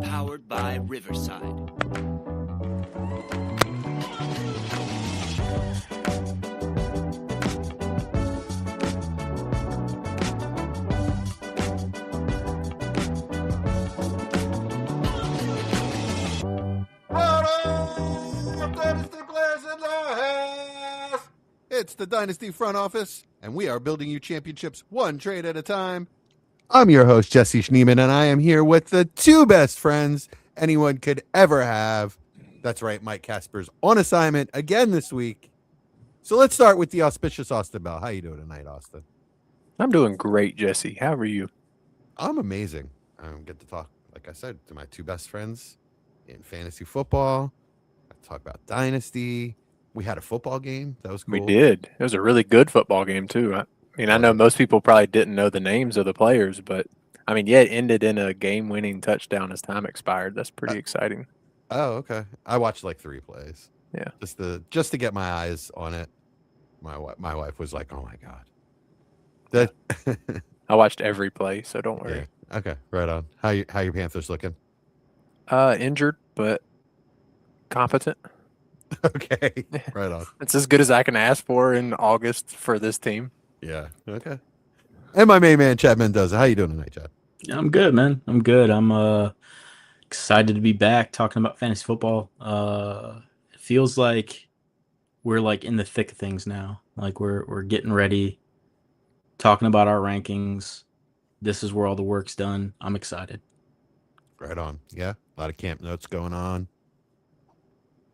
Powered by Riverside. It's the Dynasty front office, and we are building you championships one trade at a time. I'm your host, Jesse Schneeman, and I am here with the two best friends anyone could ever have. That's right, Mike Casper's on assignment again this week. So let's start with the auspicious Austin Bell. How you doing tonight, Austin? I'm doing great, Jesse. How are you? I'm amazing. I get to talk, like I said, to my two best friends in fantasy football. I talk about Dynasty. We had a football game. That was cool. We did. It was a really good football game, too. I know most people probably didn't know the names of the players, but, it ended in a game-winning touchdown as time expired. That's pretty exciting. Oh, okay. I watched like 3 plays. Yeah. Just to get my eyes on it. My wife was like, "Oh my god." I watched every play, so don't worry. Yeah. Okay, right on. How your Panthers looking? Injured, but competent. Okay, right on. It's as good as I can ask for in August for this team. Yeah. Okay. And my main man, Chad Mendoza. How you doing tonight, Chad? Yeah, I'm good, man. I'm good. I'm excited to be back talking about fantasy football. It feels like we're like in the thick of things now. Like we're getting ready, talking about our rankings. This is where all the work's done. I'm excited. Right on. Yeah. A lot of camp notes going on.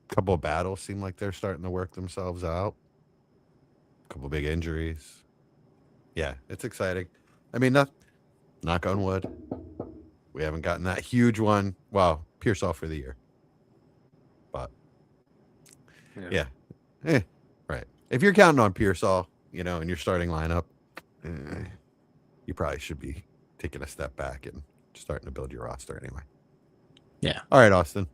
Couple of battles seem like they're starting to work themselves out. Couple big injuries. Yeah, it's exciting. Knock on wood. We haven't gotten that huge one. Well, Pearsall for the year. But yeah. Right. If you're counting on Pearsall, in your starting lineup, you probably should be taking a step back and starting to build your roster anyway. Yeah. All right, Austin.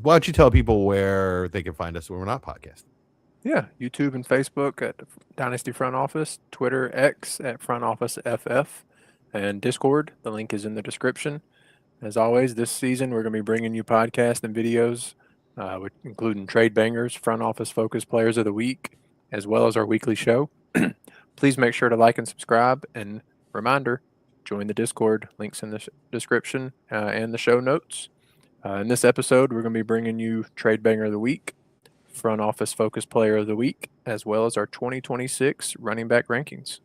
Why don't you tell people where they can find us when we're not podcasting? Yeah, YouTube and Facebook at Dynasty Front Office, Twitter, X at Front Office FF, and Discord. The link is in the description. As always, this season we're going to be bringing you podcasts and videos, including Trade Bangers, Front Office Focus Players of the Week, as well as our weekly show. Please make sure to like and subscribe. And reminder, join the Discord. Links in the description and the show notes. In this episode, we're going to be bringing you Trade Banger of the Week, Front Office Focus Player of the Week, as well as our 2026 running back rankings.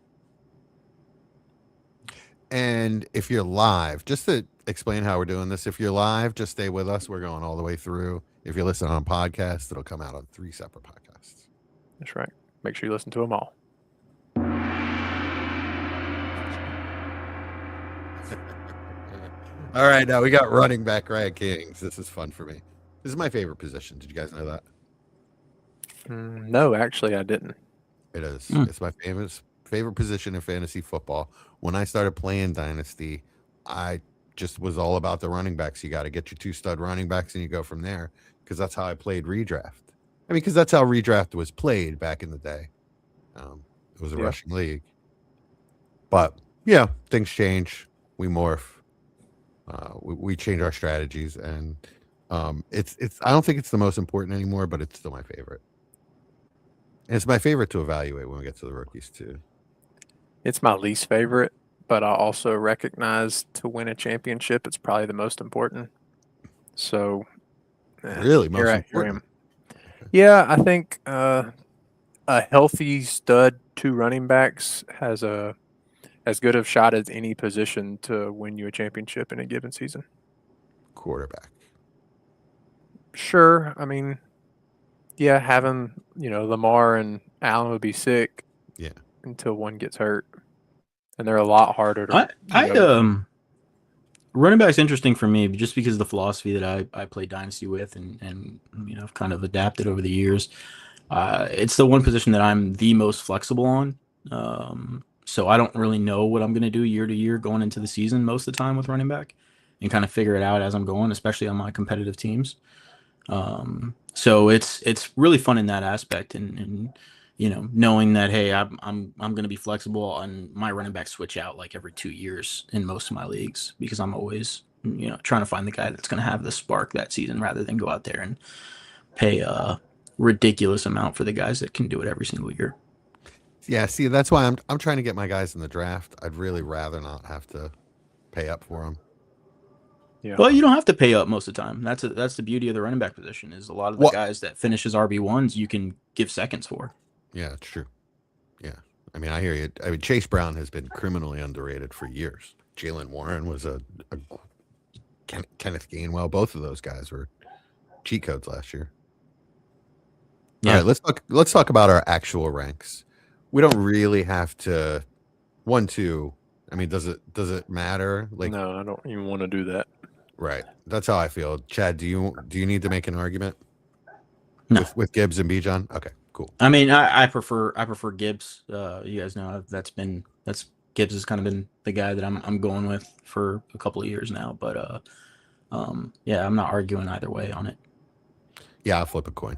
And if you're live, just to explain how we're doing this, if you're live, just stay with us. We're going all the way through. If you're listening on podcast, it'll come out on 3 separate podcasts. That's right. Make sure you listen to them all. All right, now we got running back rankings. This is fun for me. This is my favorite position. Did you guys know that? No, actually, I didn't. It is. It's my favorite position in fantasy football. When I started playing Dynasty, I just was all about the running backs. You got to get your 2 stud running backs, and you go from there, because that's how I played redraft. Because that's how redraft was played back in the day. It was a rushing league. But, yeah, things change. We morph. We change our strategies, and it's. I don't think it's the most important anymore, but it's still my favorite. And it's my favorite to evaluate when we get to the rookies too. It's my least favorite, but I also recognize to win a championship, it's probably the most important. So, really, most important. Yeah, I think a healthy stud 2 running backs has as good of shot as any position to win you a championship in a given season. Quarterback. Sure. Yeah, having, Lamar and Allen would be sick. Yeah. Until one gets hurt. And they're a lot harder to running back's interesting for me just because of the philosophy that I play Dynasty with and I've kind of adapted over the years. It's the one position that I'm the most flexible on. So I don't really know what I'm going to do year to year going into the season most of the time with running back and kind of figure it out as I'm going, especially on my competitive teams. So it's really fun in that aspect, and knowing that, hey, I'm going to be flexible, and my running backs switch out like every 2 years in most of my leagues, because I'm always trying to find the guy that's going to have the spark that season, rather than go out there and pay a ridiculous amount for the guys that can do it every single year. Yeah, see, that's why I'm trying to get my guys in the draft. I'd really rather not have to pay up for them. Yeah. Well, you don't have to pay up most of the time. That's the beauty of the running back position, is a lot of the Well- guys that finish as RB1s you can give seconds for. Yeah, it's true. Yeah, I mean, I hear you. I mean, Chase Brown has been criminally underrated for years. Jalen Warren was a Kenneth Gainwell. Both of those guys were cheat codes last year. Yeah. All right, let's talk about our actual ranks. We don't really have to 1, 2. I mean, does it matter? Like, No, I don't even want to do that. right. That's how I feel. Chad, do you need to make an argument? No. With Gibbs and Bijan? Okay, cool. I mean, I prefer Gibbs. You guys know Gibbs has kind of been the guy that I'm going with for a couple of years now. But yeah, I'm not arguing either way on it. Yeah, I'll flip a coin.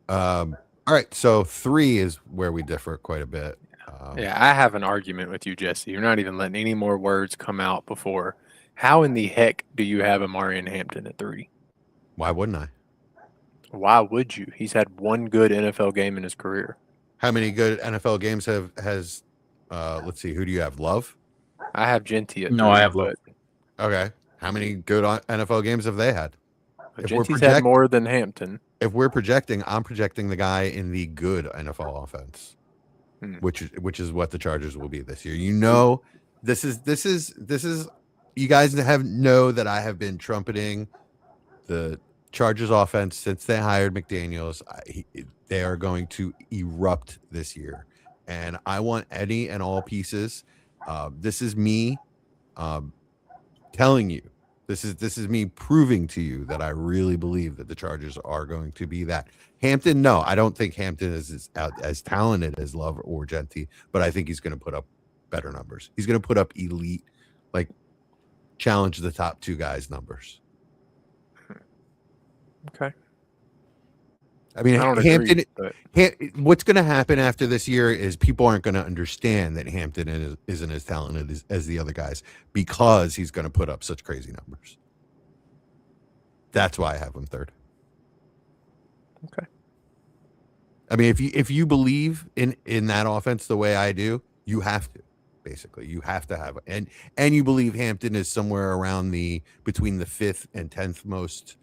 All right, so 3 is where we differ quite a bit. Yeah, I have an argument with you, Jesse. You're not even letting any more words come out before. How in the heck do you have Amari Hampton at 3? Why wouldn't I? Why would you? He's had one good NFL game in his career. How many good NFL games has let's see, who do you have? Love? I have Genty at 3. No, I have Love. Okay. How many good NFL games have they had? If we're Genty's had more than Hampton. If we're projecting, I'm projecting the guy in the good NFL offense, which is what the Chargers will be this year. This is you guys know that I have been trumpeting the Chargers offense since they hired McDaniels. They are going to erupt this year, and I want any and all pieces. This is me telling you. This is me proving to you that I really believe that the Chargers are going to be that. Hampton, no, I don't think Hampton is as talented as Love or Genty, but I think he's going to put up better numbers. He's going to put up elite, like challenge the top 2 guys numbers. Okay. I mean, I don't Hampton. agree, What's going to happen after this year is people aren't going to understand that Hampton isn't as talented as the other guys, because he's going to put up such crazy numbers. That's why I have him 3rd. Okay. I mean, if you believe in that offense the way I do, you have to. Basically, you have to have and you believe Hampton is somewhere around between the 5th and 10th most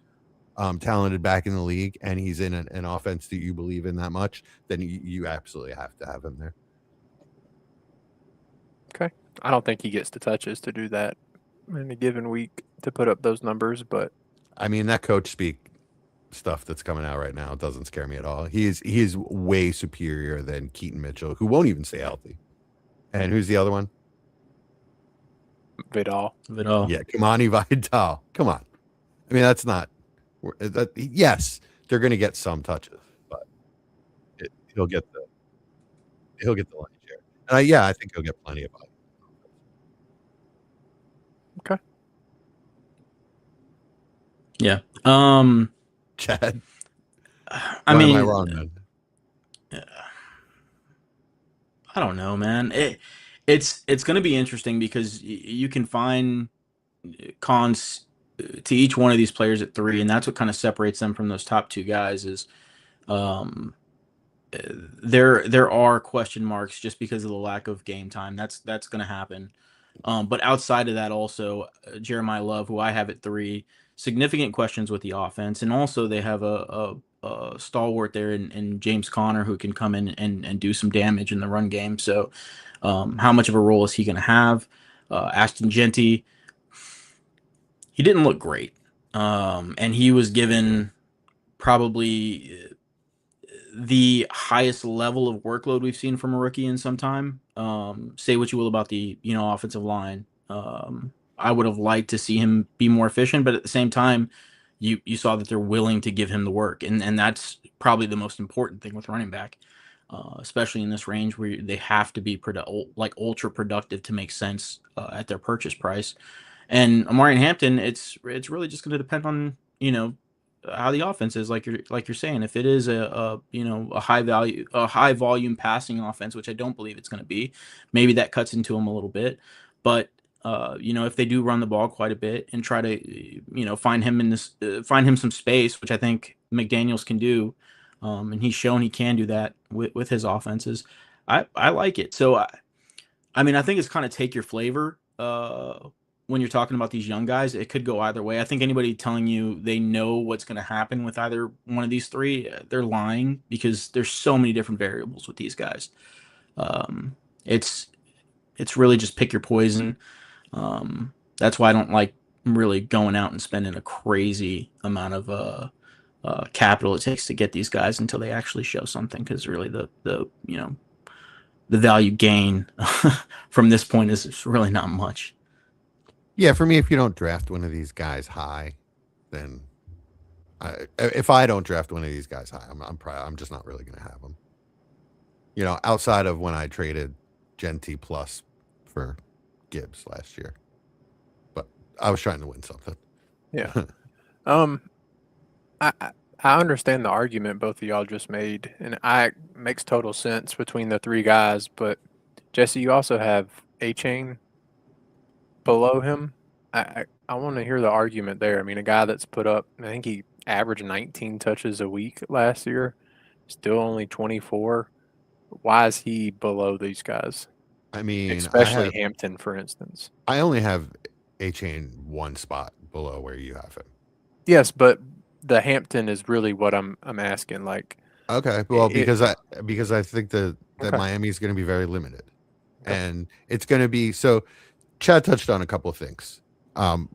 talented back in the league, and he's in an offense that you believe in that much, then you absolutely have to have him there. Okay. I don't think he gets the touches to do that in a given week to put up those numbers, but I mean, that coach speak stuff that's coming out right now doesn't scare me at all. He is way superior than Keaton Mitchell, who won't even stay healthy. And who's the other one? Vidal. Yeah, Kamani Vidal. Come on. I mean, that's not. Yes, they're going to get some touches, but he'll get the lion's share. And I think he'll get plenty of it. Okay. Chad. I mean, am I wrong then? I don't know, man. It's going to be interesting, because you can find cons to each one of these players at 3, and that's what kind of separates them from those top 2 guys. Is there are question marks just because of the lack of game time. That's going to happen. But outside of that, also Jeremiah Love, who I have at 3, significant questions with the offense, and also they have a stalwart there in James Conner, who can come in and do some damage in the run game. So how much of a role is he going to have? Ashton Genty, he didn't look great. And he was given probably the highest level of workload we've seen from a rookie in some time. Say what you will about the offensive line. I would have liked to see him be more efficient, but at the same time, you saw that they're willing to give him the work, and that's probably the most important thing with running back, especially in this range where they have to be ultra productive to make sense at their purchase price. And Amari Hampton, it's really just going to depend on how the offense is. Like you're saying, if it is a high volume passing offense, which I don't believe it's going to be, maybe that cuts into him a little bit. But if they do run the ball quite a bit and try to find him some space, which I think McDaniels can do, and he's shown he can do that with his offenses. I like it. So I mean, I think it's kind of take your flavor. When you're talking about these young guys, it could go either way. I think anybody telling you they know what's going to happen with either one of these three, they're lying, because there's so many different variables with these guys. It's really just pick your poison. That's why I don't like really going out and spending a crazy amount of capital it takes to get these guys until they actually show something, because really the value gain from this point is really not much. Yeah, for me, if you don't draft one of these guys high, then if I don't draft one of these guys high, I'm just not really going to have them. Outside of when I traded Genty Plus for Gibbs last year, but I was trying to win something. Yeah. I understand the argument both of y'all just made, and it makes total sense between the three guys. But Jesse, you also have A-Chain below him. I want to hear the argument there. I mean, a guy that's put up, I think he averaged 19 touches a week last year, still only 24. Why is he below these guys? I mean, especially Hampton, for instance. I only have A-Chain one spot below where you have him. Yes, but the Hampton is really what I'm asking. Like, okay, well, because I think that Miami is going to be very limited, and it's going to be so. Chad touched on a couple of things.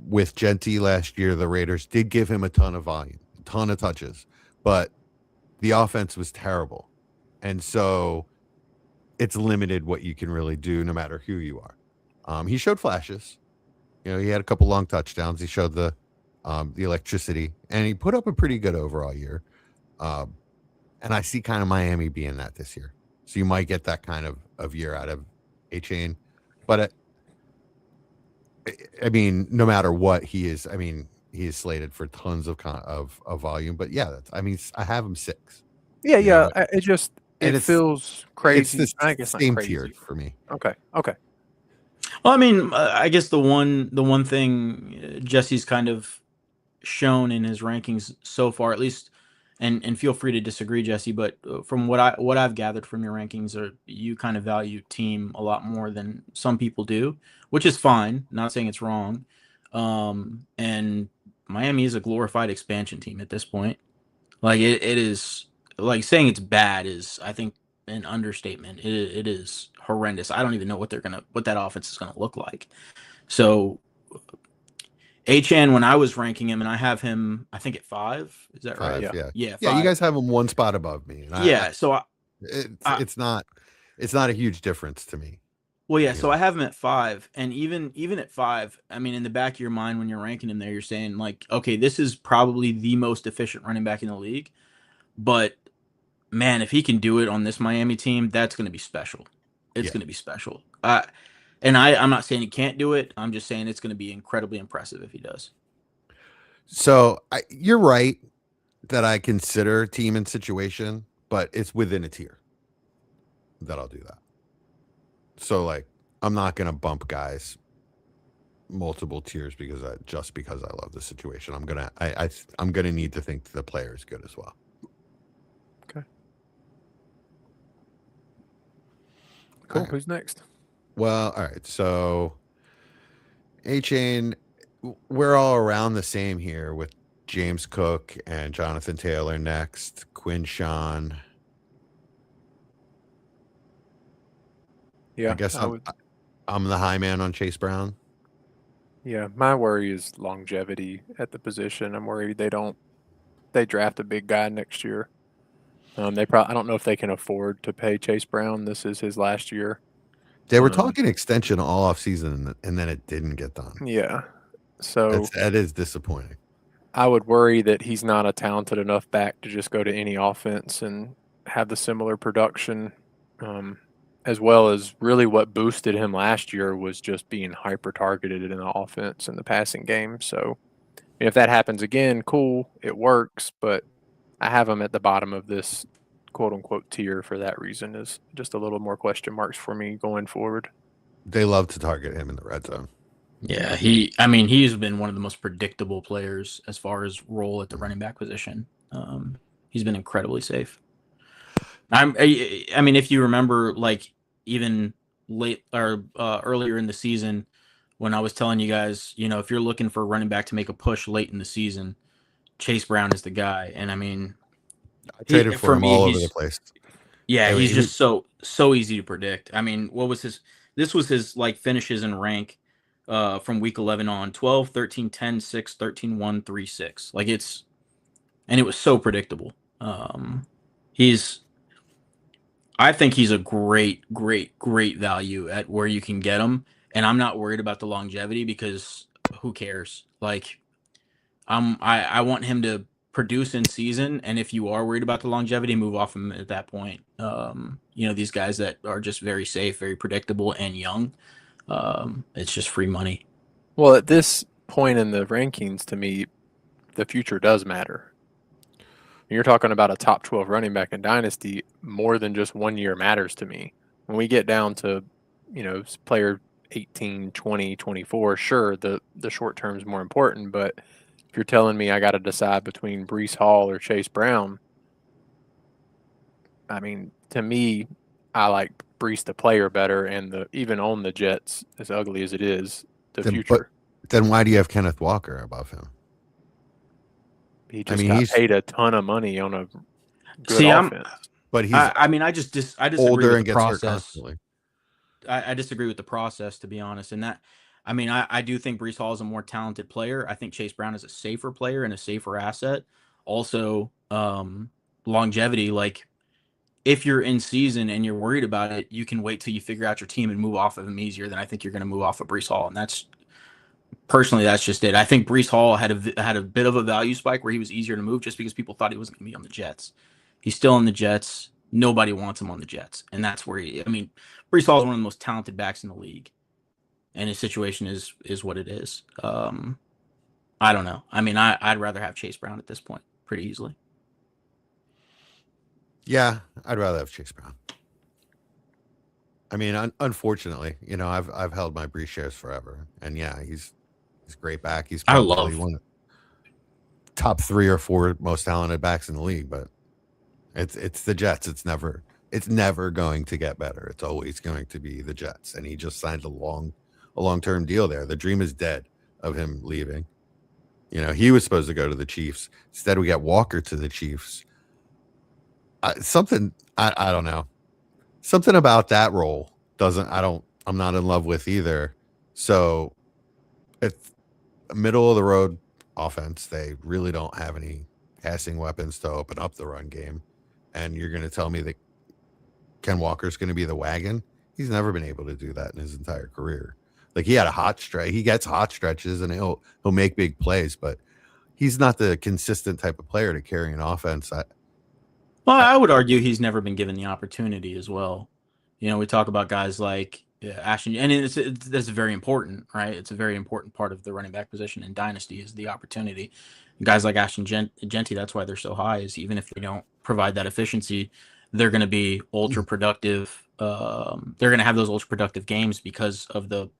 With Genty last year, the Raiders did give him a ton of volume, a ton of touches, but the offense was terrible, and so it's limited what you can really do, no matter who you are. He showed flashes. He had a couple long touchdowns. He showed the electricity, and he put up a pretty good overall year. And I see kind of Miami being that this year. So you might get that kind of year out of A-Chain. But I mean, no matter what he is, I mean, he is slated for tons of volume. But yeah, I have him 6. Yeah. It feels crazy. It's the same tier for me. Okay. Well, I mean, I guess the one thing Jesse's kind of shown in his rankings so far, at least, and feel free to disagree, Jesse, but from what I've gathered from your rankings, you kind of value team a lot more than some people do, which is fine. Not saying it's wrong. And Miami is a glorified expansion team at this point. Like it is, like, saying it's bad is, I think, an understatement. It is horrendous. I don't even know what that offense is gonna look like. So A-Chan, when I was ranking him, and I have him, I think, at 5. Is that right? Yeah. 5. You guys have him one spot above me. It's not a huge difference to me. Well, yeah. So I have him at 5, and even at 5, I mean, in the back of your mind when you're ranking him there, you're saying, like, okay, this is probably the most efficient running back in the league. But man, if he can do it on this Miami team, that's going to be special. It's going to be special. And I'm not saying he can't do it. I'm just saying it's going to be incredibly impressive if he does. So you're right that I consider team and situation, but it's within a tier that I'll do that. So, like, I'm not going to bump guys multiple tiers because I love the situation. I'm gonna need to think the player is good as well. Okay. Cool. Who's next? Well, all right. So, A-Chain, we're all around the same here with James Cook and Jonathan Taylor next. Quinn Sean. Yeah, I guess I'm the high man on Chase Brown. Yeah, my worry is longevity at the position. I'm worried they draft a big guy next year. I don't know if they can afford to pay Chase Brown. This is his last year. They were talking extension all off season, and then it didn't get done. Yeah, so that is disappointing. I would worry that he's not a talented enough back to just go to any offense and have the similar production, as well as really what boosted him last year was just being hyper targeted in the offense and the passing game. So If that happens again, cool, it works, but I have him at the bottom of this quote unquote tier for that reason. Is just a little more question marks for me going forward. They love to target him in the red zone. Yeah, he's been one of the most predictable players as far as role at the running back position. He's been incredibly safe. I mean, if you remember, like even late or earlier in the season, when I was telling you guys, if you're looking for a running back to make a push late in the season, Chase Brown is the guy. And I mean, I traded for him all over the place. Yeah, he's just so easy to predict. I mean, this was his like finishes in rank from week 11 on 12, 13, 10, 6, 13, 1, 3, 6. Like and it was so predictable. I think he's a great value at where you can get him. And I'm not worried about the longevity because who cares? Like I want him to produce in season, and if you are worried about the longevity, move off him at that point. These guys that are just very safe, very predictable, and young, it's just free money. Well, at this point in the rankings, to me, the future does matter. You're talking about a top 12 running back in Dynasty, more than just 1 year matters to me. When we get down to, player 18, 20, 24, sure, the short term is more important, but if you're telling me I got to decide between Breece Hall or Chase Brown, I mean, to me, I like Breece the player better, and even on the Jets, as ugly as it is, future. Then why do you have Kenneth Walker above him? He just got paid a ton of money on a good offense. But he's. I just disagree older with and the gets hurt process. constantly. I disagree with the process, to be honest. And that, I do think Breece Hall is a more talented player. I think Chase Brown is a safer player and a safer asset. Also, longevity. Like, if you're in season and you're worried about it, you can wait till you figure out your team and move off of him easier than I think you're going to move off of Breece Hall. And that's just it. I think Breece Hall had a bit of a value spike where he was easier to move just because people thought he wasn't going to be on the Jets. He's still on the Jets. Nobody wants him on the Jets. And that's where Breece Hall is one of the most talented backs in the league. And his situation is what it is. I don't know. I mean, I'd rather have Chase Brown at this point pretty easily. Yeah, I'd rather have Chase Brown. I mean, unfortunately, I've held my Breece shares forever, and yeah, he's a great back. He's probably one of the top 3 or 4 most talented backs in the league. But it's the Jets. It's never going to get better. It's always going to be the Jets, and he just signed a long-term deal there. The dream is dead of him leaving. He was supposed to go to the Chiefs. Instead, we got Walker to the Chiefs. I don't know. Something about that role I'm not in love with either. So it's a middle of the road offense. They really don't have any passing weapons to open up the run game. And you're going to tell me that Ken Walker's going to be the wagon? He's never been able to do that in his entire career. Like, he had a hot stretch. He gets hot stretches and he'll make big plays, but he's not the consistent type of player to carry an offense. I would argue he's never been given the opportunity as well. We talk about guys like Ashton, and that's very important, right? It's a very important part of the running back position in Dynasty is the opportunity. Guys like Ashton Genty, that's why they're so high, is even if they don't provide that efficiency, they're going to be ultra productive. They're going to have those ultra productive games because of the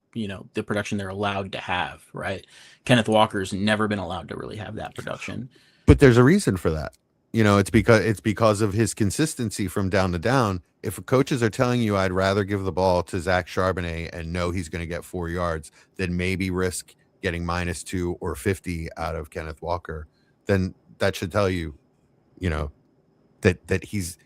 production they're allowed to have, right? Kenneth Walker's never been allowed to really have that production. But there's a reason for that. It's because of his consistency from down to down. If coaches are telling you I'd rather give the ball to Zach Charbonnet and know he's going to get 4 yards than maybe risk getting -2 or 50 out of Kenneth Walker, then that should tell you, that he's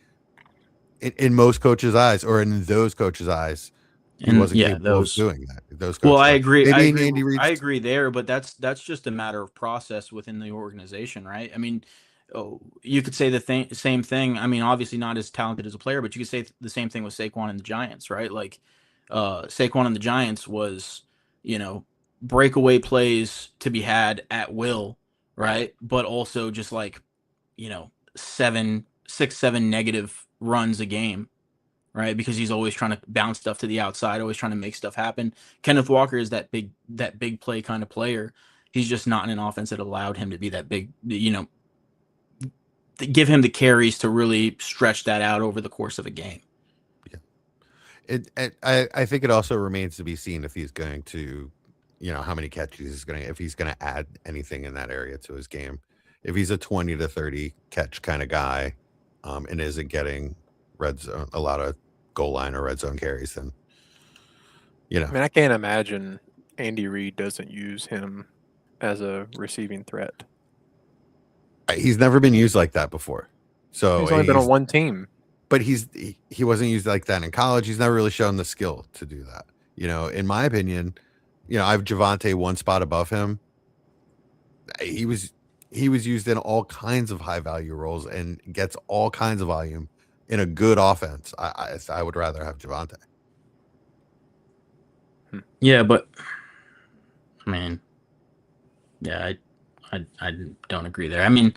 in most coaches' eyes, or in those coaches' eyes, he wasn't capable of doing that. Those coaches, I agree. I agree there, but that's just a matter of process within the organization, right? I mean, you could say the same thing. I mean, obviously not as talented as a player, but you could say the same thing with Saquon and the Giants, right? Like, Saquon and the Giants was, breakaway plays to be had at will, right? But also just like, 6, 7 negative runs a game, right? Because he's always trying to bounce stuff to the outside, always trying to make stuff happen. Kenneth Walker is that big play kind of player. He's just not in an offense that allowed him to be that big, give him the carries to really stretch that out over the course of a game. I think it also remains to be seen if he's going to, how many catches he's going to, if he's going to add anything in that area to his game. If he's a 20 to 30 catch kind of guy, and isn't getting a lot of goal line or red zone carries, then, I mean, I can't imagine Andy Reid doesn't use him as a receiving threat. He's never been used like that before. So he's only been on one team. But he wasn't used like that in college. He's never really shown the skill to do that. In my opinion, I have Javonte one spot above him. He was used in all kinds of high value roles and gets all kinds of volume in a good offense. I would rather have Javonte. Yeah, but I mean, yeah, I don't agree there. I mean,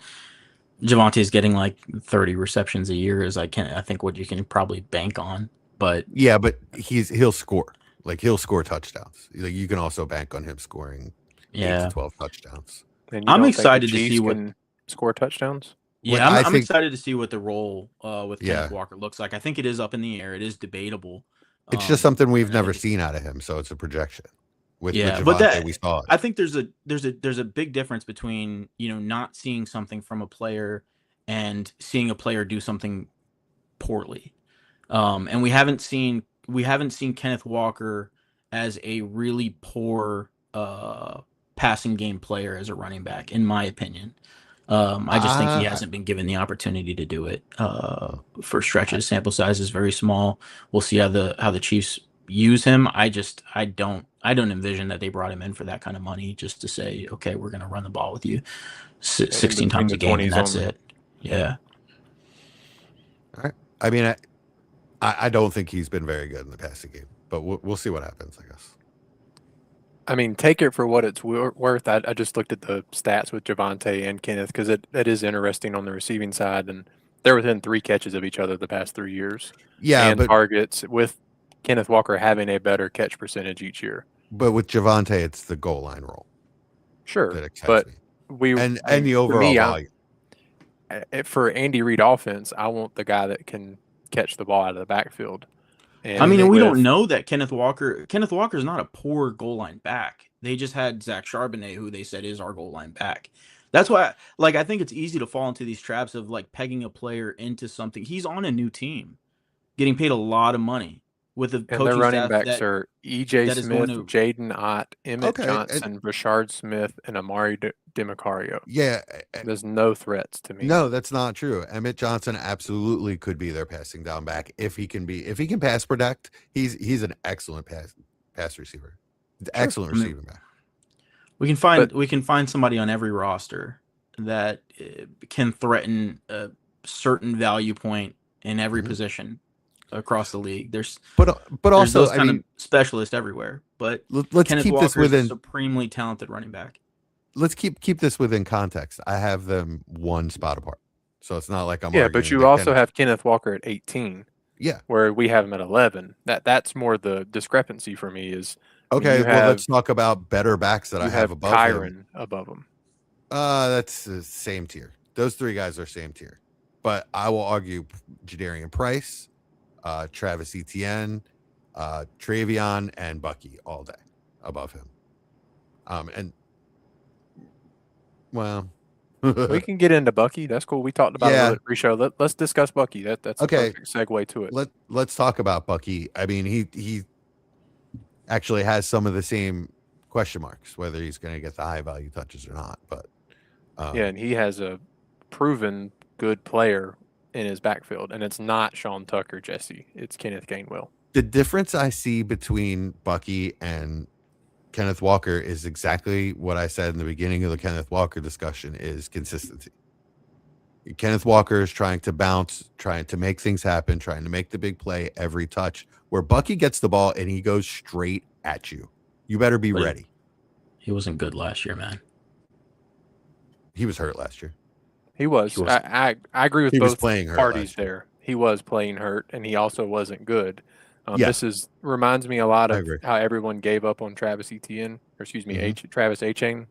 Javonte is getting like 30 receptions a year I think what you can probably bank on. But yeah, but he'll score. Like he'll score touchdowns. Like you can also bank on him scoring 8 to 12 touchdowns. And I'm excited to see what score touchdowns. Yeah, I'm excited to see what the role with Kenneth Walker looks like. I think it is up in the air. It is debatable. It's just something we've never seen out of him, so it's a projection. With Javonte, but we saw it. I think there's a big difference between not seeing something from a player and seeing a player do something poorly. And we haven't seen Kenneth Walker as a really poor passing game player as a running back, in my opinion. I just think he hasn't been given the opportunity to do it for stretches. Sample size is very small. We'll see how the Chiefs use him. I don't envision that they brought him in for that kind of money just to say, okay, we're going to run the ball with you 16 times a game and that's it. Yeah. All right. I mean, I don't think he's been very good in the passing game, but we'll see what happens, I guess. I mean, take it for what it's worth. I just looked at the stats with Javonte and Kenneth because it is interesting on the receiving side, and they're within 3 catches of each other the past 3 years. Yeah, and targets with Kenneth Walker having a better catch percentage each year. But with Javonte, it's the goal line role. Sure, but and the overall volume. For Andy Reid offense, I want the guy that can catch the ball out of the backfield. And we don't know that Kenneth Walker is not a poor goal line back. They just had Zach Charbonnet, who they said is our goal line back. That's why, I think it's easy to fall into these traps of pegging a player into something. He's on a new team, getting paid a lot of money with a coaching their running staff backs are E.J. Smith, Jaden Ott, Emmett Johnson, Rashard Smith, and Amari DiMacario. Yeah, there's no threats to me. No, that's not true. Emmett Johnson absolutely could be their passing down back if he can pass protect. He's an excellent pass receiver, excellent receiving back. We can find somebody on every roster that can threaten a certain value point in every position across the league. There's also those kind of specialists everywhere. But let's Kenneth keep Walker this within is a supremely talented running back. Let's keep this within context. I have them one spot apart, so it's not like I'm. Yeah, but you also have Kenneth Walker at 18. Yeah, where we have him at 11. That's more the discrepancy for me. Is okay. Well, let's talk about better backs that I have above Kyron him. above him. That's the same tier. Those 3 guys are same tier, but I will argue Jadarian Price, Travis Etienne, Travion, and Bucky all day above him. And well, we can get into Bucky. That's cool. We talked about it pre-show. Let's discuss Bucky. That's okay. A perfect segue to it. Let's talk about Bucky. I mean, he actually has some of the same question marks, whether he's going to get the high value touches or not. But and he has a proven good player in his backfield, and it's not Sean Tucker, Jesse. It's Kenneth Gainwell. The difference I see between Bucky and Kenneth Walker is exactly what I said in the beginning of the Kenneth Walker discussion is consistency. Kenneth Walker is trying to bounce, trying to make things happen, trying to make the big play every touch, where Bucky gets the ball and he goes straight at you. You better be ready. He wasn't good last year, man. He was hurt last year. He was. I agree with both parties there. He was playing hurt, and he also wasn't good. This reminds me a lot of how everyone gave up on Travis Etienne, or excuse me, Travis Etienne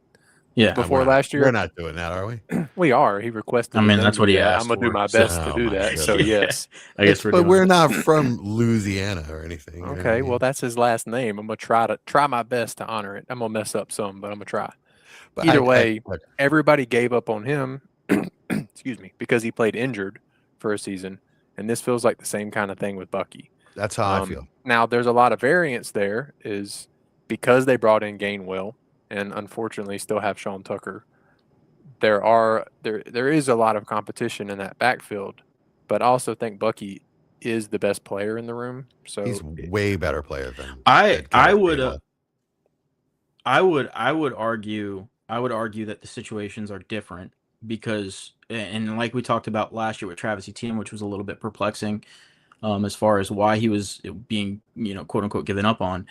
Yeah. before last We're year. not doing that, are we? We are. He requested. I mean, it, that's and what he yeah, asked I'm gonna do for, my so- best to Oh, do my that. So goodness. yes. I guess we're But doing we're it. not from Louisiana or anything. you know what I Okay, well mean? that's his last name. I'm gonna try my best to honor it. I'm gonna mess up some, but I'm gonna try. But Either way, everybody gave up on him. Excuse me, because he played injured for a season, and this feels like the same kind of thing with Bucky. that's how I feel. Now, there's a lot of variance there, is because they brought in Gainwell, and unfortunately still have Sean Tucker. There is a lot of competition in that backfield, but I also think Bucky is the best player in the room. So He's way better player than I Kenneth would Gainwell. I would argue that the situations are different because, and like we talked about last year with Travis Etienne, which was a little bit perplexing as far as why he was being, quote unquote, given up on.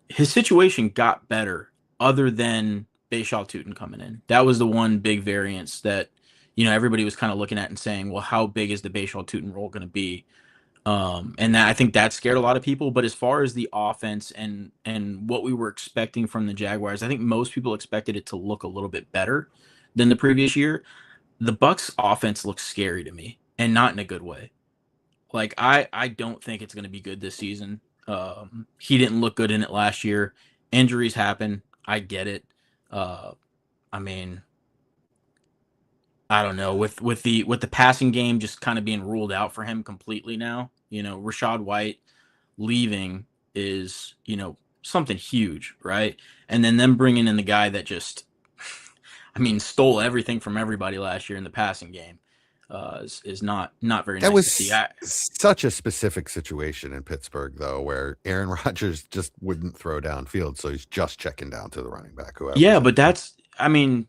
His situation got better other than Bayshaw Tootin coming in. That was the one big variance that, everybody was kind of looking at and saying, well, how big is the Bayshaw Tootin role going to be? And I think that scared a lot of people. But as far as the offense and what we were expecting from the Jaguars, I think most people expected it to look a little bit better than the previous year. The Bucs offense looks scary to me, and not in a good way. Like I don't think it's going to be good this season. He didn't look good in it last year. Injuries happen. I get it. I mean, I don't know, with the passing game just kind of being ruled out for him completely now. Rashad White leaving is, something huge, right? And then them bringing in the guy that just, I mean, stole everything from everybody last year in the passing game is not very That nice was to see. such a specific situation in Pittsburgh, though, where Aaron Rodgers just wouldn't throw downfield, so he's just checking down to the running back. Whoever. Yeah, but I mean,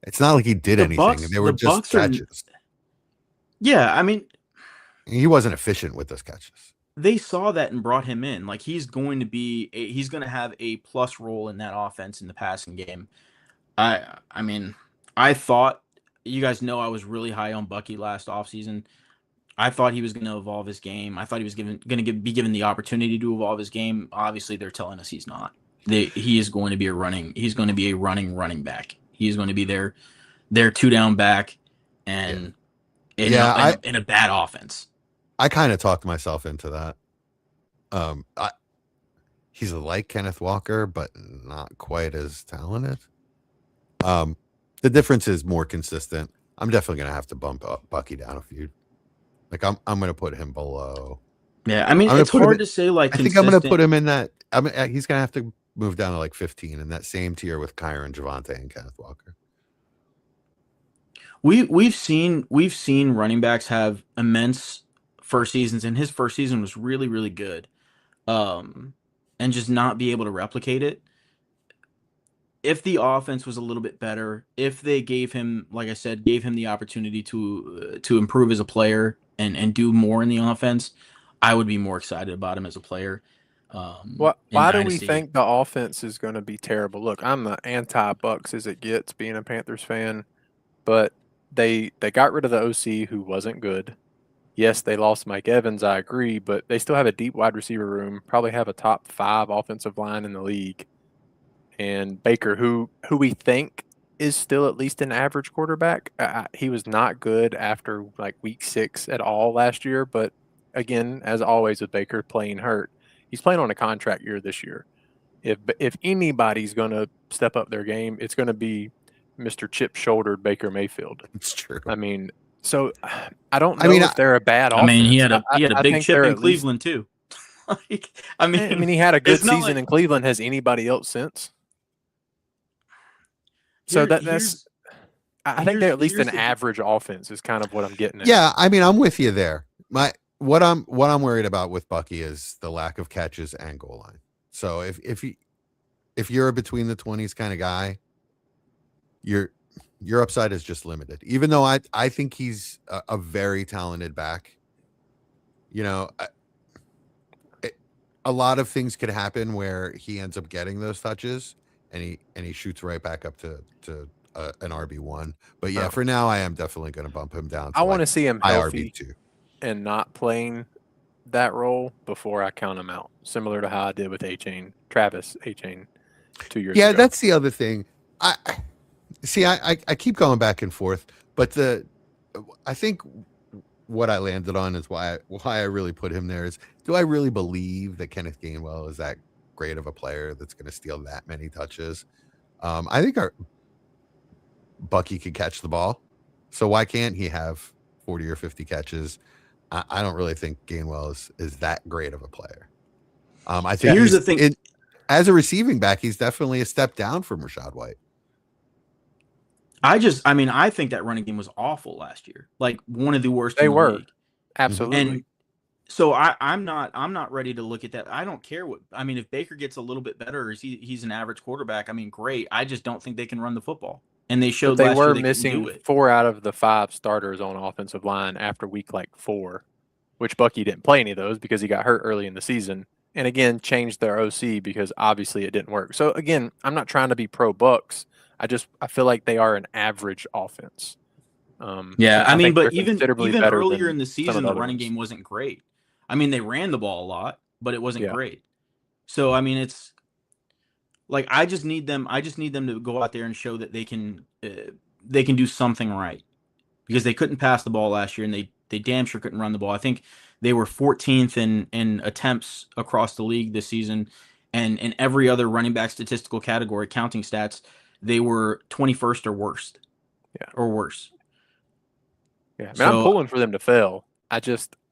it's not like he did the anything. Bucs- They were the just Bucs are- catches. yeah, I mean, He wasn't efficient with those catches. they saw that and brought him in. Like he's going to have a plus role in that offense in the passing game. I mean, I thought, you guys know, I was really high on Bucky last offseason. I thought he was going to evolve his game. I thought he was going to be given the opportunity to evolve his game. Obviously, they're telling us he's not. He is going to be he's going to be a running back. He's going to be their 2-down back, and in a bad offense. I kind of talked myself into that. He's like Kenneth Walker, but not quite as talented. The difference is more consistent. I'm definitely gonna have to bump up Bucky down a few. Like I'm gonna put him below. Yeah, I mean, it's hard to say. Like, I think I'm gonna put him in that. He's gonna have to move down to like 15 in that same tier with Kyron, Javonte, and Kenneth Walker. We've seen running backs have immense first seasons, and his first season was really, really good, and just not be able to replicate it. If the offense was a little bit better, if they gave him, like I said, the opportunity to improve as a player and do more in the offense, I would be more excited about him as a player. Why do we think the offense is going to be terrible? Look, I'm the anti-Bucs as it gets, being a Panthers fan, but they got rid of the OC who wasn't good. Yes, they lost Mike Evans, I agree, but they still have a deep wide receiver room, probably have a top 5 offensive line in the league. And Baker, who we think is still at least an average quarterback. He was not good after like week 6 at all last year, but again, as always with Baker playing hurt, he's playing on a contract year this year. If anybody's going to step up their game, it's going to be Mr. Chip-shouldered Baker Mayfield. It's true. I mean, so I don't know if they're a bad offense. I mean, he had a big chip in Cleveland too. I mean, he had a good season in Cleveland. Has anybody else since? So I think they're at least an average offense is kind of what I'm getting at. Yeah, I mean, I'm with you there. What I'm worried about with Bucky is the lack of catches and goal line. So if you're a between the 20s kind of guy, your upside is just limited. Even though I think he's a very talented back. A lot of things could happen where he ends up getting those touches and he shoots right back up to an RB1. But yeah, for now I am definitely going to bump him down. I want to see him healthy RB2 and not playing that role before I count him out. Similar to how I did with Travis Etienne 2 years ago. Yeah, that's the other thing. See, I keep going back and forth, but I think what I landed on is why I really put him there is, do I really believe that Kenneth Gainwell is that great of a player that's going to steal that many touches? I think our Bucky could catch the ball, so why can't he have 40 or 50 catches? I don't really think Gainwell is that great of a player. I think here's the thing. As a receiving back, he's definitely a step down from Rachaad White. I think that running game was awful last year. Like one of the worst in the league. Absolutely. And so I'm not ready to look at that. I don't care if Baker gets a little bit better, or he's an average quarterback, great. I just don't think they can run the football. And they showed they last were year they missing 4 out of the 5 starters on offensive line after week 4, which Bucky didn't play any of those because he got hurt early in the season. And again, changed their OC because obviously it didn't work. So again, I'm not trying to be pro Bucks. I feel like they are an average offense. But even earlier in the season, the running ones. game wasn't great. They ran the ball a lot, but it wasn't great. So it's like I just need them to go out there and show that they can do something right, because they couldn't pass the ball last year, and they damn sure couldn't run the ball. I think they were 14th in attempts across the league this season, and in every other running back statistical category, counting stats, they were 21st or worse. Or worse. Yeah, I'm pulling for them to fail.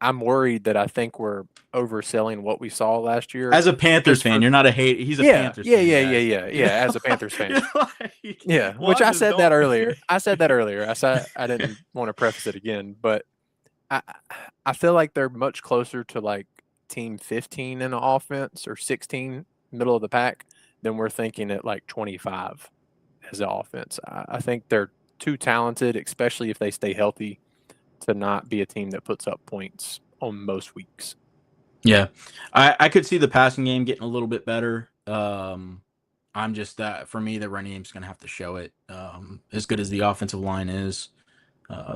I'm worried that I think we're overselling what we saw last year. As a Panthers fan, you're not a hate. He's a Panthers fan. Yeah. As a Panthers fan. Which I said that earlier. I said I didn't want to preface it again, but I feel like they're much closer to like team 15 in the offense, or 16 middle of the pack, than we're thinking at like 25 as an offense. I think they're too talented, especially if they stay healthy, to not be a team that puts up points on most weeks. Yeah, I could see the passing game getting a little bit better. I'm just for me, the running game's going to have to show it. As good as the offensive line is,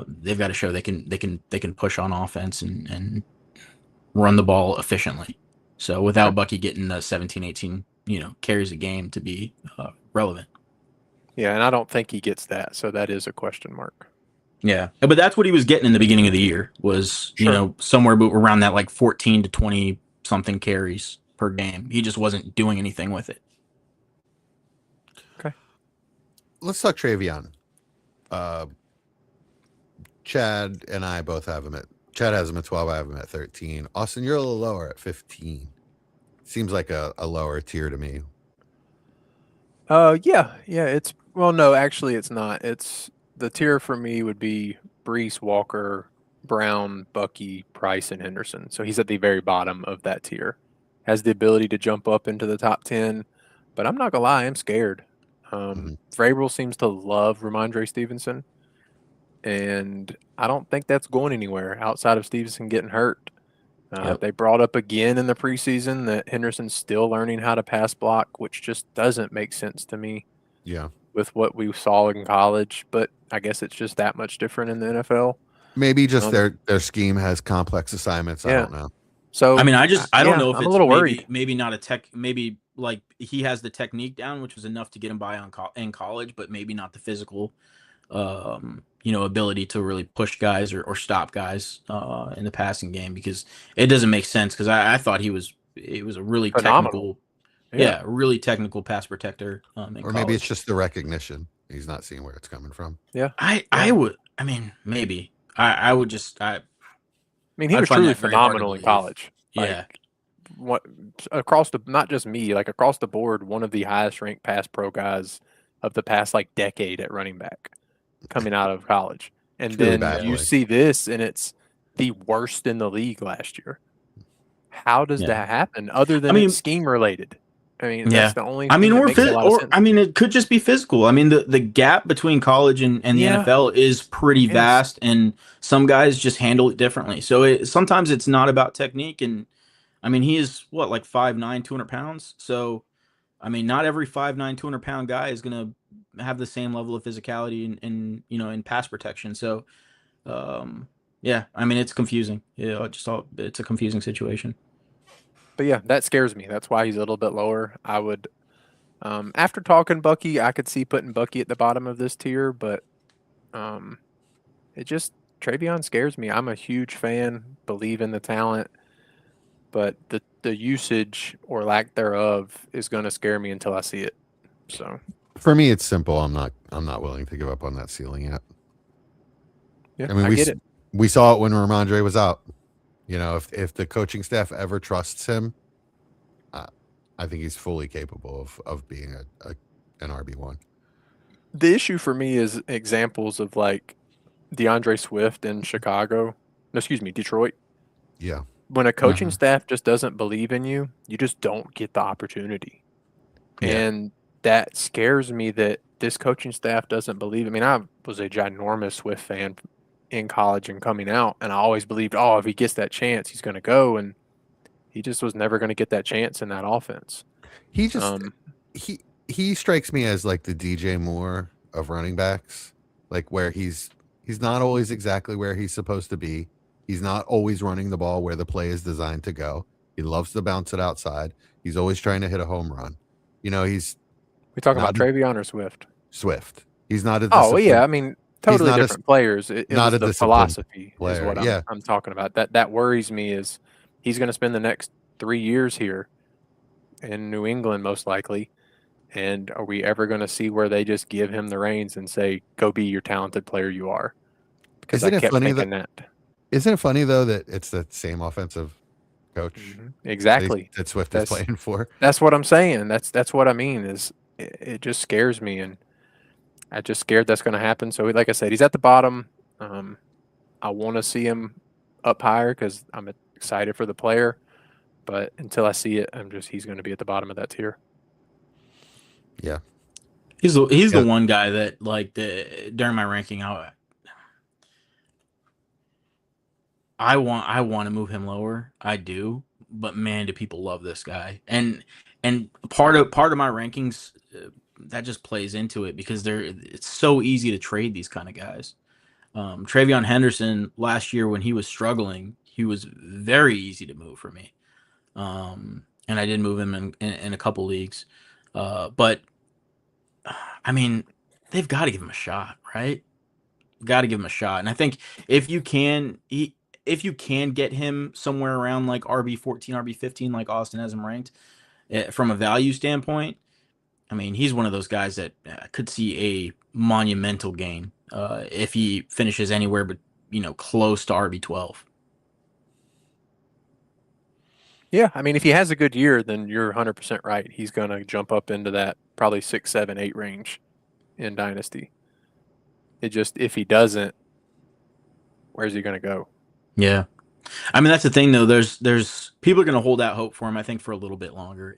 they've got to show they can push on offense and run the ball efficiently. So without Bucky getting the 17, 18, carries a game to be relevant. Yeah, and I don't think he gets that, so that is a question mark. Yeah, but that's what he was getting in the beginning of the year, was somewhere around that like 14 to 20 something carries per game. He just wasn't doing anything with it. Okay, let's talk Travion. Chad and I both have him Chad has him at 12. I have him at 13. Austin, you're a little lower at 15. Seems like a lower tier to me. Yeah. No, actually, it's not. It's the tier for me would be Breece, Walker, Brown, Bucky, Price, and Henderson. So he's at the very bottom of that tier. Has the ability to jump up into the top 10, but I'm not gonna lie, I'm scared. Vrabel seems to love Ramondre Stevenson, and I don't think that's going anywhere outside of Stevenson getting hurt. They brought up again in the preseason that Henderson's still learning how to pass block, which just doesn't make sense to me. Yeah. With what we saw in college, but I guess it's just that much different in the NFL. Maybe just their scheme has complex assignments. I don't know. So I don't know if I'm it's a little worried. Maybe not a tech. Maybe like he has the technique down, which was enough to get him by in college, but maybe not the physical, ability to really push guys or stop guys in the passing game, because it doesn't make sense. Because I thought it was a really phenomenal. Really technical pass protector. Or maybe it's just the recognition. He's not seeing where it's coming from. Yeah. I would. Maybe. I would just. He was truly phenomenal in college. What across not just me, like across the board, one of the highest ranked pass pro guys of the past decade at running back coming out of college. And then you see this, and it's the worst in the league last year. How does that happen? Other than it's scheme related. That's the only thing that makes a lot of sense. It could just be physical. The gap between college and the NFL is pretty vast, and some guys just handle it differently. So sometimes it's not about technique. And he is 5'9", 200 pounds. So, not every 5'9", 200-pound guy is going to have the same level of physicality in pass protection. So, it's confusing. It's a confusing situation. But yeah, that scares me. That's why he's a little bit lower. I would After talking Bucky, I could see putting Bucky at the bottom of this tier, but it just Travion scares me. I'm a huge fan, believe in the talent, but the usage or lack thereof is going to scare me until I see it. So For me, it's simple. I'm not willing to give up on that ceiling yet. yeah, I mean, I get it. we saw it when Ramondre was out. You know, if the coaching staff ever trusts him, I think he's fully capable of being an RB1. The issue for me is examples of like DeAndre Swift in Chicago. No, excuse me, Detroit. Yeah. When a coaching Mhm. staff just doesn't believe in you, you just don't get the opportunity. Yeah. And that scares me that this coaching staff doesn't believe. I mean, I was a ginormous Swift fan in college and coming out, and I always believed, oh, if he gets that chance, he's going to go. And he just was never going to get that chance in that offense. He just he strikes me as like the DJ Moore of running backs, like where he's not always exactly where he's supposed to be. He's not always running the ball where the play is designed to go. He loves to bounce it outside. He's always trying to hit a home run. You know, he's We talking not about Travion or Swift? Swift. He's not a Oh, well, yeah. disciplined. I mean, He's totally not a different players. It not was a the disciplined philosophy is player. what Yeah. I'm talking about. That worries me is he's going to spend the next 3 years here in New England most likely. And are we ever going to see where they just give him the reins and say, "Go be your talented player you are"? Because I Isn't it kept funny thinking that. Isn't it funny though that it's the same offensive coach Exactly. that Swift is That's playing for? that's what I'm saying. That's what I mean. Is it just scares me, and I just scared that's going to happen. So, like I said, he's at the bottom. I want to see him up higher because I'm excited for the player. But until I see it, he's going to be at the bottom of that tier. Yeah. He's the Yeah. one guy that like during my ranking, I want to move him lower. I do, but man, do people love this guy. And part of my rankings that just plays into it because it's so easy to trade these kind of guys. Travion Henderson last year when he was struggling, he was very easy to move for me. And I did move him in a couple leagues. But I mean, they've got to give him a shot, right? Got to give him a shot. And I think if you can get him somewhere around like RB14, RB15, like Austin has him ranked, from a value standpoint, I mean, he's one of those guys that could see a monumental gain if he finishes anywhere but, close to RB12. Yeah, I mean, if he has a good year, then you're 100% right. He's going to jump up into that probably 6, 7, 8 range in Dynasty. It just, if he doesn't, where's he going to go? Yeah. I mean, that's the thing, though. There's people are going to hold out hope for him, I think, for a little bit longer.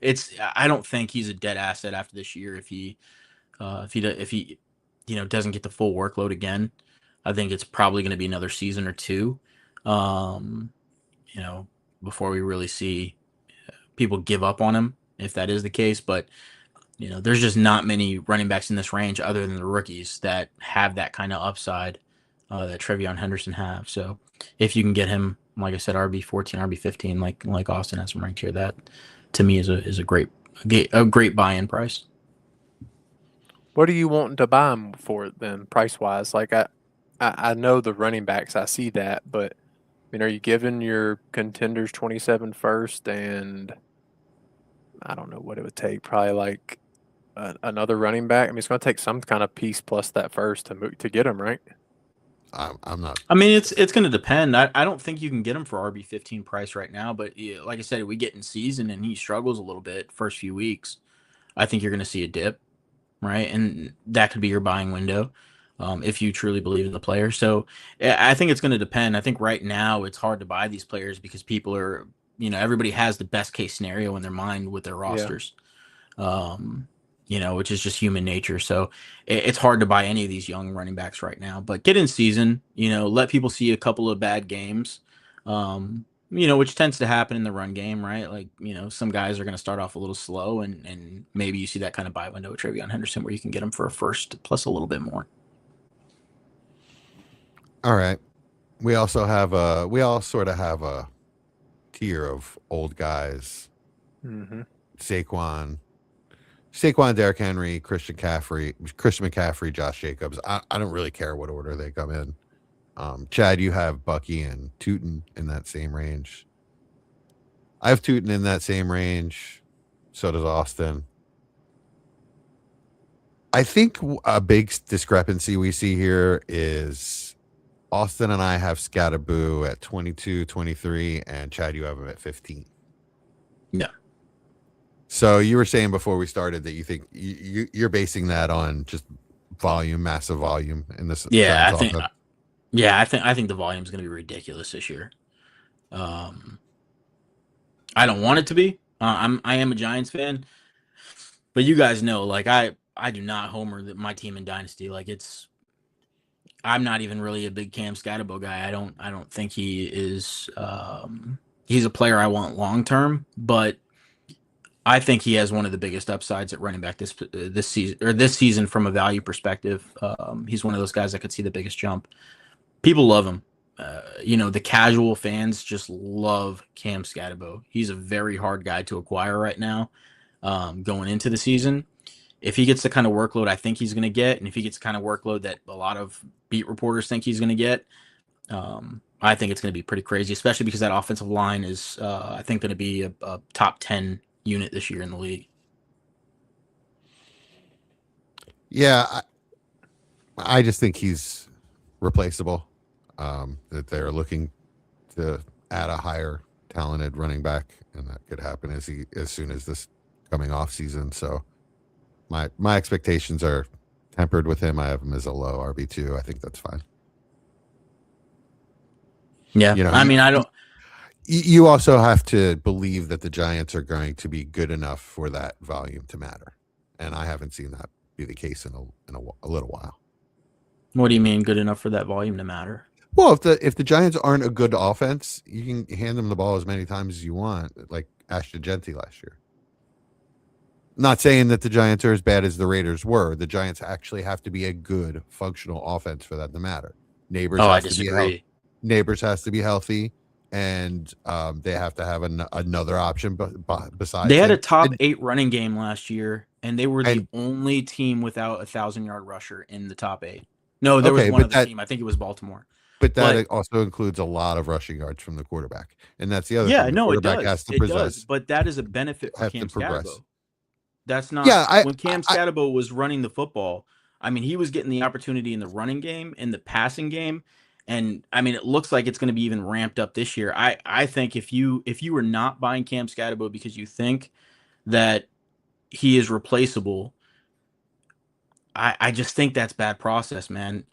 I don't think he's a dead asset after this year if he doesn't get the full workload again. I think it's probably going to be another season or two, before we really see people give up on him, if that is the case. But, there's just not many running backs in this range other than the rookies that have that kind of upside that Travion Henderson have. So if you can get him, like I said, RB14, RB15, like Austin has him ranked here, that to me is a great buy-in price. What are you wanting to buy him for then, price-wise? Like, I know the running backs, I see that, but, I mean, are you giving your contenders 27 first and I don't know what it would take, probably like another running back? I mean, it's going to take some kind of piece plus that first to get him, right? I'm not. I mean, it's going to depend. I don't think you can get him for RB15 price right now, but like I said, if we get in season and he struggles a little bit first few weeks, I think you're going to see a dip, right? And that could be your buying window if you truly believe in the player. So I think it's going to depend. I think right now it's hard to buy these players because people are, everybody has the best case scenario in their mind with their rosters. Which is just human nature. So it's hard to buy any of these young running backs right now. But get in season, let people see a couple of bad games, which tends to happen in the run game, right? Like, some guys are going to start off a little slow, and maybe you see that kind of buy window with Travion Henderson where you can get him for a first plus a little bit more. All right. We all sort of have a tier of old guys. Mm-hmm. Saquon, Saquon, Derrick Henry, Christian McCaffrey, Josh Jacobs. I don't really care what order they come in. Chad, you have Bucky and Tootin in that same range. I have Tootin in that same range. So does Austin. I think a big discrepancy we see here is Austin and I have Scatterboo at 22, 23, and Chad, you have him at 15. Yeah. So you were saying before we started that you think you're basing that on just volume, massive volume in this. Yeah, I think the volume is going to be ridiculous this year. I don't want it to be. I am a Giants fan, but you guys know, like I do not homer my team in Dynasty. Like I'm not even really a big Cam Scatterbo guy. I don't think he is. He's a player I want long term, but I think he has one of the biggest upsides at running back this season from a value perspective. He's one of those guys that could see the biggest jump. People love him. The casual fans just love Cam Scatterbo. He's a very hard guy to acquire right now, going into the season. If he gets the kind of workload I think he's going to get, and if he gets the kind of workload that a lot of beat reporters think he's going to get, I think it's going to be pretty crazy, especially because that offensive line is, I think, going to be a top 10 unit this year in the league. Yeah, I just think he's replaceable. That they're looking to add a higher talented running back, and that could happen as soon as this coming off season. So my expectations are tempered with him. I have him as a low RB2. I think that's fine. Yeah, I don't. You also have to believe that the Giants are going to be good enough for that volume to matter, and I haven't seen that be the case in a little while. What do you mean good enough for that volume to matter? Well, if the Giants aren't a good offense, you can hand them the ball as many times as you want, like Ashton Genty last year. Not saying that the Giants are as bad as the Raiders were. The Giants actually have to be a good, functional offense for that to matter. I disagree. Neighbors has to be healthy, and they have to have another option besides. They had a top 8 running game last year, and they were the only team without a 1,000-yard rusher in the top 8. No, there was one other team. I think it was Baltimore. But that also includes a lot of rushing yards from the quarterback, and that's the other thing. Yeah, no, it does. It does, but that is a benefit for Cam Scatterbo. That's not. When Cam Scatterbo was running the football, I mean, he was getting the opportunity in the running game, in the passing game, and I mean, it looks like it's going to be even ramped up this year. I think if you were not buying Cam Scatterbo because you think that he is replaceable, I just think that's bad process, man.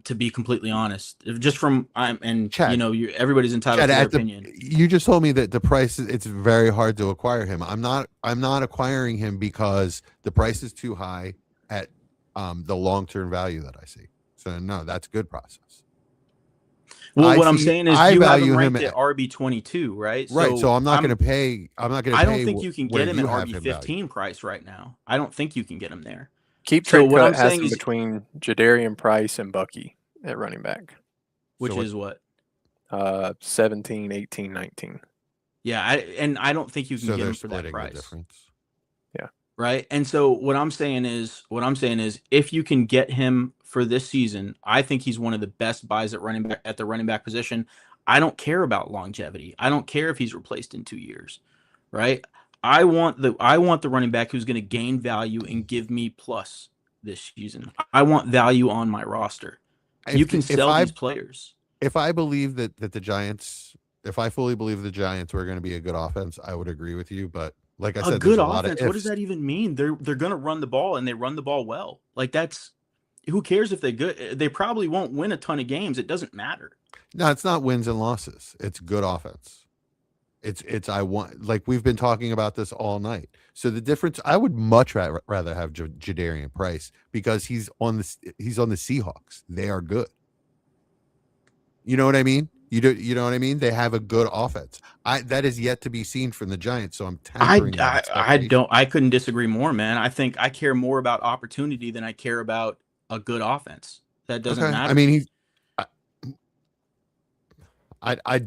To be completely honest, just from Chad, everybody's entitled to their opinion. You just told me that the price, it's very hard to acquire him. I'm not acquiring him because the price is too high at the long-term value that I see. So no, that's good process. Well, what I'm saying is you have him ranked at RB22, right? Right. So I'm not going to pay. I don't think you can get him at RB15 price right now. I don't think you can get him there. Keep Trent Cut has him between Jadarian Price and Bucky at running back. Which is what? 17, 18, 19. Yeah, I don't think you can get him for that price. Yeah. Right. And so what I'm saying is if you can get him for this season, I think he's one of the best buys at the running back position. I don't care about longevity. I don't care if he's replaced in 2 years. Right. I want the running back who's going to gain value and give me plus this season. I want value on my roster. You can sell these players. If I believe that the Giants, if I fully believe the Giants were going to be a good offense, I would agree with you. But like I said, a good offense. What does that even mean? They're going to run the ball, and they run the ball well. Like who cares if they're good? They probably won't win a ton of games. It doesn't matter. No, it's not wins and losses. It's good offense. I want, like we've been talking about this all night. So the difference, I would much rather have Jadarian Price because he's on the Seahawks. They are good. You know what I mean? You know what I mean? They have a good offense. That is yet to be seen from the Giants. So I'm tempering. I couldn't disagree more, man. I think I care more about opportunity than I care about a good offense. That doesn't matter. I mean, I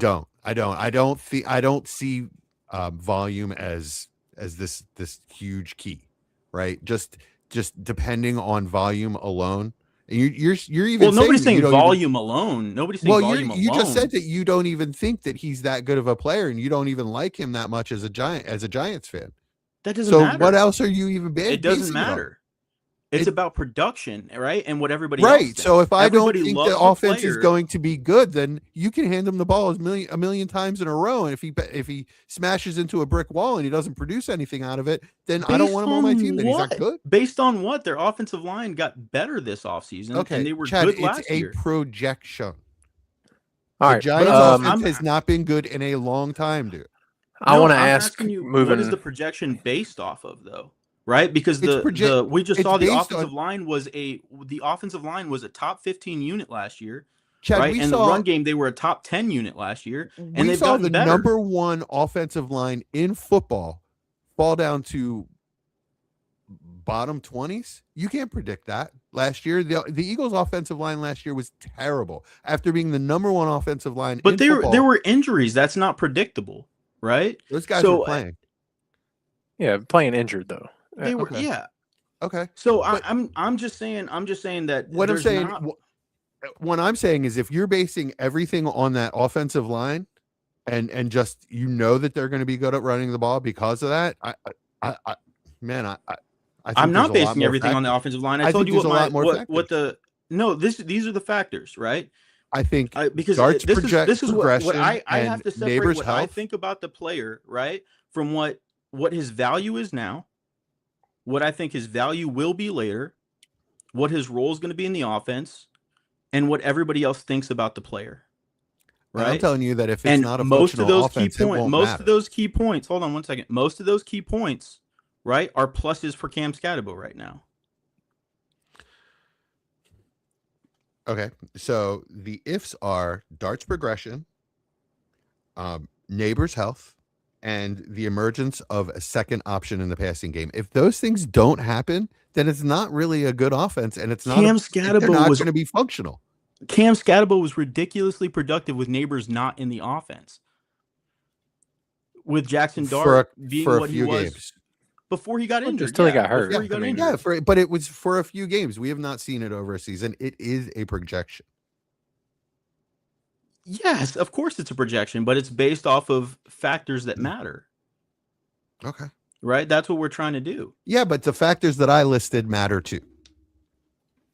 don't see volume as this huge key. right? Just depending on volume alone. And you're even Well, nobody's saying saying volume alone. Nobody's saying volume alone. You just said that you don't even think that he's that good of a player, and you don't even like him that much as a Giants fan. That doesn't So matter. what else are you even It doesn't matter. It's about production, right? And what everybody else thinks. So if I don't think loves the offense is going to be good, then you can hand him the ball a million times in a row. And if he smashes into a brick wall and he doesn't produce anything out of it, then I don't want him on my team. Then he's not good. Based on what? Their offensive line got better this offseason. Okay, and they were Chad, good last year. It's a projection. All the right, Giants' offense has not been good in a long time, dude. I want to ask you, what is the projection based off of, though? Right, because we just saw the offensive line was a top 15 unit last year, Chad, right? And the run game, they were a top 10 unit last year, and they've gotten better. Number one offensive line in football fall down to bottom 20s. You can't predict that. Last year, the Eagles' offensive line last year was terrible after being the number one offensive line. But there were injuries. That's not predictable, right? Those guys were playing. Yeah, playing injured though. They were, yeah. Okay. So I'm just saying that what I'm saying is if you're basing everything on that offensive line and just that they're going to be good at running the ball because of that, I'm not basing everything on the offensive line. I told you these are the factors, right? I think because this is what I have to separate what I think about the player, right, from what his value is now, what I think his value will be later, what his role is going to be in the offense, and what everybody else thinks about the player. Right? I'm telling you that if it's not a functional offense, it won't matter. Most of those key points, hold on one second. Most of those key points, right, are pluses for Cam Scatterbo right now. Okay, so the ifs are Dart's progression, Neighbors' health, and the emergence of a second option in the passing game. If those things don't happen, then it's not really a good offense, and it's not. They're not going to be functional. Cam Scatterbo was ridiculously productive with Neighbors not in the offense. With Jackson Dart being what he was before he got injured, until he got hurt. But it was for a few games. We have not seen it over a season. It is a projection. Yes, of course it's a projection, but it's based off of factors that matter. Okay. Right? That's what we're trying to do. Yeah, but the factors that I listed matter too.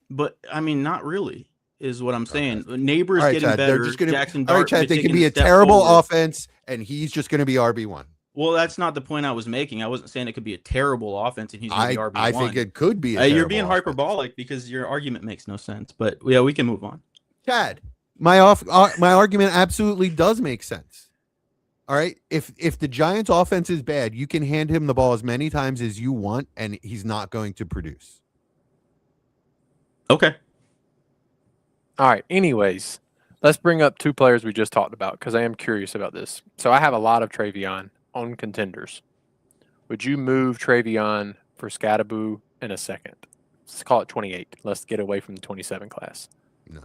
But I mean, not really, is what I'm saying. Okay. Neighbors getting Chad, better. Just gonna, Jackson Dart. All right, Chad, they can be a terrible offense, and he's just going to be RB1. Well, that's not the point I was making. I wasn't saying it could be a terrible offense and he's going to be RB1. I think it could be. You're being hyperbolic because your argument makes no sense. But yeah, we can move on. Chad, my argument absolutely does make sense. All right, if the Giants' offense is bad, you can hand him the ball as many times as you want, and he's not going to produce. Okay. All right. Anyways, let's bring up two players we just talked about because I am curious about this. So I have a lot of Travion on contenders. Would you move Travion for Scatterbo in a second? Let's call it 28. Let's get away from the 27 class. No.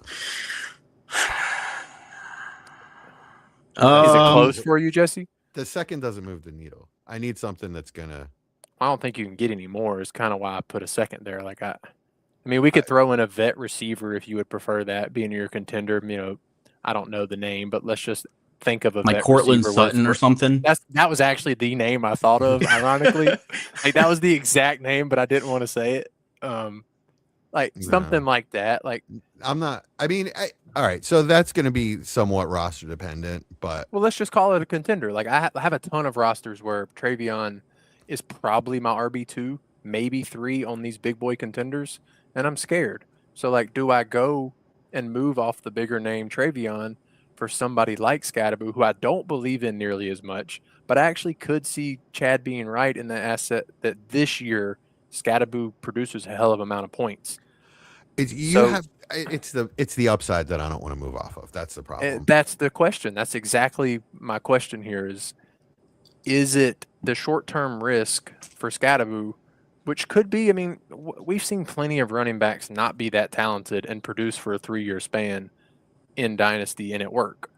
Is it close for you, Jesse? The second doesn't move the needle. I need something that's gonna. I don't think you can get any more. Is kind of why I put a second there. Like I mean, we could throw in a vet receiver if you would prefer that being your contender. You know, I don't know the name, but let's just think of a like Cortland Sutton or something. That was actually the name I thought of. Ironically, like that was the exact name, but I didn't want to say it. Something like that. Like I'm not. I mean, all right. So that's going to be somewhat roster dependent, but let's just call it a contender. Like I have a ton of rosters where Travion is probably my RB2, maybe 3 on these big boy contenders, and I'm scared. So like, do I go and move off the bigger name Travion for somebody like Scatterbo, who I don't believe in nearly as much, but I actually could see Chad being right in the asset that this year Scatterbo produces a hell of an amount of points. It's the upside that I don't want to move off of. That's the problem. That's the question. That's exactly my question here is it the short-term risk for Scatterbo, which could be, I mean, we've seen plenty of running backs not be that talented and produce for a 3-year span in Dynasty and at work.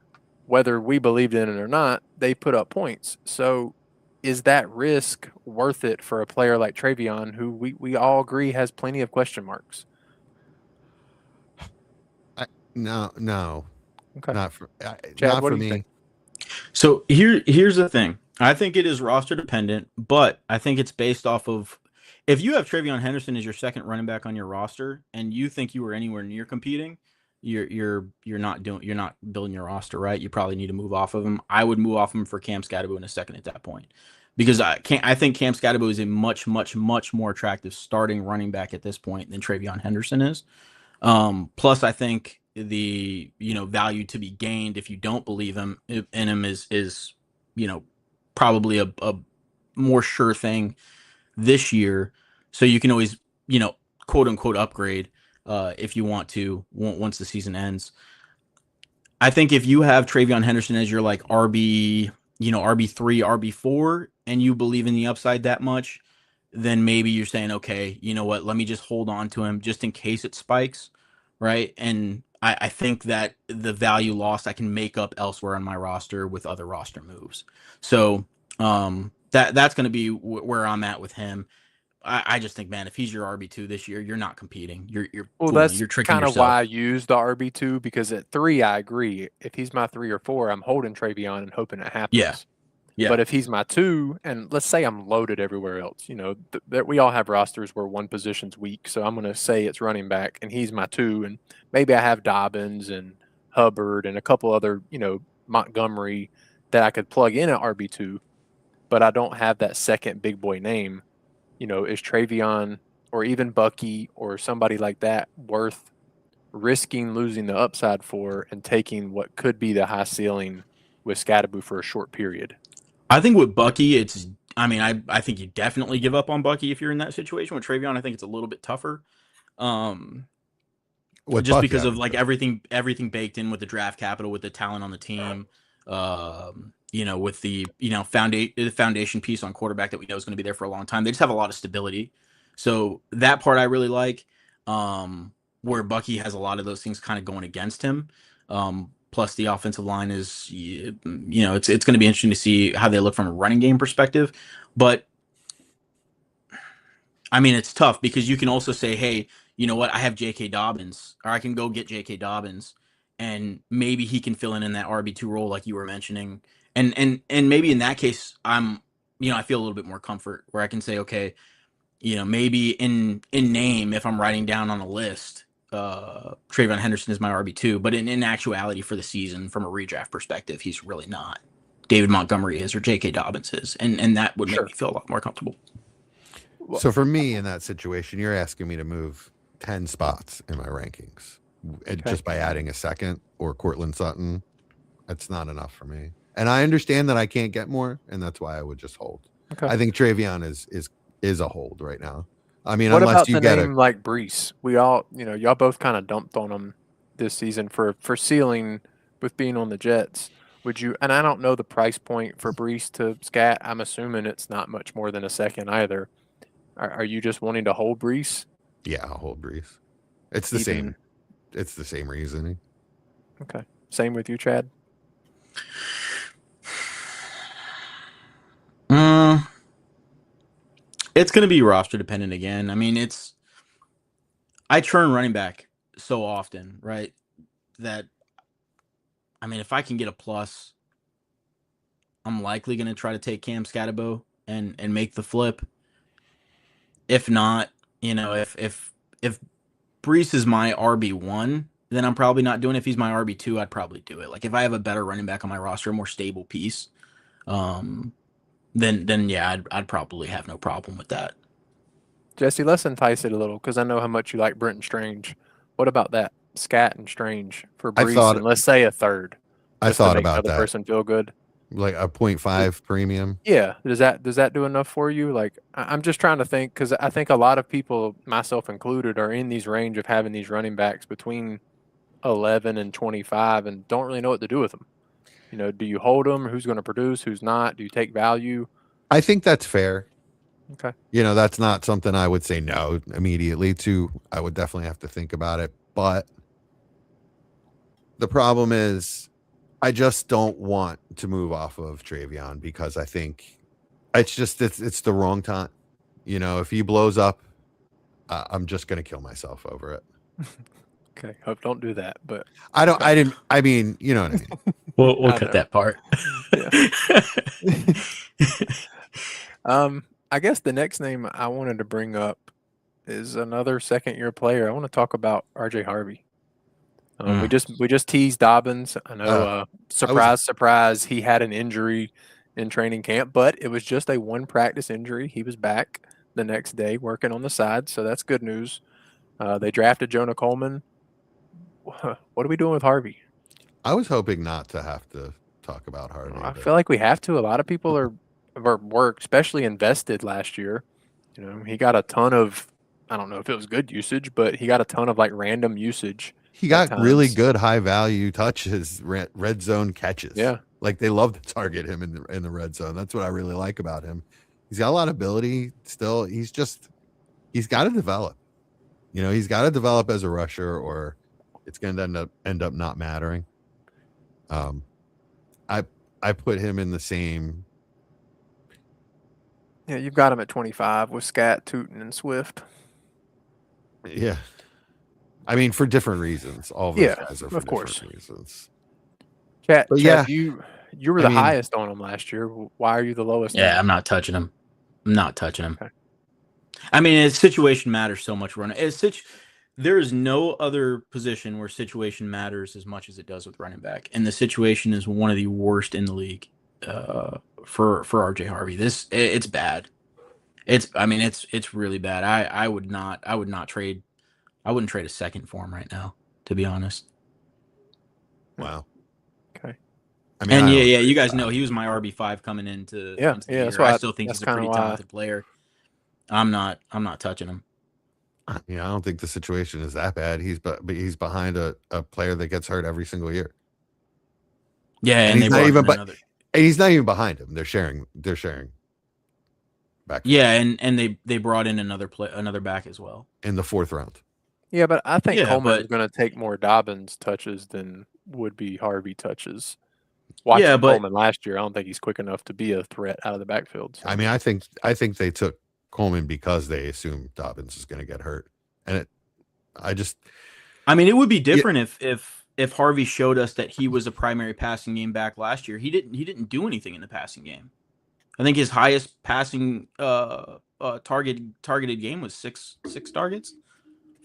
Whether we believed in it or not, they put up points. So is that risk worth it for a player like Travion, who we all agree has plenty of question marks? No, Okay. not for Chad, not what for do you me. think? So here's the thing. I think it is roster dependent, but I think it's based off of if you have Travion Henderson as your second running back on your roster and you think you were anywhere near competing, you're not building your roster right. You probably need to move off of him. I would move off him for Cam Scatterbo in a second at that point. Because I think Cam Scatterbo is a much more attractive starting running back at this point than Travion Henderson is. Plus, I think the value to be gained if you don't believe in him is probably a more sure thing this year. So you can always quote unquote upgrade if you want to once the season ends. I think if you have Travion Henderson as your like RB, RB3, RB4, and you believe in the upside that much, then maybe you're saying, okay, you know what, let me just hold on to him just in case it spikes, right? And I think that the value lost I can make up elsewhere on my roster with other roster moves. So that's going to be where I'm at with him. I just think, man, if he's your RB2 this year, you're not competing. You're Well, fooling. that's You're tricking kind of yourself. why I use the RB2, because at 3, I agree. If he's my 3 or 4, I'm holding Travion and hoping it happens. Yeah. But if he's my 2, and let's say I'm loaded everywhere else, we all have rosters where one position's weak. So I'm going to say it's running back, and he's my 2, and maybe I have Dobbins and Hubbard and a couple other, Montgomery that I could plug in at RB2, but I don't have that second big boy name. Is Travion or even Bucky or somebody like that worth risking losing the upside for and taking what could be the high ceiling with Scatterbo for a short period? I think with Bucky, I think you definitely give up on Bucky if you're in that situation. With Travion, I think it's a little bit tougher. With Just Bucky, because I of would like say. everything baked in with the draft capital, with the talent on the team, with the foundation piece on quarterback that we know is going to be there for a long time. They just have a lot of stability, so that part I really like. Where Bucky has a lot of those things kind of going against him. Plus the offensive line is, it's going to be interesting to see how they look from a running game perspective, but I mean, it's tough because you can also say, hey, you know what? I have J.K. Dobbins, or I can go get J.K. Dobbins, and maybe he can fill in that RB2 role like you were mentioning. And maybe in that case, I feel a little bit more comfort where I can say, okay, maybe in name, if I'm writing down on a list, Travion Henderson is my RB2, but in actuality for the season, from a redraft perspective, he's really not. David Montgomery is, or J.K. Dobbins is, and that would make me feel a lot more comfortable. So for me in that situation, you're asking me to move 10 spots in my rankings just by adding a second or Cortland Sutton. That's not enough for me. And I understand that I can't get more, and that's why I would just hold. Okay. I think Travion is a hold right now. I mean, What unless about you the get name like Brees? We all, y'all both kind of dumped on him this season for ceiling with being on the Jets. Would you? And I don't know the price point for Brees to Scat. I'm assuming it's not much more than a second either. Are you just wanting to hold Brees? Yeah, I'll hold Brees. It's the same. It's the same reasoning. Okay. Same with you, Chad? It's going to be roster dependent again. I mean, I churn running back so often, right? That, I mean, if I can get a plus, I'm likely going to try to take Cam Scatterbo and make the flip. If not, if Brees is my RB1, then I'm probably not doing it. If he's my RB2, I'd probably do it. Like if I have a better running back on my roster, a more stable piece, then yeah, I'd probably have no problem with that. Jesse, let's entice it a little because I know how much you like Brenton Strange. What about that? Scat and Strange for Brees, and let's say a third. I Just thought to make about the other that. person feel good. Like a 0.5 premium. Yeah. Does that do enough for you? Like I'm just trying to think, because I think a lot of people, myself included, are in these range of having these running backs between 11 and 25 and don't really know what to do with them. Do you hold them? Who's going to produce? Who's not? Do you take value? I think that's fair. Okay. That's not something I would say no immediately to. I would definitely have to think about it. But the problem is I just don't want to move off of Travion because I think it's the wrong time. You know, if he blows up, I'm just gonna kill myself over it. Okay, hope don't do that. But I don't. okay. I didn't. I mean, you know what I mean. We'll I cut know. that part. I guess the next name I wanted to bring up is another second-year player. I want to talk about RJ Harvey. We just teased Dobbins. I know, surprise, he had an injury in training camp, but it was just a one practice injury. He was back the next day working on the side, so that's good news. They drafted Jonah Coleman. What are we doing with Harvey? I was hoping not to have to talk about Harvey. I feel like we have to. A lot of people were especially invested last year. You know, he got a ton of, I don't know if it was good usage, but he got a ton of like random usage. He got really good high value touches, red zone catches. Yeah, like they love to target him in the red zone. That's what I really like about him. He's got a lot of ability still. He's got to develop. You know, he's got to develop as a rusher, or it's going to end up not mattering. I put him in the same. Yeah, you've got him at 25 with Scat, Tootin, and Swift. Yeah. I mean, for different reasons. All of those guys are for different reasons. Chat, yeah, you were the highest on him last year. Why are you the lowest? Yeah, now? I'm not touching him. Okay. I mean, his situation matters so much. There is no other position where situation matters as much as it does with running back, and the situation is one of the worst in the league for RJ Harvey. It's bad. It's really bad. I wouldn't trade a second for him right now, to be honest. Wow. Okay. I mean, you guys know he was my RB5 coming into the year. That's why I still think he's a pretty talented player. I'm not touching him. Yeah, I don't think the situation is that bad. He's behind a player that gets hurt every single year. Yeah, and he's not even and he's not even behind him. They're sharing back. Yeah, and they brought in another back as well in the 4th round. Yeah, but I think Coleman is going to take more Dobbins touches than would be Harvey touches. Watching Coleman last year, I don't think he's quick enough to be a threat out of the backfield. So. I mean, I think they took Coleman because they assumed Dobbins is going to get hurt, and it would be different if Harvey showed us that he was a primary passing game back last year. He didn't do anything in the passing game. I think his highest passing targeted game was six targets,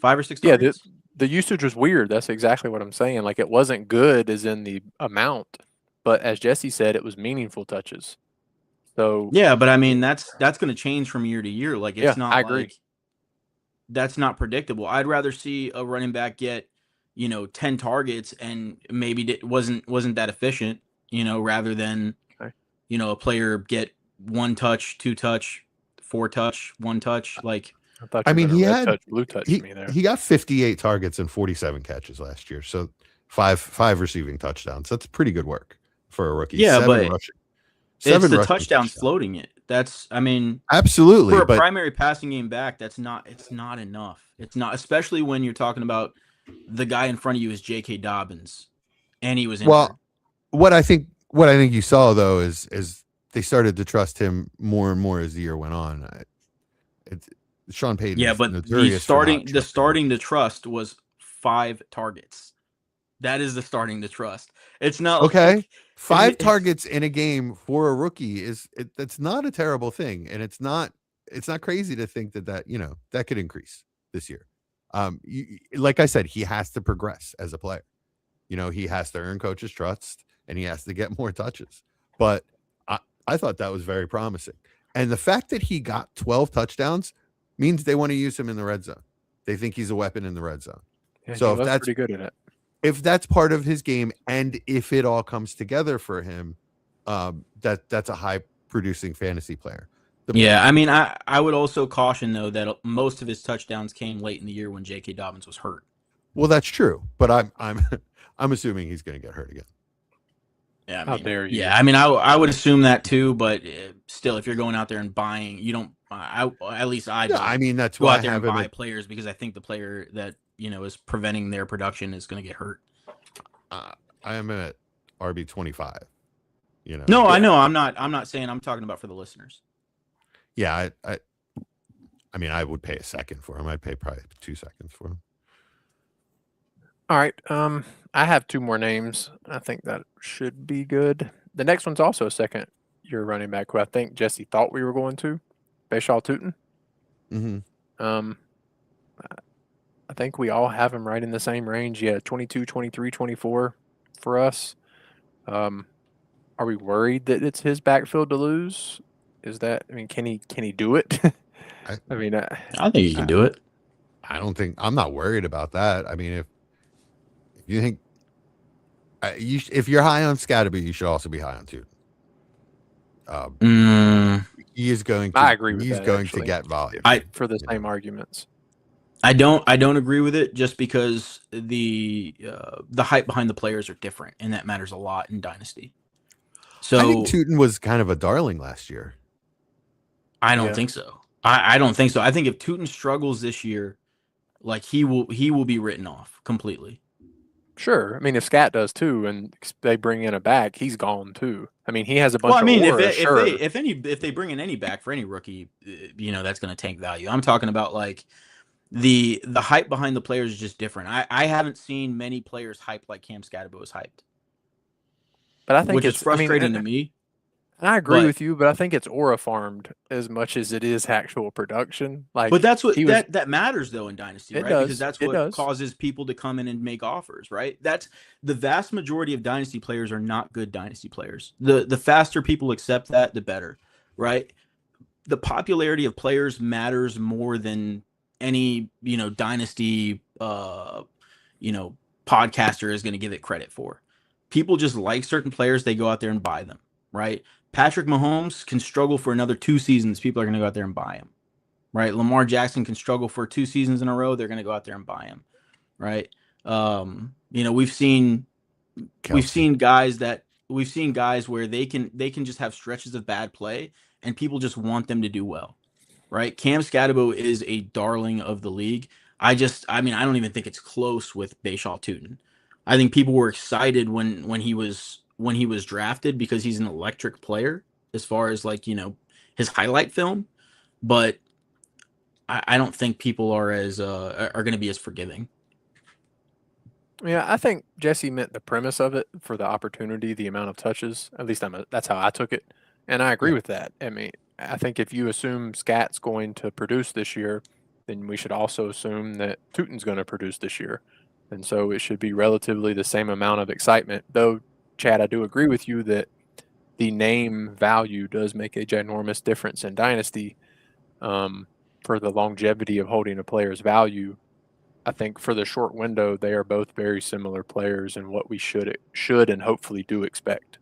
5 or 6 targets. Yeah, the usage was weird. That's exactly what I'm saying. Like, it wasn't good as in the amount, but as Jesse said, it was meaningful touches. So yeah, but I mean that's going to change from year to year. Like, it's not. I agree. That's not predictable. I'd rather see a running back get 10 targets and maybe it wasn't that efficient, rather than a player get 1 touch, 2 touch, 4 touch, 1 touch. Like, I mean, he had blue touch me there. He got 58 targets and 47 catches last year, so five receiving touchdowns. That's pretty good work for a rookie. Yeah, 7 but rushing. It's the touchdowns floating it. That's, I mean, absolutely for a primary passing game back. It's not enough. It's not, especially when you're talking about the guy in front of you is J.K. Dobbins, and he was injured. Well, what I think you saw though is they started to trust him more and more as the year went on. Sean Payton. Yeah, but the starting to trust was 5 targets. That is the starting to trust. It's not okay. Like, 5 targets in a game for a rookie that's not a terrible thing, and it's not crazy to think that could increase this year. Like I said, he has to progress as a player. He has to earn coach's trust, and he has to get more touches. But I thought that was very promising, and the fact that he got 12 touchdowns means they want to use him in the red zone. They think he's a weapon in the red zone. Yeah, so if that's pretty good at it. If that's part of his game, and if it all comes together for him, that's a high producing fantasy player. I mean, I would also caution though that most of his touchdowns came late in the year when J.K. Dobbins was hurt. Well, that's true, but I'm assuming he's going to get hurt again. Yeah, how dare you? Yeah, I mean, I would assume that too, but still, if you're going out there and buying, you don't. At least I don't. Yeah, I mean, that's go why out there and buy players, because I think the player that is preventing their production is going to get hurt. I am at RB 25. No, I know. I'm not saying. I'm talking about for the listeners. Yeah, I mean, I would pay a second for him. I'd pay probably 2 seconds for him. All right. I have 2 more names. I think that should be good. The next one's also a second-year running back who I think Jesse thought we were going to, Bashaw Tootin. Mm-hmm. I think we all have him right in the same range. Yeah, 22, 23, 24 for us. Are we worried that it's his backfield to lose? Can he do it? I I think you can do it. I'm not worried about that. I mean, if you think if you're high on Scatterby, you should also be high on Tootin. He is going to. I agree with he's that, going actually. to get volume. For the same arguments. I don't agree with it just because the hype behind the players are different, and that matters a lot in Dynasty. So I think Tootin was kind of a darling last year. I don't think so. I don't think so. I think if Tootin struggles this year, like he will be written off completely. Sure. I mean, if Scat does too, and they bring in a back, he's gone too. I mean, he has a bunch of aura, sure. If they bring in any back for any rookie, that's going to tank value. I'm talking about like the hype behind the players is just different. I haven't seen many players hyped like Cam Scatterbo was hyped. But I think which is frustrating to me. I agree with you, but I think it's aura farmed as much as it is actual production. But that's what that matters though in Dynasty, right? Does. Because that's what causes people to come in and make offers, right? That's the vast majority of Dynasty players are not good Dynasty players. The faster people accept that, the better, right? The popularity of players matters more than any Dynasty podcaster is going to give it credit for. People just like certain players, they go out there and buy them, right? Patrick Mahomes can struggle for another 2 seasons. People are going to go out there and buy him, right? Lamar Jackson can struggle for 2 seasons in a row. They're going to go out there and buy him, right? We've seen guys where they can just have stretches of bad play and people just want them to do well, right? Cam Scatterbo is a darling of the league. I don't even think it's close with Bashaw Tootin. I think people were excited when he was drafted because he's an electric player as far as his highlight film, but I don't think people are going to be as forgiving. Yeah, I think Jesse meant the premise of it for the opportunity, the amount of touches. At least that's how I took it, and I agree with that. I mean, I think if you assume Scat's going to produce this year, then we should also assume that Tootin's going to produce this year, and so it should be relatively the same amount of excitement. Though, Chad, I do agree with you that the name value does make a ginormous difference in Dynasty for the longevity of holding a player's value. I think for the short window, they are both very similar players in what we should and hopefully do expect.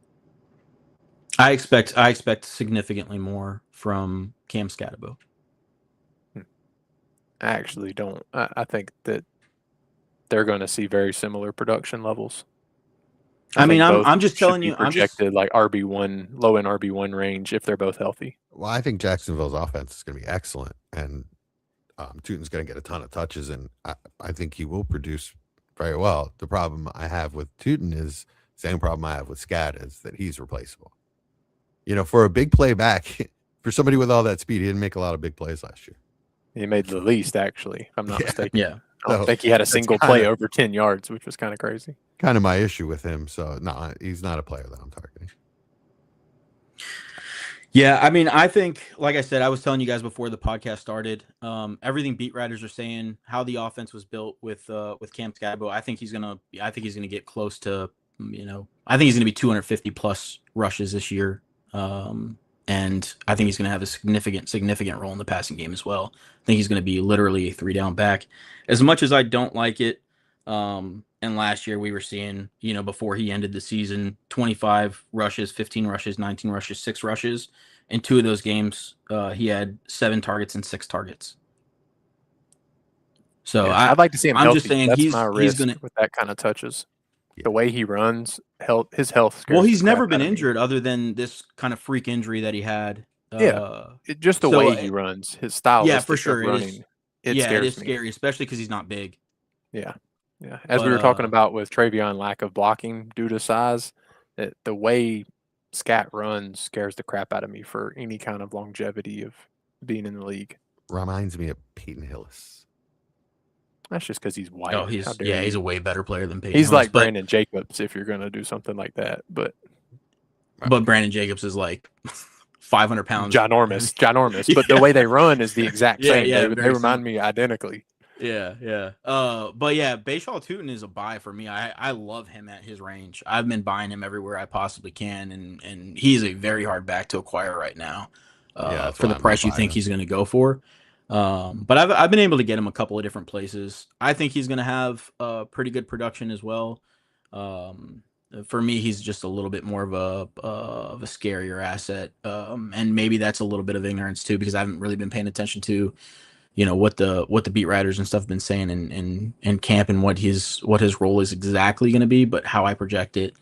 I expect significantly more from Cam Scatterbo. I actually don't. I think that they're going to see very similar production levels. I'm just telling you, projected like RB1, low end RB1 range if they're both healthy. Well, I think Jacksonville's offense is going to be excellent, and Tootin's going to get a ton of touches, and I think he will produce very well. The problem I have with Tootin is the same problem I have with Scat, is that he's replaceable. For a big play back, for somebody with all that speed, he didn't make a lot of big plays last year. He made the least, actually, if I'm not mistaken. Yeah. I don't think he had a single play over 10 yards, which was kind of crazy. Kind of my issue with him. So, no, he's not a player that I'm targeting. Yeah, I mean, I think, like I said, I was telling you guys before the podcast started, everything beat writers are saying, how the offense was built with Cam Scatterbo. I think he's gonna get close to, I think he's gonna be 250 plus rushes this year, and I think he's gonna have a significant role in the passing game as well. I think he's gonna be literally a 3-down back. As much as I don't like it, and last year we were seeing, before he ended the season, 25 rushes, 15 rushes, 19 rushes, 6 rushes. In 2 of those games, he had 7 targets and 6 targets. So yeah, I'd like to see him healthy. I'm just saying That's he's gonna with that kind of touches. Yeah. The way he runs, his health. Well, he's never been injured other than this kind of freak injury that he had. Just the way he runs, his style. Yeah, for sure. Running, it is scary, especially because he's not big. Yeah. Yeah, as we were talking about with Travion, lack of blocking due to size, the way Scat runs scares the crap out of me for any kind of longevity of being in the league. Reminds me of Peyton Hillis. That's just because he's white. Oh, How dare you? he's a way better player than Peyton He's Hillis, like Brandon Jacobs if you're going to do something like that. But Brandon Jacobs is like 500 pounds. ginormous. But the way they run is the exact Yeah, same. yeah, They very remind me identically. Yeah. But yeah, Bashaw Tootin is a buy for me. I love him at his range. I've been buying him everywhere I possibly can, and he's a very hard back to acquire right now. That's For why the I'm price not you buying think him. he's going to go for. But I've been able to get him a couple of different places. I think he's going to have pretty good production as well. For me, he's just a little bit more of a scarier asset, and maybe that's a little bit of ignorance too, because I haven't really been paying attention to, what the beat writers and stuff have been saying in camp, and what his role is exactly going to be. But how I project it,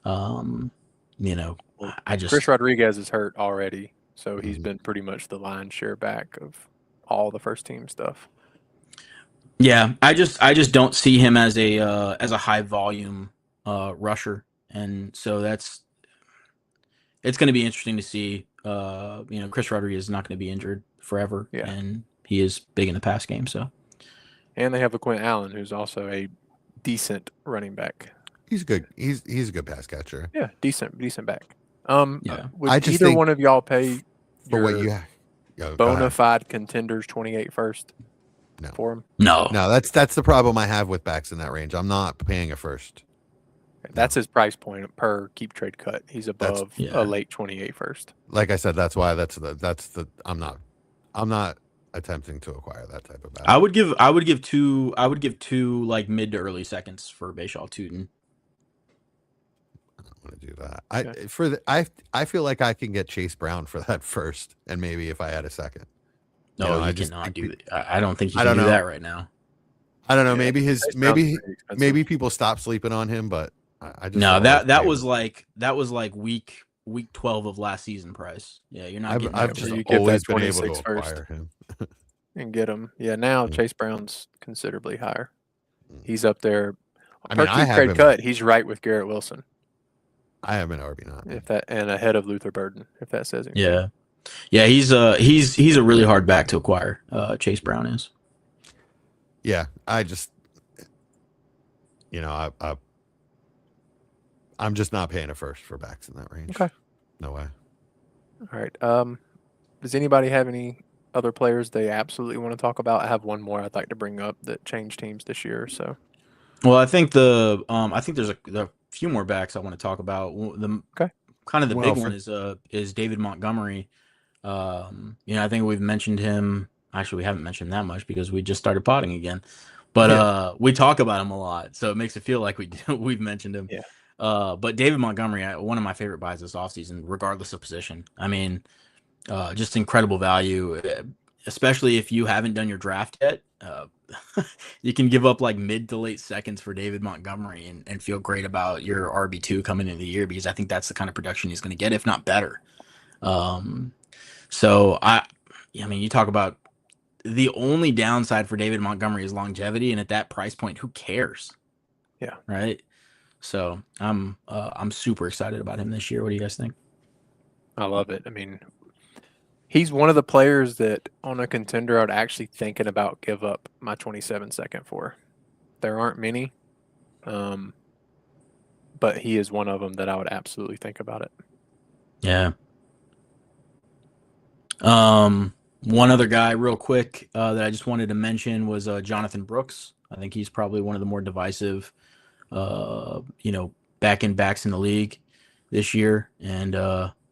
I just Chris Rodriguez is hurt already, so he's Mhm. been pretty much the lion's share back of all the first team stuff. Yeah, I just don't see him as a high volume rusher, and so it's going to be interesting to see. Chris Rodriguez is not going to be injured forever, Yeah. and he is big in the pass game. So, And they have a Quinn Allen, who's also a decent running back. He's good. He's a good pass catcher. Yeah, decent back. Yeah. Would I just either think one of y'all pay For what your you have, go bona ahead. fide contenders 28 first No. for him? no, That's the problem I have with backs in that range. I'm not paying a first. That's his price point per keep trade cut. He's above yeah. a late 28 first. Like I said, that's why that's the I'm not attempting to acquire that type of back. I would give two like mid to early seconds for Bashaw Tootin. I don't want to do that. Okay. I feel like I can get Chase Brown for that first, and maybe if I had a second. No, You know, you I just cannot think do that. I don't think you I can don't do know. that right now. I don't know. Yeah, Maybe Chase Brown's pretty expensive. maybe people stop sleeping on him, but I just No, always that pay was him. like week 12 of last season price. Yeah, you're not getting I've that just you for get that always been able to 26 first. acquire him. And get him. Yeah, now Yeah. Chase Brown's considerably higher. Mm. He's up there. I Per mean, I keep have trade him. cut, he's right with Garrett Wilson. I have an RB9. If that, and ahead of Luther Burden, if that says anything. Yeah, he's a really hard back to acquire. Chase Brown is. Yeah, I just, I'm just not paying a first for backs in that range. Okay. No way. All right. Does anybody have any other players they absolutely want to talk about? I have one more I'd like to bring up that changed teams this year. So Well, I think there's a few more backs I want to talk about. Okay. Kind of the Well, big one is David Montgomery. I think we've mentioned him. Actually, we haven't mentioned that much because we just started potting again. But we talk about him a lot, so it makes it feel like we've mentioned him. Yeah. But David Montgomery, one of my favorite buys this offseason, regardless of position. I mean, just incredible value, especially if you haven't done your draft yet. You can give up like mid to late seconds for David Montgomery and feel great about your RB2 coming into the year, because I think that's the kind of production he's going to get, if not better. So you talk about the only downside for David Montgomery is longevity, and at that price point, who cares? Yeah. Right. So I'm super excited about him this year. What do you guys think? I love it. I mean, he's one of the players that on a contender I would actually thinking about give up my 27 second for. There aren't many, but he is one of them that I would absolutely think about it. Yeah. One other guy real quick that I just wanted to mention was Jonathan Brooks. I think he's probably one of the more divisive, back-end backs in the league this year. And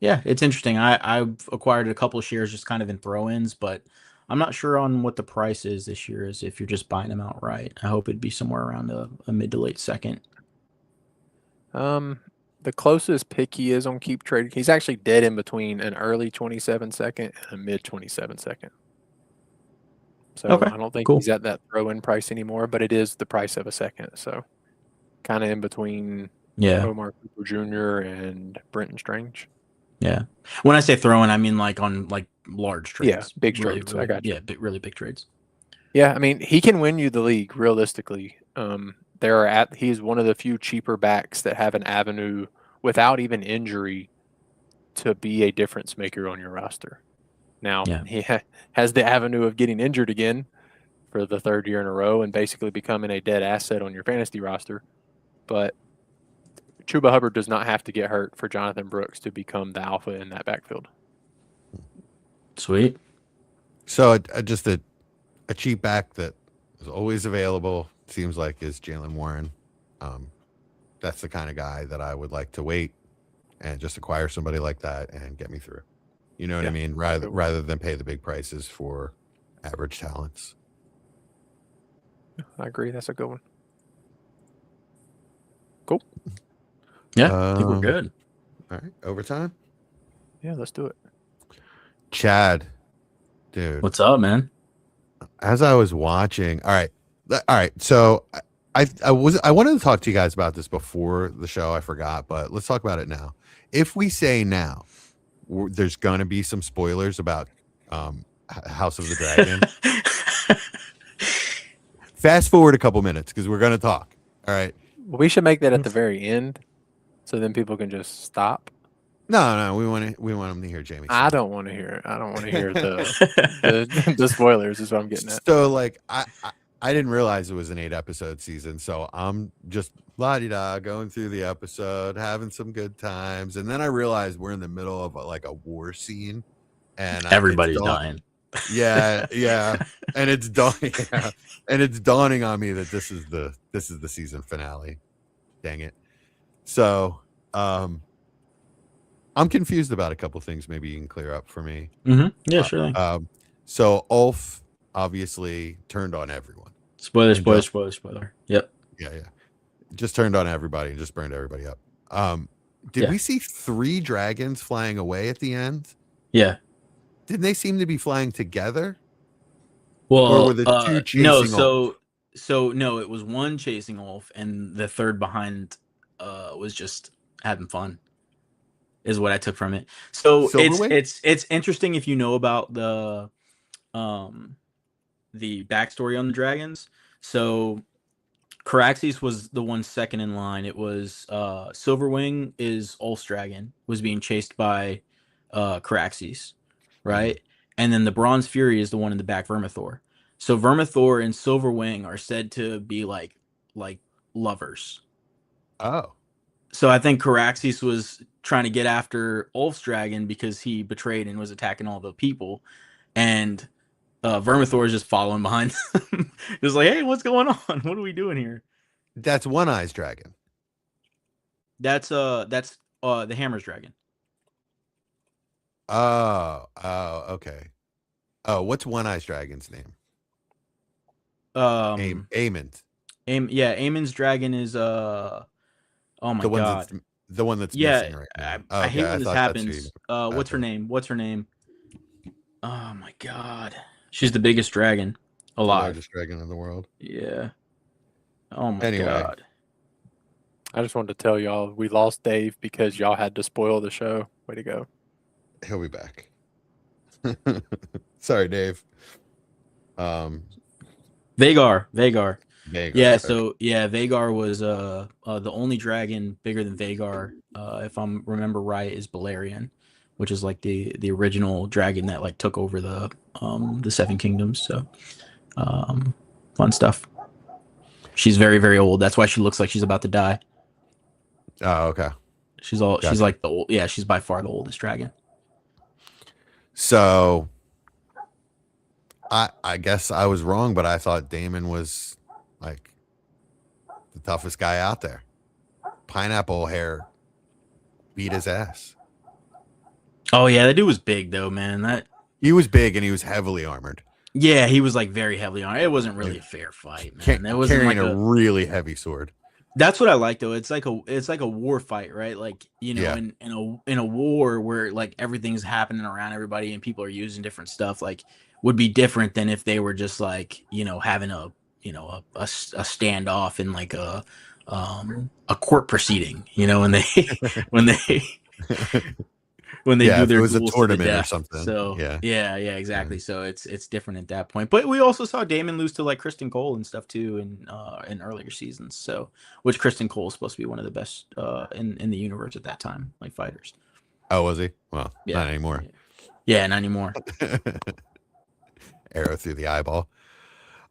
it's interesting. I've acquired a couple of shares just kind of in throw-ins, but I'm not sure on what the price is this year, as if you're just buying them outright. I hope it'd be somewhere around a mid to late second. The closest pick he is on keep trade, he's actually dead in between an early 27 second and a mid 27 second. So Okay, I don't think cool. he's at that throw-in price anymore, but it is the price of a second. So kind of in between Omar Cooper Jr. and Brenton Strange. Yeah. When I say throw-in, I mean like on like large trades. Yeah, big trades. Really, I got you. Yeah, really big trades. Yeah, I mean, he can win you the league realistically. He's one of the few cheaper backs that have an avenue without even injury to be a difference maker on your roster. Now, Yeah. he has the avenue of getting injured again for the third year in a row and basically becoming a dead asset on your fantasy roster. But Chuba Hubbard does not have to get hurt for Jonathan Brooks to become the alpha in that backfield. Sweet. So just a cheap back that is always available, seems like, is Jalen Warren. That's the kind of guy that I would like to wait and just acquire somebody like that and get me through. You know what I mean? Rather than pay the big prices for average talents. I agree. That's a good one. Cool. Yeah, I think we're good. All right, overtime. Yeah, let's do it. Chad, dude. What's up, man? As I was watching, all right. So I wanted to talk to you guys about this before the show. I forgot, but let's talk about it now. If we say now, there's gonna be some spoilers about House of the Dragon. Fast forward a couple minutes because we're gonna talk. All right. We should make that at the very end, so then people can just stop. No, we want them to hear Jamie. I don't want to hear it. I don't want to hear the spoilers. Is what I'm getting at. So like I didn't realize it was an 8-episode season, so I'm just la-di-da going through the episode, having some good times, and then I realized we're in the middle of like a war scene, and everybody's dying. Yeah, and it's dawning, and it's dawning on me that this is the season finale. Dang it! So, I'm confused about a couple things. Maybe you can clear up for me. Mm-hmm. Yeah, sure thing. So Ulf obviously turned on everyone. Spoiler. Yep. Yeah. Just turned on everybody and just burned everybody up. Did we see 3 dragons flying away at the end? Yeah. Didn't they seem to be flying together? Well, or were the 2 chasing no. Ulf? So no, it was one chasing Ulf, and the third behind was just having fun. Is what I took from it. So it's interesting if you know about the backstory on the dragons. So Caraxes was the one second in line. It was Silverwing is Ulf's dragon, was being chased by Caraxes, right? Mm-hmm. And then the Bronze Fury is the one in the back, Vermithor. So Vermithor and Silverwing are said to be like lovers. Oh. So I think Caraxes was trying to get after Ulf's dragon because he betrayed and was attacking all the people, and Vermithor is just following behind him. Just like, hey, what's going on? What are we doing here? That's One Eye's dragon. That's the Hammer's dragon. Oh, okay. Oh, what's One Eye's dragon's name? Aemond. Aemon's dragon is oh my god. The one that's missing right now. I hate when this happens. What's her name? Oh my god. She's the biggest dragon alive. The largest dragon in the world. Yeah. Oh my god. I just wanted to tell y'all we lost Dave because y'all had to spoil the show. Way to go. He'll be back. Sorry, Dave. Vagar. Yeah, so okay. Vagar was the only dragon bigger than Vagar, if I remember right, is Balerion, which is like the original dragon that like took over the 7 kingdoms. So fun stuff. She's very, very old. That's why she looks like she's about to die. Oh, okay. She's like the old, she's by far the oldest dragon. So I guess I was wrong, but I thought Daemon was like the toughest guy out there. Pineapple hair beat his ass. Oh yeah, that dude was big though, man. He was big and he was heavily armored. Yeah, he was like very heavily armored. It wasn't really a fair fight, man. It wasn't carrying like a really heavy sword. That's what I like though. It's like a war fight, right? Like, you know, in a war where like everything's happening around everybody and people are using different stuff, like would be different than if they were just like, you know, having a standoff in like a court proceeding, you know, when they do their, it was a tournament or something. So yeah, exactly. So it's different at that point. But we also saw Daemon lose to like Kristen Cole and stuff too in earlier seasons. So which Kristen Cole is supposed to be one of the best in the universe at that time, like fighters. Oh, was he? Well, not anymore. Yeah, not anymore. Arrow through the eyeball.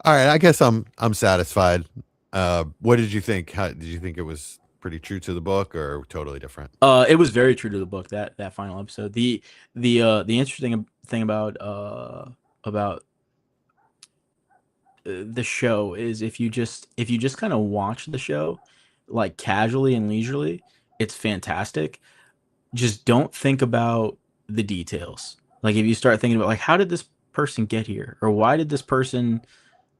All right, I guess I'm satisfied. What did you think? How did you think it was pretty true to the book or totally different? It was very true to the book, that final episode. The interesting thing about the show is if you just kind of watch the show like casually and leisurely, it's fantastic. Just don't think about the details. Like if you start thinking about like how did this person get here, or why did this person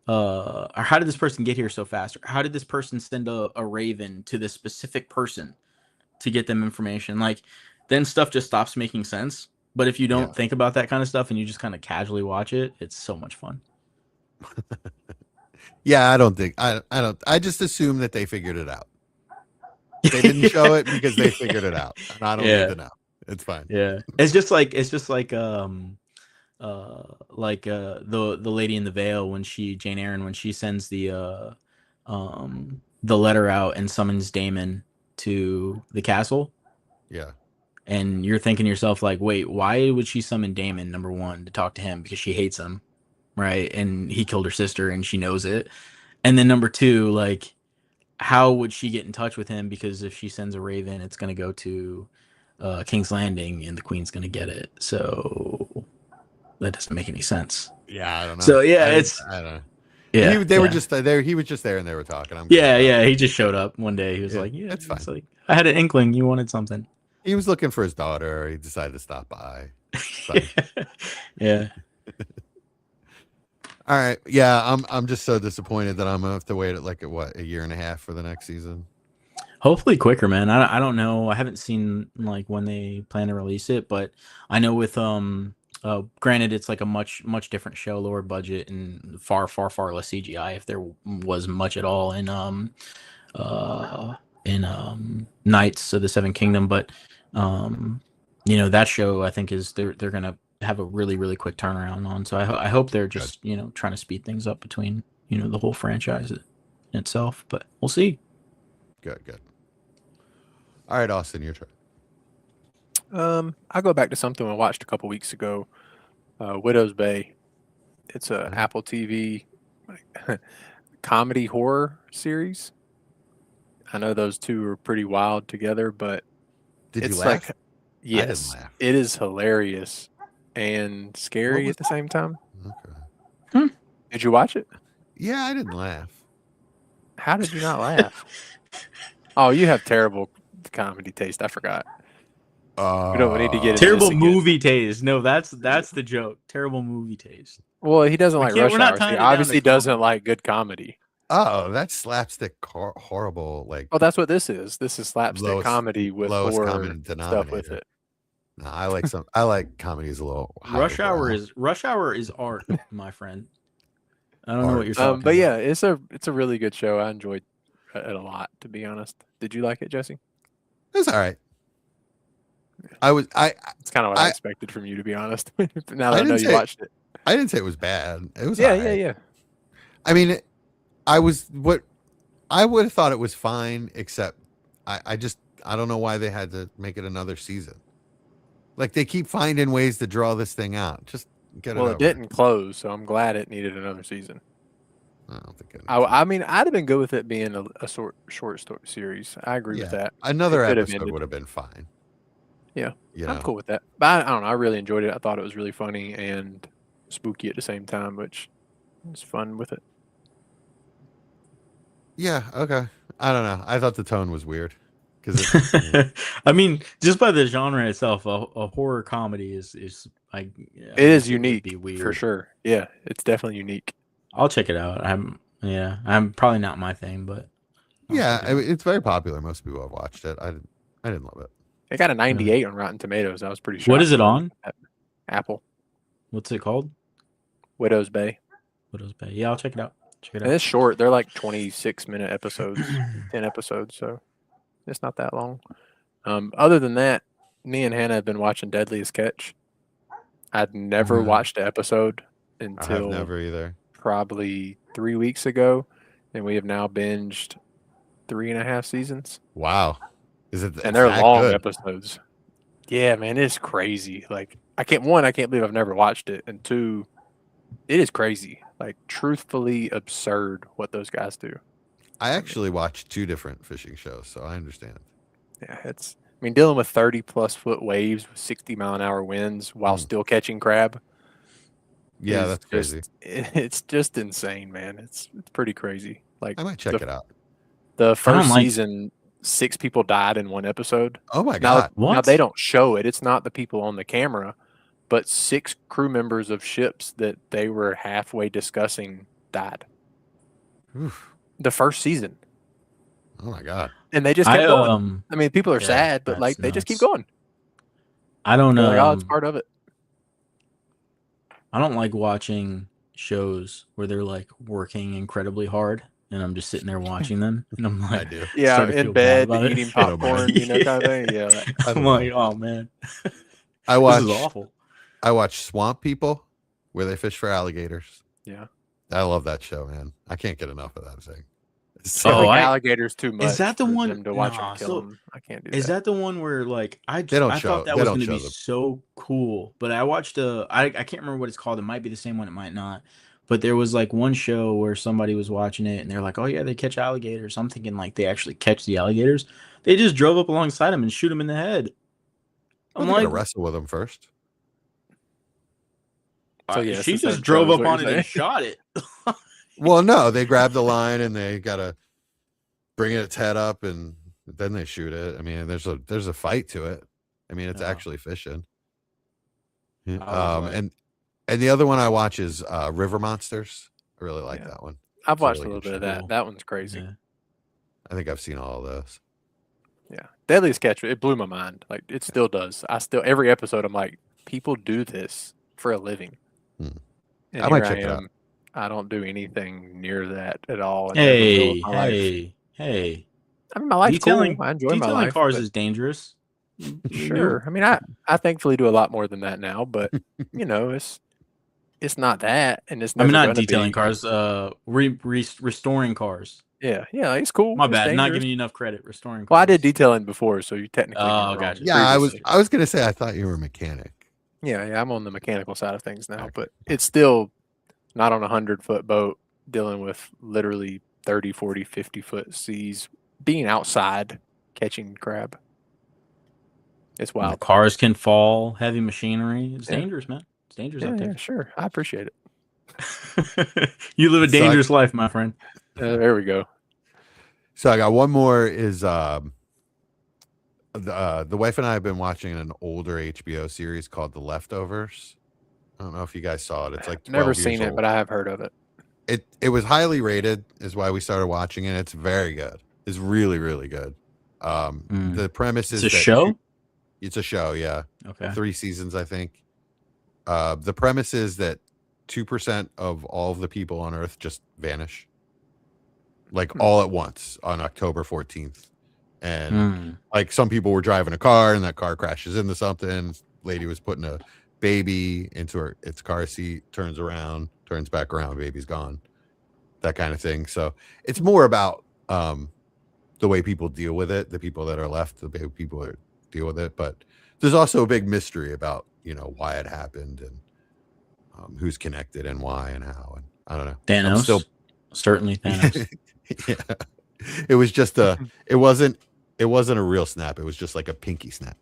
or how did this person get here so fast, or how did this person send a raven to this specific person to get them information, like then stuff just stops making sense. But if you don't think about that kind of stuff and you just kind of casually watch it, it's so much fun. Yeah, I don't. I just assume that they figured it out. They didn't show it because they figured it out, and I don't need to know. It's fine. Yeah, it's just like the lady in the veil when Jane Eyre, when she sends the letter out and summons Damon to the castle. Yeah. And you're thinking to yourself like, wait, why would she summon Damon, number one, to talk to him? Because she hates him, right? And he killed her sister and she knows it. And then number two, like, how would she get in touch with him? Because if she sends a raven, it's going to go to King's Landing and the Queen's going to get it. So that doesn't make any sense. Yeah, I don't know. So yeah, I don't know. Yeah, they were just there. He was just there and they were talking. Yeah. He just showed up one day. He was like, "Yeah, it's fine." Like, I had an inkling you wanted something. He was looking for his daughter. He decided to stop by. Yeah. All right. Yeah, I'm just so disappointed that I'm gonna have to wait a year and a half for the next season. Hopefully quicker, man. I don't know. I haven't seen like when they plan to release it, but I know with granted it's like a much different show, lower budget and far less CGI if there was much at all in Knights of the Seven Kingdom, but that show I think is they're gonna have a really quick turnaround on. So I hope they're just trying to speed things up between the whole franchise itself, but we'll see. Good. All right, Austin, your turn. I'll go back to something I watched a couple weeks ago, Widow's Bay. It's a Apple TV comedy horror series. I know those two are pretty wild together, but Did you it's laugh? like, yes, I didn't laugh. it is hilarious and scary at the same time. Okay. Did you watch it? Yeah, I didn't laugh. How did you not laugh? Oh, you have terrible comedy taste. I forgot. We don't need to get into terrible this again. movie taste. No, that's the joke. Terrible movie taste. Well, he doesn't like Rush we're not Hour. tying He it down to obviously doesn't like good comedy. Oh, that's slapstick horrible. Like, Oh, that's what this is. This is slapstick comedy with lowest horror common stuff with denominator. it. no, I like comedies a little higher. Rush Hour is art, my friend. I don't know what you're talking but about. yeah, it's a really good show. I enjoyed it a lot, to be honest. Did you like it, Jesse? It was all right. It's kind of what I expected from you, to be honest. Now that I know you watched it. I didn't say it was bad. It was Yeah. I mean, I would have thought it was fine, except I don't know why they had to make it another season. Like they keep finding ways to draw this thing out. Just get it over. Well, it didn't close, so I'm glad it needed another season. I don't think it. I mean, I'd have been good with it being a short story series. I agree with that. Another It could have episode ended. would have been fine. Yeah, You I'm know? cool with that. But I don't know. I really enjoyed it. I thought it was really funny and spooky at the same time, which was fun with it. Yeah. Okay. I don't know. I thought the tone was weird because I mean, just by the genre itself, a horror comedy is like It is unique, be weird for sure. Yeah, it's definitely unique. I'll check it out. I'm probably not my thing, but yeah, I mean, it's very popular. Most people have watched it. I didn't love it. It got a 98 on Rotten Tomatoes. I was pretty shocked. What is it on? Apple. What's it called? Widow's Bay. Widow's Bay. Yeah, I'll check it out. And it's short. They're like 26-minute episodes, 10 episodes, so it's not that long. Other than that, me and Hannah have been watching Deadliest Catch. I'd never watched an episode until I've never either. Probably 3 weeks ago, and we have now binged 3.5 seasons. Wow. Is it? And they're that long good? episodes. Yeah, man, it's crazy. Like, I can't believe I've never watched it, and two, it is crazy, like truthfully absurd what those guys do. I actually watched 2 different fishing shows, so I understand. Yeah, I mean, dealing with 30+ foot waves with 60-mile-an-hour winds while still catching crab. Yeah, that's crazy. It's just insane, man. It's pretty crazy. Like I might check it out. The first season, 6 people died in one episode. Oh my God! Now they don't show it. It's not the people on the camera, but 6 crew members of ships that they were halfway discussing died. Oof. The first season. Oh my God! And they just kept going. I mean, people are sad, but like they just keep going. I don't know. Like, oh, it's part of it. I don't like watching shows where they're like working incredibly hard, and I'm just sitting there watching them, and I'm like, I do. Yeah, in bed eating popcorn, kind of thing. Yeah, I'm like, oh man, this is awful. I watch Swamp People, where they fish for alligators. Yeah, I love that show, man. I can't get enough of that thing. Alligators too much. Is that the one them to watch them kill them? I can't do that. Is that the one where like I thought that was going to be so cool, but I watched I can't remember what it's called. It might be the same one, it might not. But there was like one show where somebody was watching it and they're like, "Oh yeah, they catch alligators." I'm thinking like they actually catch the alligators. They just drove up alongside them and shoot them in the head. I'm like, wrestle with them first. So yeah, she just drove up on it and shot it. Well, no, they grab the line and they gotta bring its head up and then they shoot it. I mean, there's a fight to it. I mean, it's actually fishing. And the other one I watch is River Monsters. I really like that one. I've watched a little bit of that. That one's crazy. Yeah. I think I've seen all of those. Yeah, Deadliest Catch, it blew my mind. Like it still does. Every episode I'm like, people do this for a living. And I might check it out. I don't do anything near that at all. Hey. I mean, my life's cool. I enjoy my life. Detailing cars is dangerous. Sure. I mean, I thankfully do a lot more than that now, but you know, it's not that, and it's. I'm not detailing cars. Restoring cars. Yeah, it's cool. My bad. Not giving you enough credit. Restoring cars. Well, I did detailing before, so you technically. Oh, gotcha. Yeah, I was gonna say I thought you were a mechanic. Yeah, I'm on the mechanical side of things now, but it's still not on a 100-foot boat dealing with literally 30, 40, 50-foot seas, being outside catching crab. It's wild. The cars can fall, heavy machinery. It's dangerous, man. It's dangerous out there. Yeah, sure. I appreciate it. You live a dangerous life, my friend. There we go. So I got one more is the wife and I have been watching an older HBO series called The Leftovers. I don't know if you guys saw it. It's like 12 never years seen it, old. but I have heard of it. It was highly rated, is why we started watching it. It's very good. It's really, really good. The premise is it's a show. It's a show, yeah. Okay. 3 seasons, I think. The premise is that 2% of all of the people on Earth just vanish, like all at once on October 14th. And like some people were driving a car and that car crashes into something. Lady was putting a baby into its car seat, turns around, turns back around, baby's gone. That kind of thing. So it's more about the way people deal with it, the people that are left, the people that deal with it. But there's also a big mystery about, why it happened and who's connected and why and how. And I don't know. Thanos. Certainly Thanos. Yeah. It was just it wasn't a real snap. It was just like a pinky snap.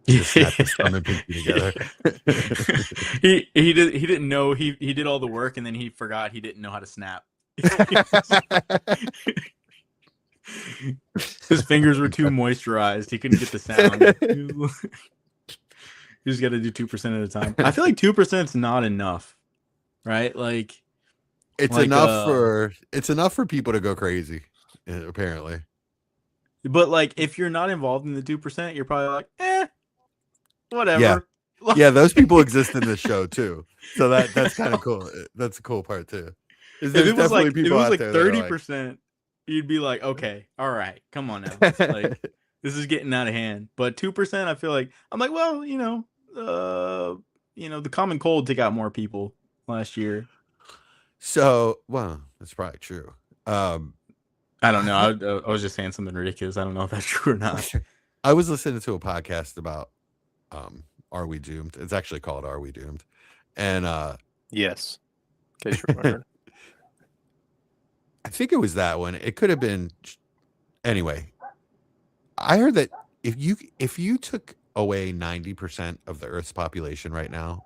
Snap his thumb and pinky together. he didn't know he did all the work and then he forgot he didn't know how to snap. His fingers were too moisturized. He couldn't get the sound. You just got to do 2% at a time. I feel like 2% is not enough, right? Like it's enough for people to go crazy, apparently. But like, if you're not involved in the 2%, you're probably like, whatever. Yeah, those people exist in this show too. So that's kind of cool. That's a cool part too. If it was like 30%, you'd be like, okay, all right, come on now. Like, this is getting out of hand. But 2%, I feel like I'm like, well, the common cold took out more people last year. So, well, that's probably true. I don't know. I was just saying something ridiculous. I don't know if that's true or not. I was listening to a podcast about Are We Doomed? It's actually called Are We Doomed? And Yes. In case you're wondering. I think it was that one. It could have been. Anyway, I heard that if you took away 90% of the Earth's population right now,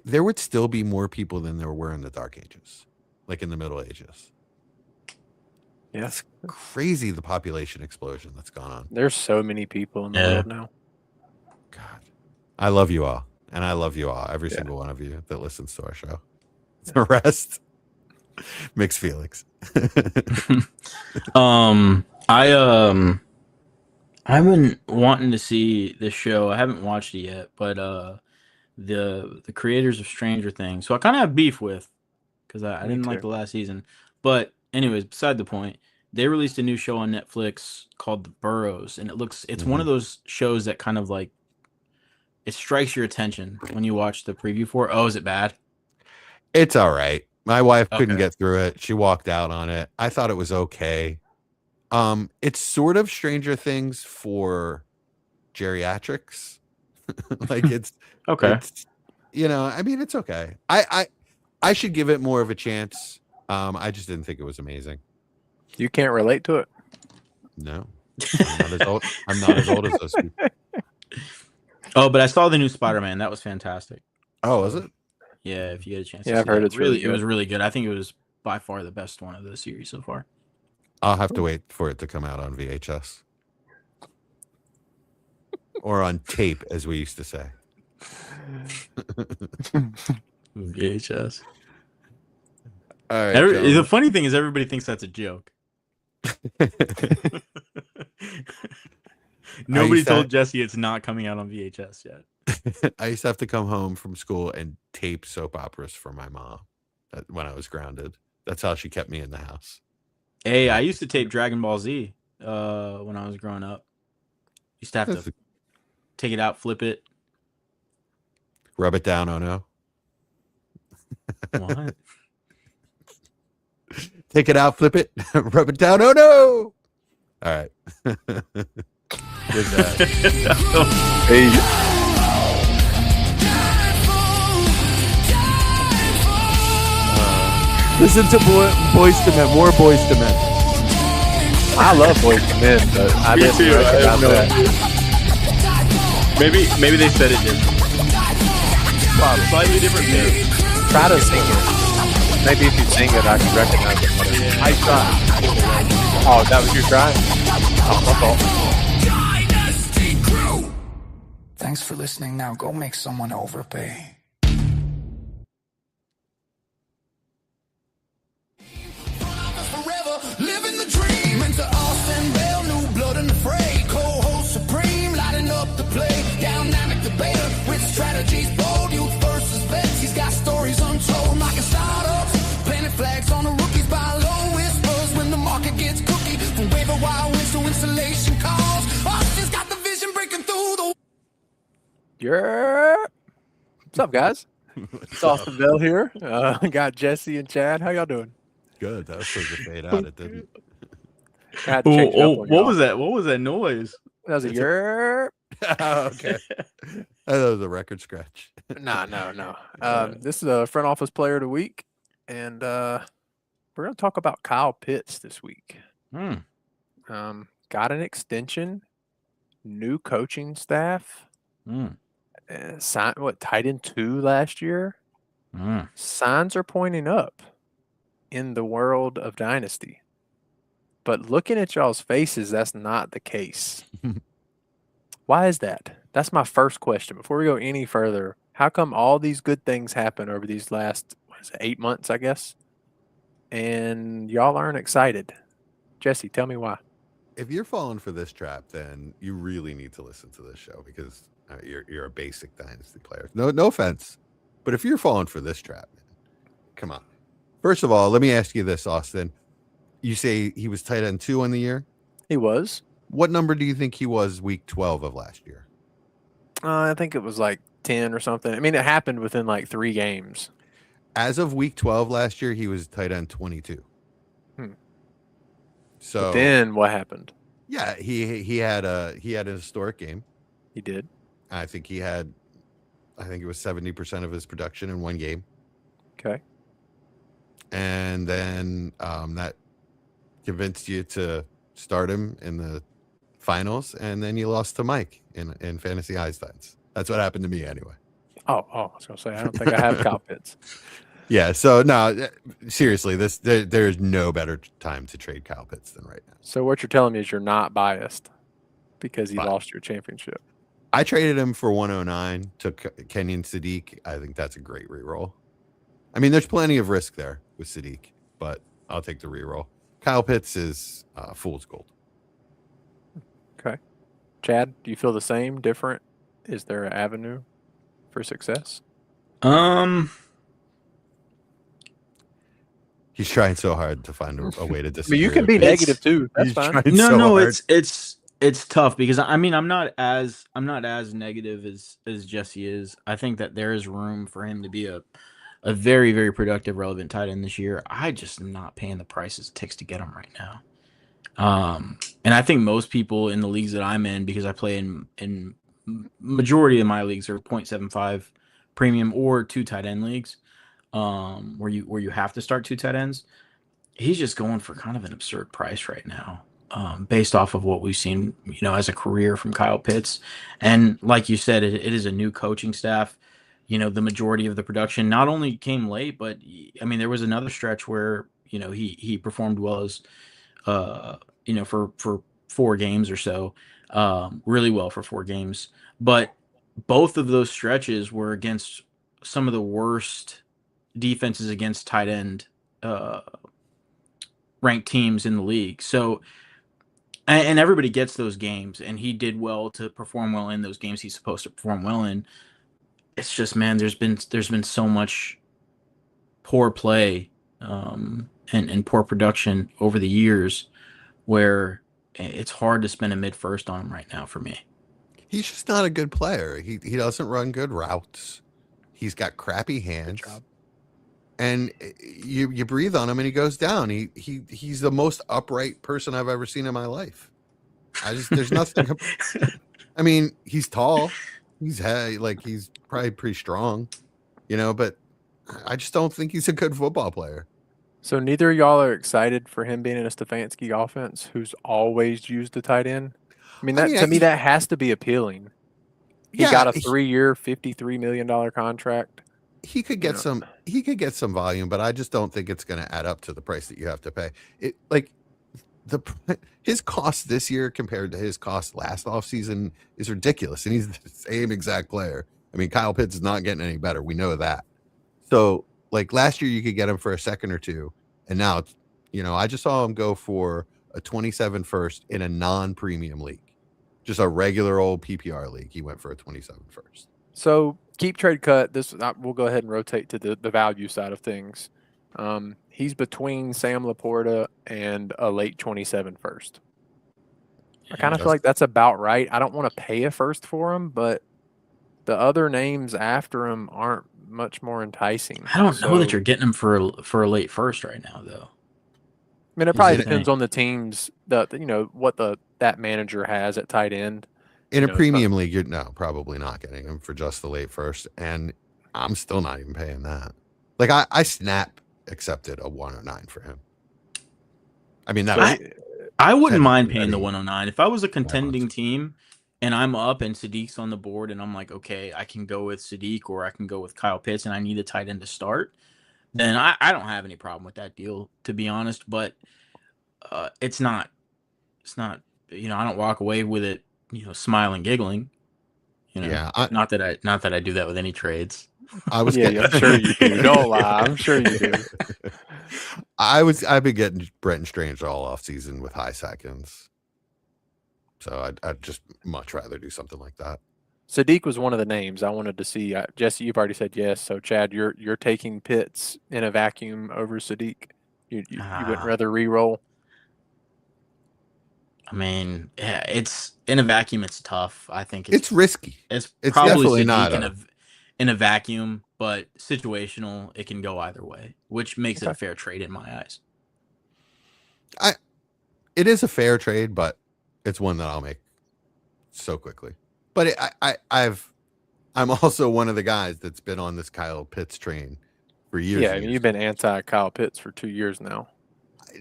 there would still be more people than there were in the Dark Ages, like in the Middle Ages. Yes. Crazy, the population explosion that's gone on. There's so many people in the world now. God, I love you all, and I love you all, every single one of you that listens to our show. The rest, mixed feelings. I've been wanting to see this show. I haven't watched it yet, but the creators of Stranger Things, so I kind of have beef with, because I didn't like the last season. But anyways, beside the point, they released a new show on Netflix called The Burrows, and it's one of those shows that kind of like, it strikes your attention when you watch the preview for it. Oh, is it bad? It's all right. My wife couldn't get through it. She walked out on it. I thought it was okay. It's sort of Stranger Things for geriatrics. Like it's okay. It's, I mean, it's okay. I should give it more of a chance. I just didn't think it was amazing. You can't relate to it? No. I'm not as old as those people. Oh, but I saw the new Spider-Man. That was fantastic. Oh, was it? Yeah, if you get a chance. Yeah, I've heard it. It's really good. It was really good. I think it was by far the best one of the series so far. I'll have to wait for it to come out on VHS. Or on tape, as we used to say. VHS. All right. The funny thing is everybody thinks that's a joke. Nobody told Jesse it's not coming out on VHS yet. I used to have to come home from school and tape soap operas for my mom when I was grounded. That's how she kept me in the house. Hey, I used to tape Dragon Ball Z when I was growing up. Used to have to take it out, flip it. Rub it down, oh no. What? Take it out, flip it, rub it down, oh no. All right. Hey. Listen to Boys to Men, more Boys to Men. I love Boys to Men, but I Me didn't too. recognize that. Maybe they said it different. Wow, slightly different pitch. Try to sing it. Maybe if you sing it, I can recognize it. I tried. Oh, that was your try? Oh, my fault. Thanks for listening. Now go make someone overpay. Forever living the dream into Austin Bell, new blood in the fray. Co-host supreme, lighting up the play. Dynamic debater with strategies bold. Youth versus vets. He's got stories untold. Knocking startups, planting flags on the rookies by low whispers when the market gets cookie. From waiver wire wins to installation calls. Austin's got the vision breaking through the. Yeah. What's up, guys? It's Austin Bell here. Got Jesse and Chad. How y'all doing? Good. That was supposed to fade out. It didn't. I had to change it up on What y'all. was that? What was that noise? That was a year. Oh, okay. That was a record scratch. No. This is a front office player of the week, and we're going to talk about Kyle Pitts this week. Got an extension, new coaching staff. Signed tight end 2 last year. Signs are pointing up in the world of Dynasty. But looking at y'all's faces, that's not the case. Why is that? That's my first question. Before we go any further, how come all these good things happen over these last 8 months, I guess? And y'all aren't excited. Jesse, tell me why. If you're falling for this trap, then you really need to listen to this show because you're a basic Dynasty player. No offense, but if you're falling for this trap, man, come on. First of all, let me ask you this, Austin. You say he was tight end 2 on the year? He was. What number do you think he was week 12 of last year? I think it was like 10 or something. I mean, it happened within like 3 games. As of week 12 last year, he was tight end 22. So But then what happened? Yeah, he had a historic game. He did. I think he had I think it was 70% of his production in one game. Okay. And then that convinced you to start him in the finals, and then you lost to Mike in Fantasy Einsteins. That's what happened to me anyway. Oh, I was gonna say I don't think I have Kyle Pitts. Yeah, so no, seriously, there's no better time to trade Kyle Pitts than right now. So what you're telling me is you're not biased because he But- lost your championship. I traded him for 109, took Kenyon Sadiq. I think that's a great reroll. I mean, there's plenty of risk there with Sadiq, but I'll take the reroll. Kyle Pitts is fool's gold. Okay. Chad, do you feel the same, different? Is there an avenue for success? He's trying so hard to find a way to I disagree. mean, you can be with me. negative too. That's He's fine. trying No, so no, hard. it's tough because I mean I'm not as negative as Jesse is. I think that there is room for him to be a very, very productive, relevant tight end this year. I just am not paying the prices it takes to get him right now. And I think most people in the leagues that I'm in, because I play in majority of my leagues are 0.75 premium or 2 tight end leagues, where you have to start 2 tight ends. He's just going for kind of an absurd price right now, based off of what we've seen, as a career from Kyle Pitts. And like you said, it is a new coaching staff. The majority of the production not only came late, but I mean, there was another stretch where, he performed well as, for 4 games or so, really well for 4 games. But both of those stretches were against some of the worst defenses against tight end, ranked teams in the league. So, and everybody gets those games, and he did well to perform well in those games he's supposed to perform well in. It's just, man, there's been so much poor play, and poor production over the years where it's hard to spend a mid-first on him right now for me. He's just not a good player. He doesn't run good routes. He's got crappy hands. And you breathe on him and he goes down. He's the most upright person I've ever seen in my life. There's nothing. I mean, he's tall. He's probably pretty strong, but I just don't think he's a good football player. So neither of y'all are excited for him being in a Stefanski offense, who's always used the tight end. I mean, to me that has to be appealing. He got a 3-year, $53 million contract. He could get some. He could get some volume, but I just don't think it's going to add up to the price that you have to pay. His cost this year compared to his cost last offseason is ridiculous, and he's the same exact player. I mean, Kyle Pitts is not getting any better. We know that. So, last year, you could get him for a second or two, and now, I just saw him go for a 27 first in a non-premium league, just a regular old PPR league. He went for a 27 first. So keep trade cut. We'll go ahead and rotate to the value side of things. He's between Sam Laporta and a late 27 first. I kind of feel like that's about right. I don't want to pay a first for him, but the other names after him aren't much more enticing. I don't know that you're getting him for a late first right now, though. I mean, it probably depends on the teams, what that manager has at tight end. In a premium league, you're probably not getting him for just the late first, and I'm still not even paying that. I snap accepted a 109 for him. I mean, I wouldn't mind paying the 109 if I was a contending team and I'm up and Sadiq's on the board and I'm like, okay, I can go with Sadiq or I can go with Kyle Pitts and I need a tight end to start. Then I don't have any problem with that deal, to be honest. But it's not. I don't walk away with it, smiling, giggling. Yeah. Not that I do that with any trades. I'm sure you do. Don't lie. I'm sure you do. I've been getting Brenton Strange all off season with high seconds. So I'd just much rather do something like that. Sadiq was one of the names I wanted to see. Jesse, you've already said yes. So Chad, you're taking Pitts in a vacuum over Sadiq. You wouldn't rather re-roll? I mean, yeah, it's in a vacuum. It's tough. I think it's risky. It's definitely probably not in a vacuum, but situational. It can go either way, which makes it a fair trade in my eyes. It is a fair trade, but it's one that I'll make so quickly. But I'm also one of the guys that's been on this Kyle Pitts train for years. Yeah, and I mean, years. you've been anti Kyle Pitts for 2 years now.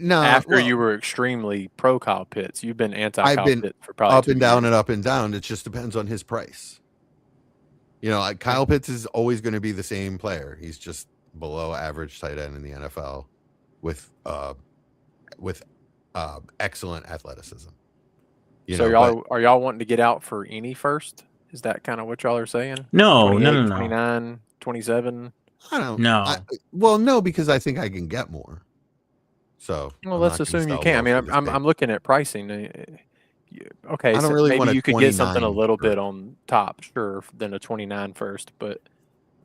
No, After well, you were extremely pro Kyle Pitts, you've been anti I've Kyle been Pitts for probably up 2 and down years. and up and down. It just depends on his price. Kyle Pitts is always going to be the same player. He's just below average tight end in the NFL with excellent athleticism. Are y'all wanting to get out for any first? Is that kind of what y'all are saying? No, 28, no. 29, 27? I don't. No. No, because I think I can get more. So Well, let's assume you can. I mean, I'm looking at pricing. Okay, I don't so really want maybe a you could get something a 29 little first. bit on top, sure, than a 29 first, but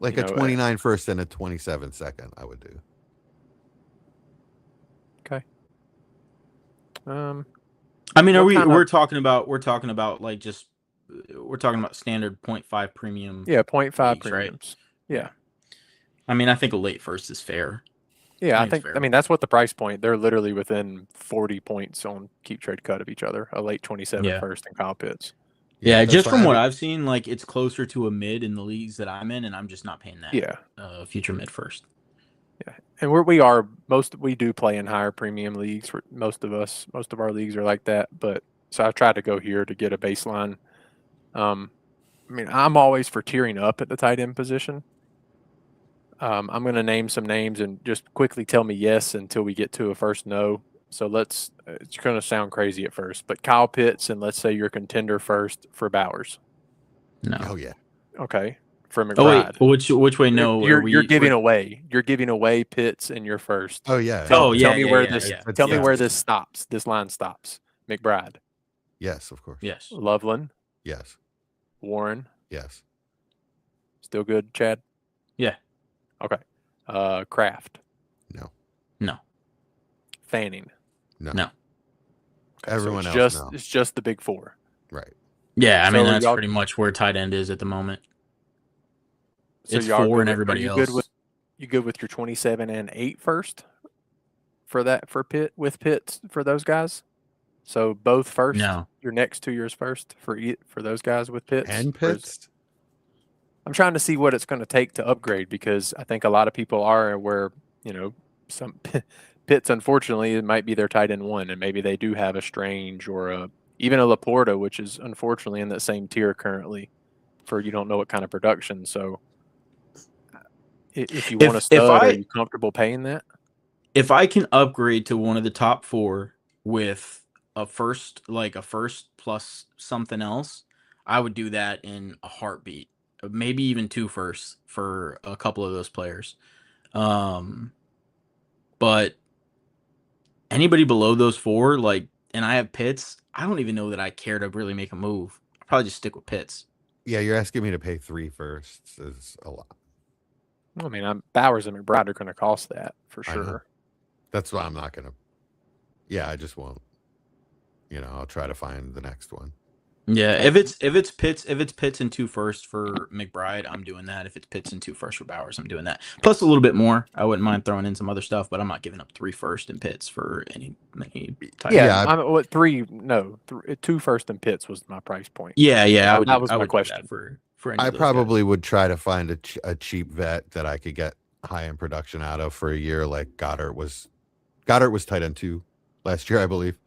like a 29 first and a 27 second. I would do. Okay. I mean, What talking about like just we're talking about standard 0.5 premium. Yeah, 0.5 leagues, premiums. Right? Yeah. I mean, I think a late first is fair. Yeah, it's I mean, that's what the price point. They're literally within 40 points on keep trade cut of each other. A late 27 first and Kyle Pitts. Yeah, just from what I've seen, like it's closer to a mid in the leagues that I'm in, and I'm just not paying that. Yeah. Future mid first. Yeah, and we do play in higher premium leagues. For most of our leagues are like that. But so I tried to go here to get a baseline. I mean, I'm always for tiering up at the tight end position. I'm going to name some names and just quickly tell me yes until we get to a first no. So it's going to sound crazy at first, but Kyle Pitts, and let's say you're contender first for Bowers. No. Oh yeah. Okay. For McBride. Oh wait, which way no? You're giving away Pitts in your first. Oh yeah. Tell me where this stops. This line stops. McBride. Yes, of course. Yes. Loveland. Yes. Warren. Yes. Still good, Chad? Yeah. Okay. Kraft. No. Fanning. No. Okay, Everyone so else. It's just the big four. Right. Yeah, I mean So that's pretty much where tight end is at the moment. So it's four and everybody else. You good with your 27 and 8 first for Pitts for those guys? So both first. No. Your next 2 years first for those guys with Pitts. And Pitts. I'm trying to see what it's going to take to upgrade, because I think a lot of people are where some Pitts, unfortunately, it might be their tight end 1, and maybe they do have a Strange or even a Laporta, which is unfortunately in that same tier currently. For you don't know what kind of production. So if you want a stud, are you comfortable paying that? If I can upgrade to one of the top 4 with a first plus something else, I would do that in a heartbeat. Maybe even 2 firsts for a couple of those players. But anybody below those 4, and I have Pitts, I don't even know that I care to really make a move. I'll probably just stick with Pitts. Yeah, you're asking me to pay 3 firsts is a lot. I mean, Bowers and McBride are going to cost that for sure. That's why I'm not going to. Yeah, I just won't. I'll try to find the next one. Yeah, if it's Pitts and 2 firsts for McBride, I'm doing that. If it's Pitts and 2 firsts for Bowers, I'm doing that. Plus a little bit more. I wouldn't mind throwing in some other stuff, but I'm not giving up 3 firsts and Pitts for any type. Yeah, I'm 2 first and Pitts was my price point. Yeah. That was my question for I probably would try to find a cheap vet that I could get high end production out of for a year, like Goddard was tight end 2 last year, I believe.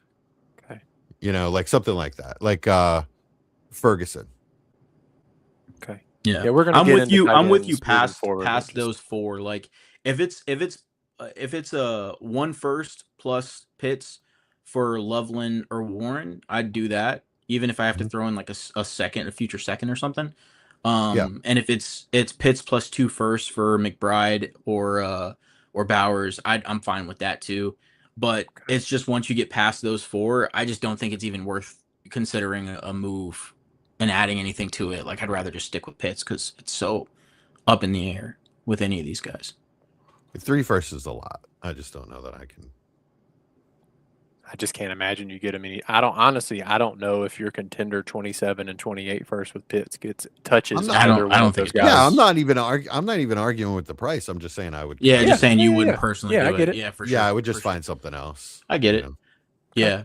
Okay. Like something like that, like Ferguson. Okay. Yeah, we're gonna. I'm with you past those 4. Like if it's a 1 first plus Pitts for Loveland or Warren, I'd do that. Even if I have to throw in like a future second or something. And if it's Pitts plus 2 firsts for McBride or Bowers, I'm fine with that too. But it's just once you get past those 4, I just don't think it's even worth considering a move and adding anything to it. Like I'd rather just stick with Pitts because it's so up in the air with any of these guys. 3 firsts is a lot. I just don't know that I can. I just can't imagine you get him any. I don't know if your contender 27 and 28 first with Pitts touches. I don't think guys. Yeah, I'm not even arguing with the price. I'm just saying I would. Yeah, just saying you wouldn't personally. Yeah, do I get it. Yeah, for sure. Yeah, I would just sure. find something else. I get it. Yeah,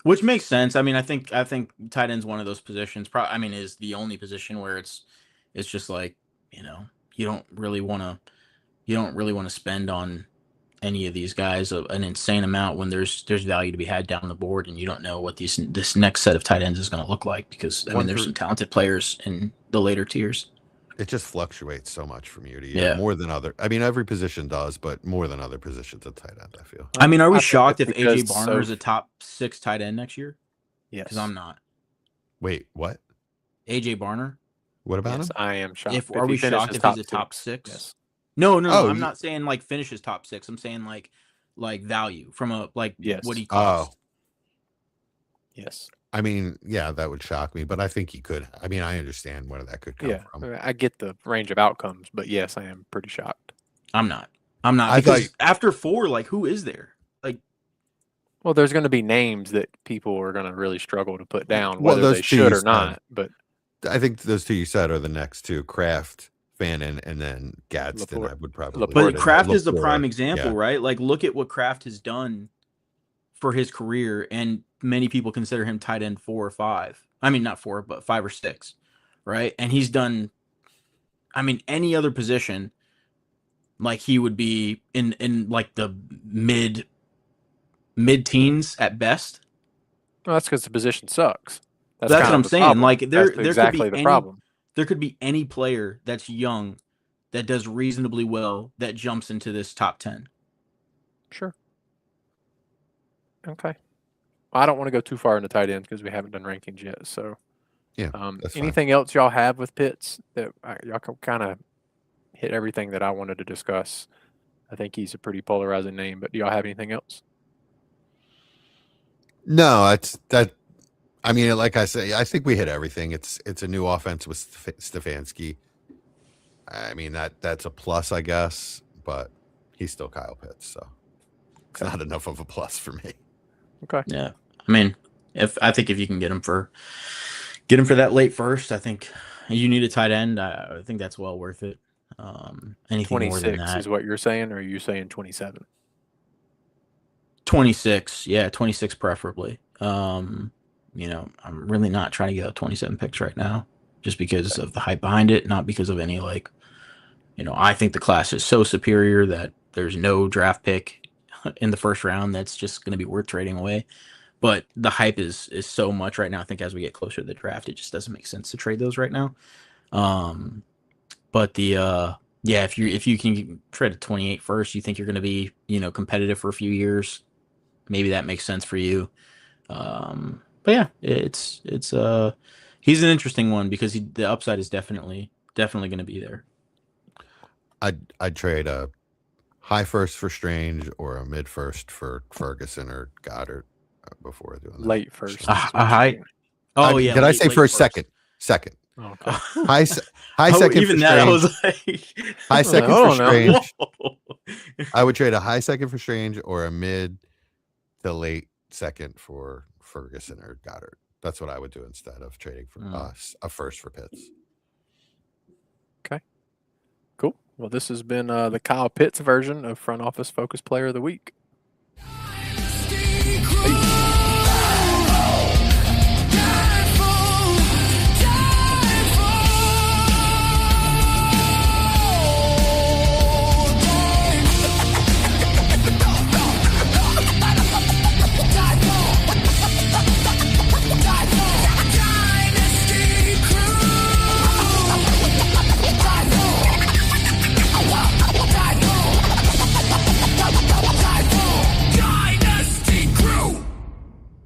which makes sense. I mean, I think tight end's one of those positions. Is the only position where it's It's just like, you don't really want to spend on any of these guys an insane amount when there's value to be had down the board, and you don't know what this next set of tight ends is going to look like, because there's some talented players in the later tiers. It just fluctuates so much from year to year, more than other. I mean, every position does, but more than other positions at tight end, I feel. I mean, are we shocked if AJ Barner is a top 6 tight end next year? Yes. Because I'm not. Wait, what? AJ Barner? What about him? Yes, I am shocked. Are we shocked if he's a top 6? Yes. No, I'm not saying like finishes top 6. I'm saying like value from what he costs. Yes. I mean, yeah, that would shock me, but I think he could. I mean, I understand where that could come from. I get the range of outcomes, but yes, I am pretty shocked. I'm not because after 4, like, who is there? Like, well, there's going to be names that people are going to really struggle to put down, whether they should or not. But I think those 2 you said are the next 2: Kraft, Fannin, and then Gadsden. I would probably. But Kraft is the prime example, right? Like, look at what Kraft has done for his career, and many people consider him tight end 4 or 5. I mean, not 4, but 5 or 6, right? And he's done. I mean, any other position, like, he would be in like the mid-teens at best. Well, that's because the position sucks. That's what I'm saying. Problem. Like, there exactly could be the problem. There could be any player that's young that does reasonably well that jumps into this top 10. Sure. Okay. Well, I don't want to go too far into tight ends because we haven't done rankings yet. So, yeah. Anything else y'all have with Pitts that y'all can kind of hit everything that I wanted to discuss? I think he's a pretty polarizing name, but do y'all have anything else? No, it's that. I mean, like I say, I think we hit everything. It's a new offense with Stefanski. I mean, that's a plus, I guess, but he's still Kyle Pitts, so it's not enough of a plus for me. Okay. Yeah. I mean, if you can get him for that late first, I think you need a tight end. I think that's well worth it. Anything more than that is what you're saying, or are you saying 27? 26, yeah, 26 preferably. I'm really not trying to get out 27 picks right now, just because of the hype behind it, not because of any I think the class is so superior that there's no draft pick in the first round that's just going to be worth trading away. But the hype is so much right now. I think as we get closer to the draft, it just doesn't make sense to trade those right now. But if you can trade a 28 first, you think you're going to be competitive for a few years, maybe that makes sense for you. But yeah, it's he's an interesting one because the upside is definitely going to be there. I'd trade a high first for Strange or a mid first for Ferguson or Goddard before doing that. Late first. A high. Oh yeah. Did I say first? Second. Okay. High second. Even for that, Strange. I was like, high second for Strange. Whoa. I would trade a high second for Strange or a mid to late second for Ferguson or Goddard. That's what I would do instead of trading for a first for Pitts. Okay. Cool. Well, this has been the Kyle Pitts version of Front Office Focus Player of the Week.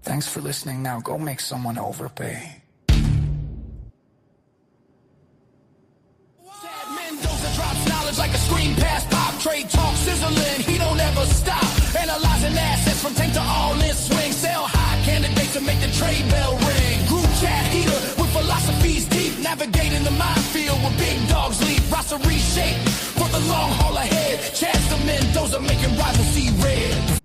Thanks for listening. Now go make someone overpay. Mendoza drops knowledge like a screen pass pop. Trade talk sizzling, he don't ever stop. Analyzing assets from tank to all in swing. Sell high candidates to make the trade bell ring. Group chat heater with philosophies deep. Navigating the minefield where big dogs leap. Roster reshape for the long haul ahead. Chance to Mendoza making rivals see red.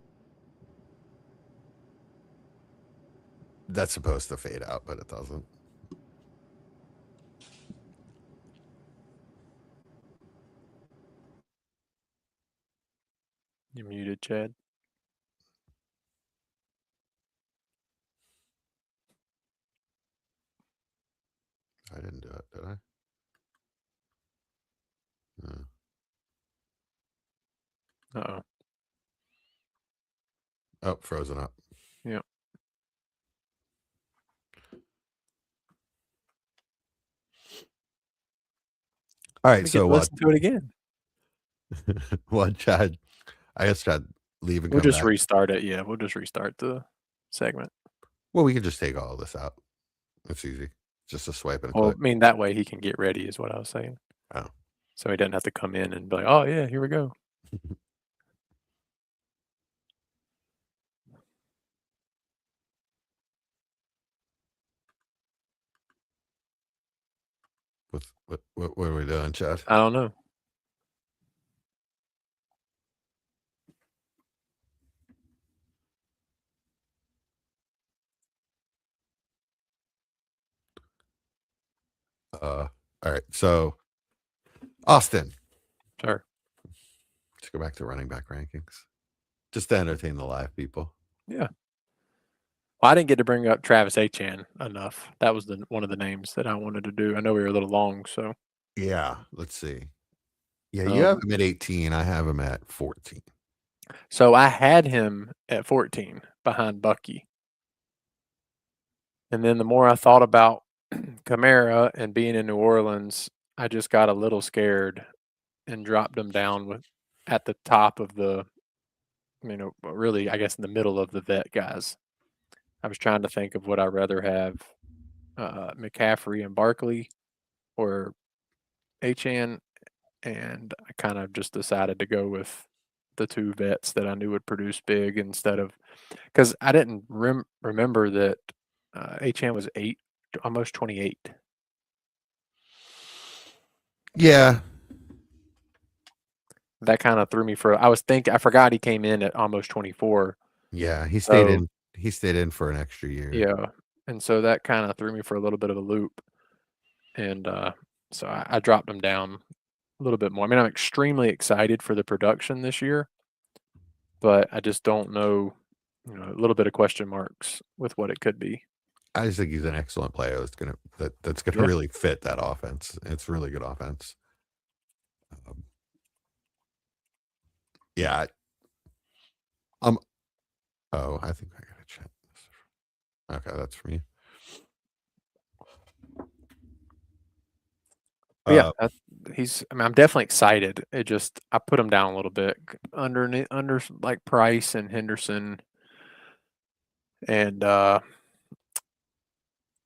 That's supposed to fade out, but it doesn't. You muted, Chad. I didn't do it, did I? Oh, frozen up. Yeah. All Let right, me so get to what? listen to it again. What, Chad? I guess Chad leave and We'll come just back. restart it. Yeah, we'll just restart the segment. Well, we can just take all of this out. It's easy. Just a swipe and a Well, click. I mean, that way he can get ready is what I was saying. Oh. So he doesn't have to come in and be like, oh, yeah, here we go. What are we doing, Chad? I don't know. All right, so Austin. Sure. Let's go back to running back rankings. Just to entertain the live people. Yeah. Well, I didn't get to bring up Travis Etienne enough. That was one of the names that I wanted to do. I know we were a little long, so. Yeah, let's see. Yeah, you have him at 18. I have him at 14. So I had him at 14 behind Bucky. And then the more I thought about Kamara and being in New Orleans, I just got a little scared and dropped him down at the top of the, really, I guess in the middle of the vet guys. I was trying to think of would I rather have McCaffrey and Barkley or Achane, and I kind of just decided to go with the two vets that I knew would produce big instead of because I didn't remember that Achane was almost 28. Yeah. That kind of threw me for. I forgot he came in at almost 24. Yeah, he stayed in. He stayed in for an extra year. Yeah, and so that kind of threw me for a little bit of a loop, and so I dropped him down a little bit more. I mean, I'm extremely excited for the production this year, but I just don't know, a little bit of question marks with what it could be. I just think he's an excellent player. That's gonna really fit that offense. It's a really good offense. Yeah. Oh, I think I gotta check this. Okay, that's for me. Yeah, I'm definitely excited. I put him down a little bit under like Price and Henderson, and then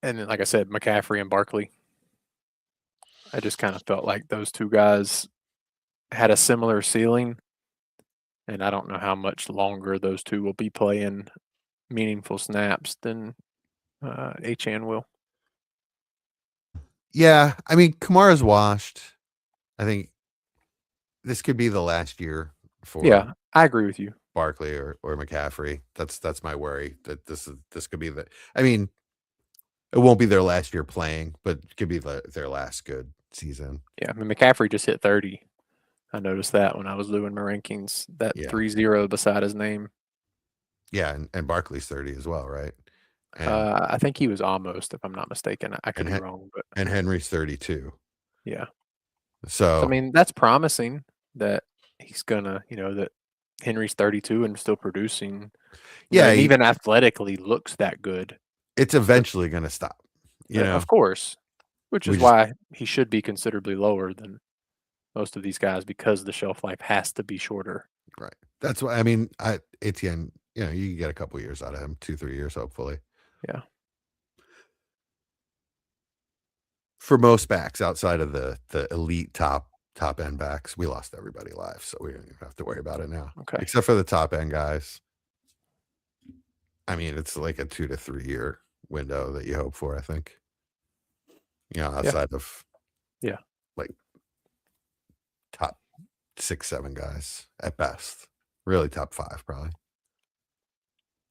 like I said, McCaffrey and Barkley. I just kind of felt like those two guys had a similar ceiling, and I don't know how much longer those two will be playing meaningful snaps than Achane will. Yeah, I mean Kamara's washed. I think this could be the last year for Yeah, I agree with you. Barkley or McCaffrey. That's my worry that this could be I mean, it won't be their last year playing, but it could be their last good season. Yeah, I mean McCaffrey just hit 30. I noticed that when I was doing my rankings, that 30 beside his name. Yeah, and Barkley's 30 as well, right? And, I think he was almost, if I'm not mistaken. I could be wrong, but and Henry's 32. Yeah. So I mean, that's promising that he's gonna, that Henry's 32 and still producing. Yeah, and even athletically looks that good. It's eventually going to stop. Of course, which is why he should be considerably lower than most of these guys because the shelf life has to be shorter. Right. That's why I mean, Etienne, you can get a couple years out of him, 2-3 years, hopefully. Yeah. For most backs outside of the elite top end backs, we lost everybody live, so we don't even have to worry about it now. Okay. Except for the top end guys. I mean, it's like a 2 to 3 year window that you hope for, I think. Outside of like top 6-7 guys at best. Really top 5 probably.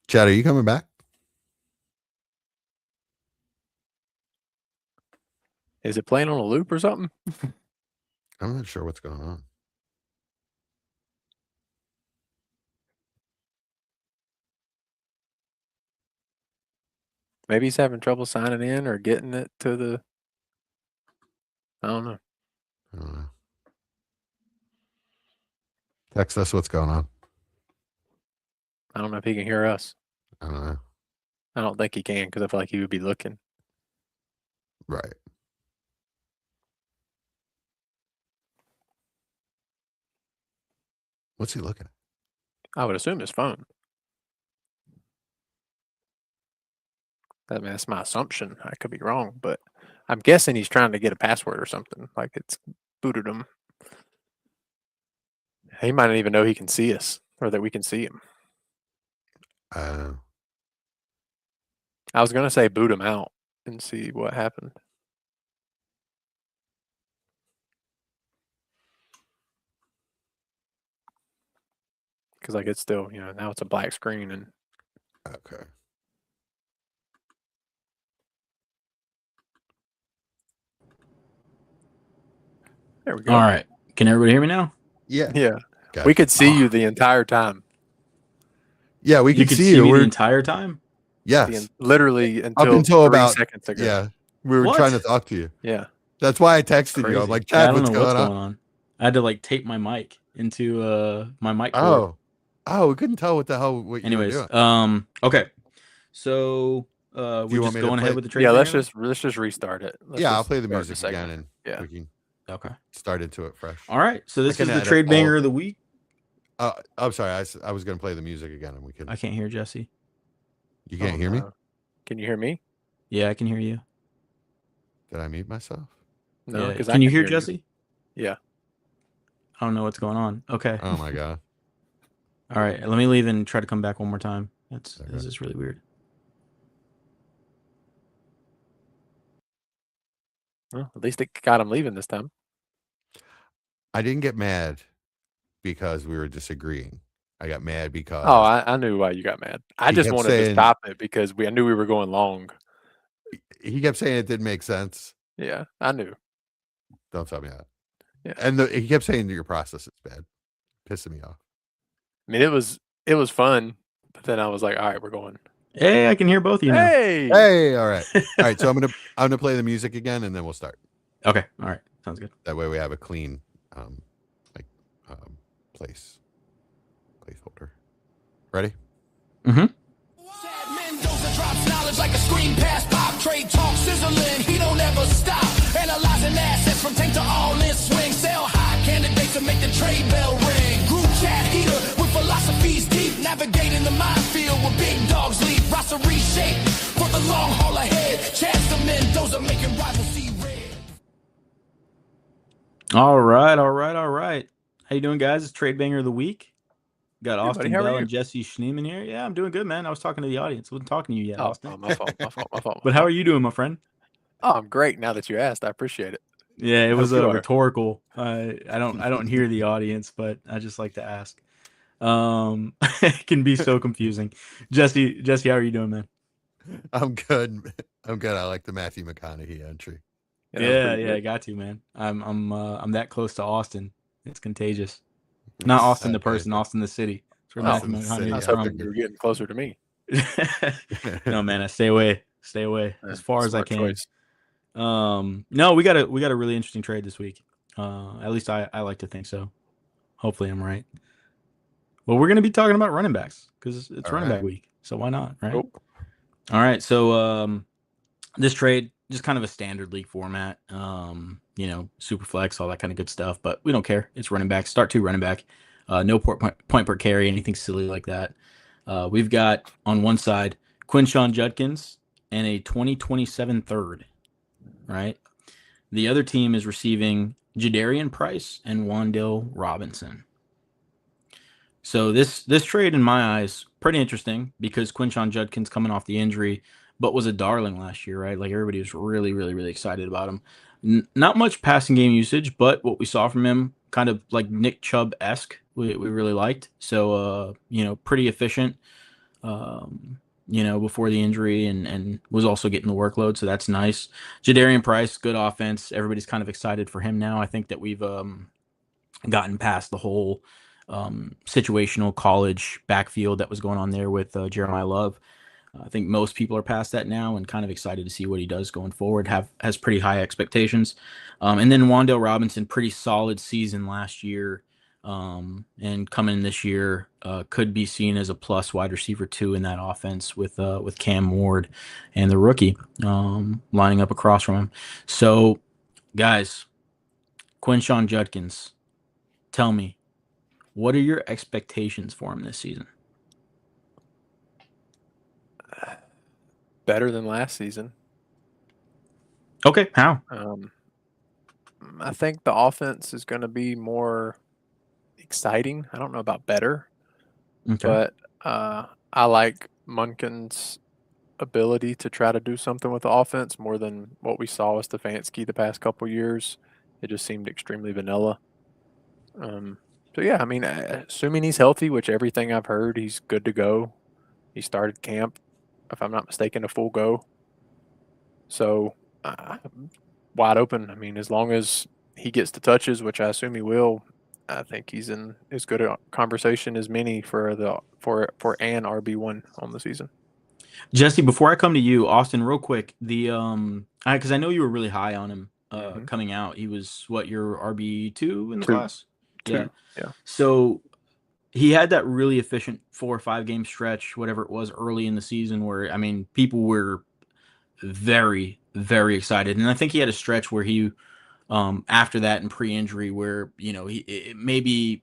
Chad, are you coming back? Is it playing on a loop or something? I'm not sure what's going on. Maybe he's having trouble signing in or getting it to the. I don't know. Text us what's going on. I don't know if he can hear us. I don't know. I don't think he can because I feel like he would be looking. Right. What's he looking at? I would assume his phone. I mean, that's my assumption. I could be wrong, but I'm guessing he's trying to get a password or something. Like it's booted him. He might not even know he can see us or that we can see him. I was going to say boot him out and see what happened. Because like it's still, now it's a black screen and Okay. there we go. All right. Can everybody hear me now? Yeah. Yeah. Gotcha. We could see you the entire time. Yeah, we You can could see see you. me the We're entire time? yes. Literally until until 3 about- seconds ago. Yeah. We were What? trying to talk to you. Yeah. That's why I texted you. Crazy. I'm like, Yeah, Chad, I don't what's know what's going going on? on. I had to like tape my mic into my mic cord. Oh, we couldn't tell what you were Anyways, doing. okay. So you we're want just me to going play- ahead with the trade. Yeah, banger let's just restart it. Yeah, I'll play the start in a music second. again and Yeah. we can then? Okay. start into it fresh. All right. So this can is the edit trade all banger of of the week. I'm sorry. I was going to play the music again and we can. I can't hear Jesse. You can't hear me? Can you hear me? Yeah, I can hear you. Did I mute myself? No. Yeah. Because Can you hear Jesse? Yeah. I don't know what's going on. Okay. Oh my god. All right. Let me leave and try to come back one more time. This Okay. is really weird. Well, at least it got him leaving this time. I didn't get mad because we were disagreeing. I got mad because Oh, I knew why you got mad. I He just kept wanted to saying- stop it because I knew we were going long. he kept saying it didn't make sense. Yeah, I knew. Don't tell me that. Yeah. And he kept saying that your process is bad. Pissing me off. I mean, it was fun, but then I was like, all right, we're going. Hey, I can hear both of you now. Hey, Hey, all right. All right, so I'm gonna play the music again and then we'll start. Okay. All right. Sounds good. That way we have a clean placeholder. Ready? Chad Mendoza drops knowledge like a screen pass pop. Trade talk sizzling, he don't ever stop. Analyzing assets from tank to all in swing. Sell high candidates to make the trade bell ring. Group chat heater with philosophies deep. Navigating the minefield with big dogs leap. Roster reshape for the long haul ahead. Chad Mendoza making rivals see red. All right. How you doing, guys? It's trade banger of the week. Got Hey, Austin buddy, how are Bell you? and Jesse Schneeman here. Yeah, I'm doing good, man. I was talking to the audience. I wasn't talking to you yet, Oh, Austin. my fault. But how are you doing, my friend? Oh, I'm great. Now that you asked, I appreciate it. Yeah, it was Hope you are. rhtorical. I don't hear the audience, but I just like to ask. It can be so confusing. Jesse, how are you doing, man? I'm good. I like the Matthew McConaughey entry. that was pretty Yeah, I good. got to, man. I'm that close to Austin. It's contagious. Not Austin the Okay. person, Austin the city. That's where Austin Matthew the city, I McConaughey was is yeah. hoping you were getting closer to me. from. No, man, I stay away as far as I Smart can. choice. No, we got a really interesting trade this week. At least I like to think so. Hopefully I'm right. Well, we're going to be talking about running backs because it's All running right. back week. So why not, right? Nope. All right. So this trade, just kind of a standard league format, super flex, all that kind of good stuff, but we don't care. It's running back, start 2 running back, no point per carry, anything silly like that. We've got on one side, Quinshon Judkins and a 2027 third, right? The other team is receiving Jadarian Price and Wan'Dale Robinson. So this trade, in my eyes, pretty interesting because Quinshon Judkins coming off the injury, but was a darling last year, right? Like everybody was really, really, really excited about him. Not much passing game usage, but what we saw from him, kind of like Nick Chubb-esque, we really liked. So, pretty efficient, before the injury and was also getting the workload. So that's nice. Jadarian Price, good offense. Everybody's kind of excited for him now. I think that we've gotten past the whole situational college backfield that was going on there with Jeremiah Love. I think most people are past that now and kind of excited to see what he does going forward. Has pretty high expectations. And then Wan'Dale Robinson, pretty solid season last year. and coming this year could be seen as a plus wide receiver 2 in that offense with Cam Ward and the rookie lining up across from him. So, guys, Quinshon Judkins, tell me, what are your expectations for him this season? Better than last season. Okay, how? I think the offense is going to be more exciting. I don't know about better, Okay. but I like Munkin's ability to try to do something with the offense more than what we saw with Stefanski the past couple years. It just seemed extremely vanilla. So yeah, I mean, assuming he's healthy, which everything I've heard, he's good to go. He started camp, if I'm not mistaken, a full go. So wide open. I mean, as long as he gets the touches, which I assume he will, I think he's in as good a conversation as many for an RB1 on the season. Jesse, before I come to you, Austin, real quick, the because I know you were really high on him coming out. He was what, your RB2 in the class? Yeah. So he had that really efficient 4 or 5 game stretch, whatever it was, early in the season, where I mean, people were very, very excited, and I think he had a stretch where he, after that and pre-injury, where maybe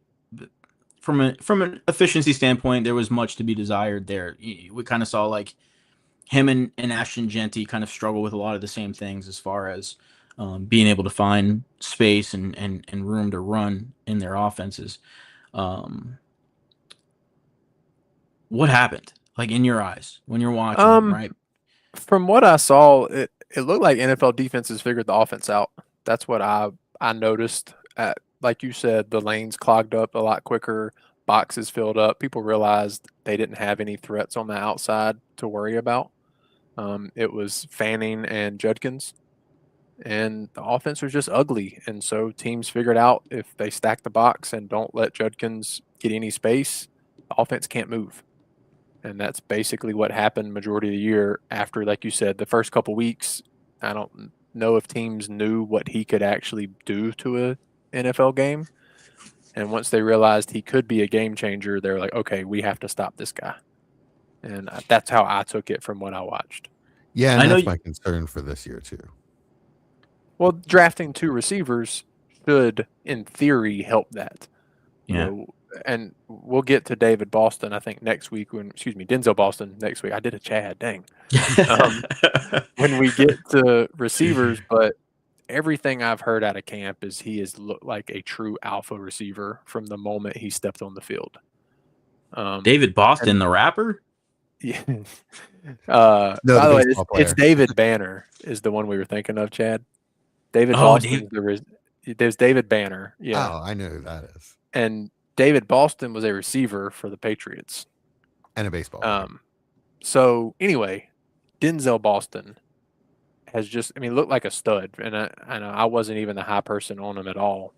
from an efficiency standpoint, there was much to be desired there. We kind of saw like him and Ashton Genty kind of struggle with a lot of the same things as far as being able to find space and room to run in their offenses. What happened, like, in your eyes when you're watching them, right? From what I saw, it looked like NFL defenses figured the offense out. That's what I noticed. Like you said, the lanes clogged up a lot quicker, boxes filled up. People realized they didn't have any threats on the outside to worry about. It was Fanning and Judkins, and the offense was just ugly. And so teams figured out if they stack the box and don't let Judkins get any space, the offense can't move. And that's basically what happened majority of the year after, like you said, the first couple weeks. I don't know if teams knew what he could actually do to a NFL game. And once they realized he could be a game changer, they're like, okay, we have to stop this guy. And that's how I took it from what I watched. Yeah, and that's my concern for this year too. Well, drafting 2 receivers should, in theory, help that. Yeah. You know, and we'll get to David Boston, I think, next week. Denzel Boston next week. I did a Chad, dang. When we get to receivers, but everything I've heard out of camp is he has looked like a true alpha receiver from the moment he stepped on the field. David Boston, the rapper? Yeah. By the way, it's David Banner is the one we were thinking of, Chad. David Boston. There's David Banner. Yeah. Oh, I know who that is. And David Boston was a receiver for the Patriots. And a baseball. So anyway, Denzel Boston has just, looked like a stud. And I know I wasn't even the high person on him at all.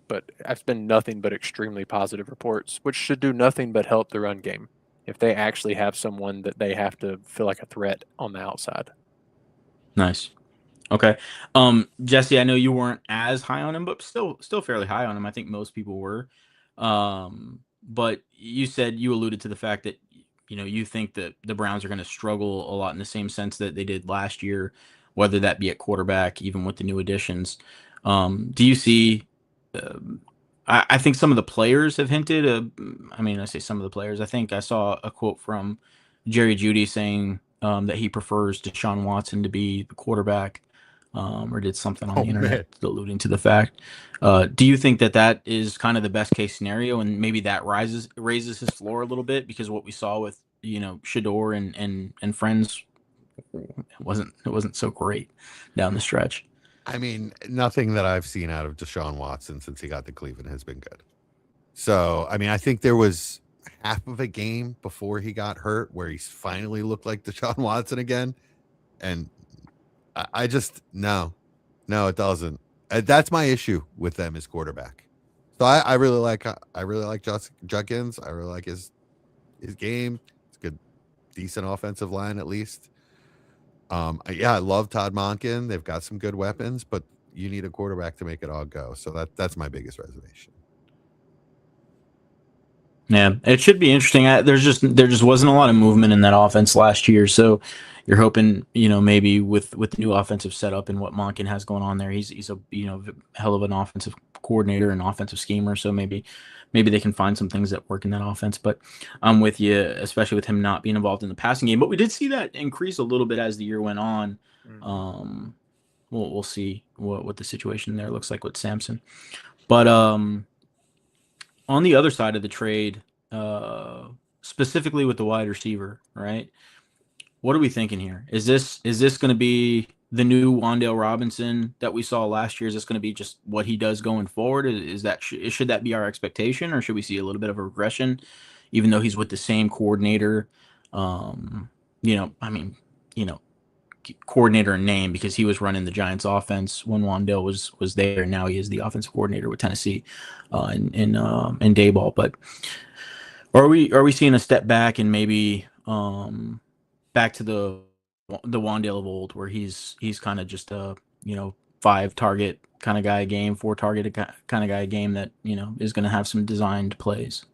But it's been nothing but extremely positive reports, which should do nothing but help the run game if they actually have someone that they have to feel like a threat on the outside. Nice. Okay. Jesse, I know you weren't as high on him, but still fairly high on him. I think most people were. But you alluded to the fact that, you think that the Browns are going to struggle a lot in the same sense that they did last year, whether that be at quarterback, even with the new additions. Do you see, I think some of the players have hinted, I say some of the players, I think I saw a quote from Jerry Jeudy saying that he prefers Deshaun Watson to be the quarterback. Or did something on the internet alluding to the fact. Do you think that is kind of the best case scenario, and maybe that raises his floor a little bit, because what we saw with Shador and friends wasn't so great down the stretch? Nothing that I've seen out of Deshaun Watson since he got to Cleveland has been good. So I think there was half of a game before he got hurt where he finally looked like Deshaun Watson again, and I just no, it doesn't. That's my issue with them as quarterback. So I really like Judkins. I really like his game. It's good, decent offensive line at least. I love Todd Monken. They've got some good weapons, but you need a quarterback to make it all go. So that's my biggest reservation. Yeah, it should be interesting. There just wasn't a lot of movement in that offense last year, so you're hoping, maybe with the new offensive setup and what Monken has going on there, he's a hell of an offensive coordinator and offensive schemer. So maybe they can find some things that work in that offense. But I'm with you, especially with him not being involved in the passing game. But we did see that increase a little bit as the year went on. We'll see what the situation there looks like with Samson. But on the other side of the trade, specifically with the wide receiver, right? What are we thinking here? Is this going to be the new Wan'Dale Robinson that we saw last year? Is this going to be just what he does going forward? Should that be our expectation, or should we see a little bit of a regression, even though he's with the same coordinator? Coordinator in name, because he was running the Giants offense when Wan'Dale was there, and now he is the offensive coordinator with Tennessee in Dayball. But are we seeing a step back and maybe back to the Wan'Dale of old, where he's kind of just a 5 target kind of guy a game, 4 target kind of guy a game that is going to have some designed plays?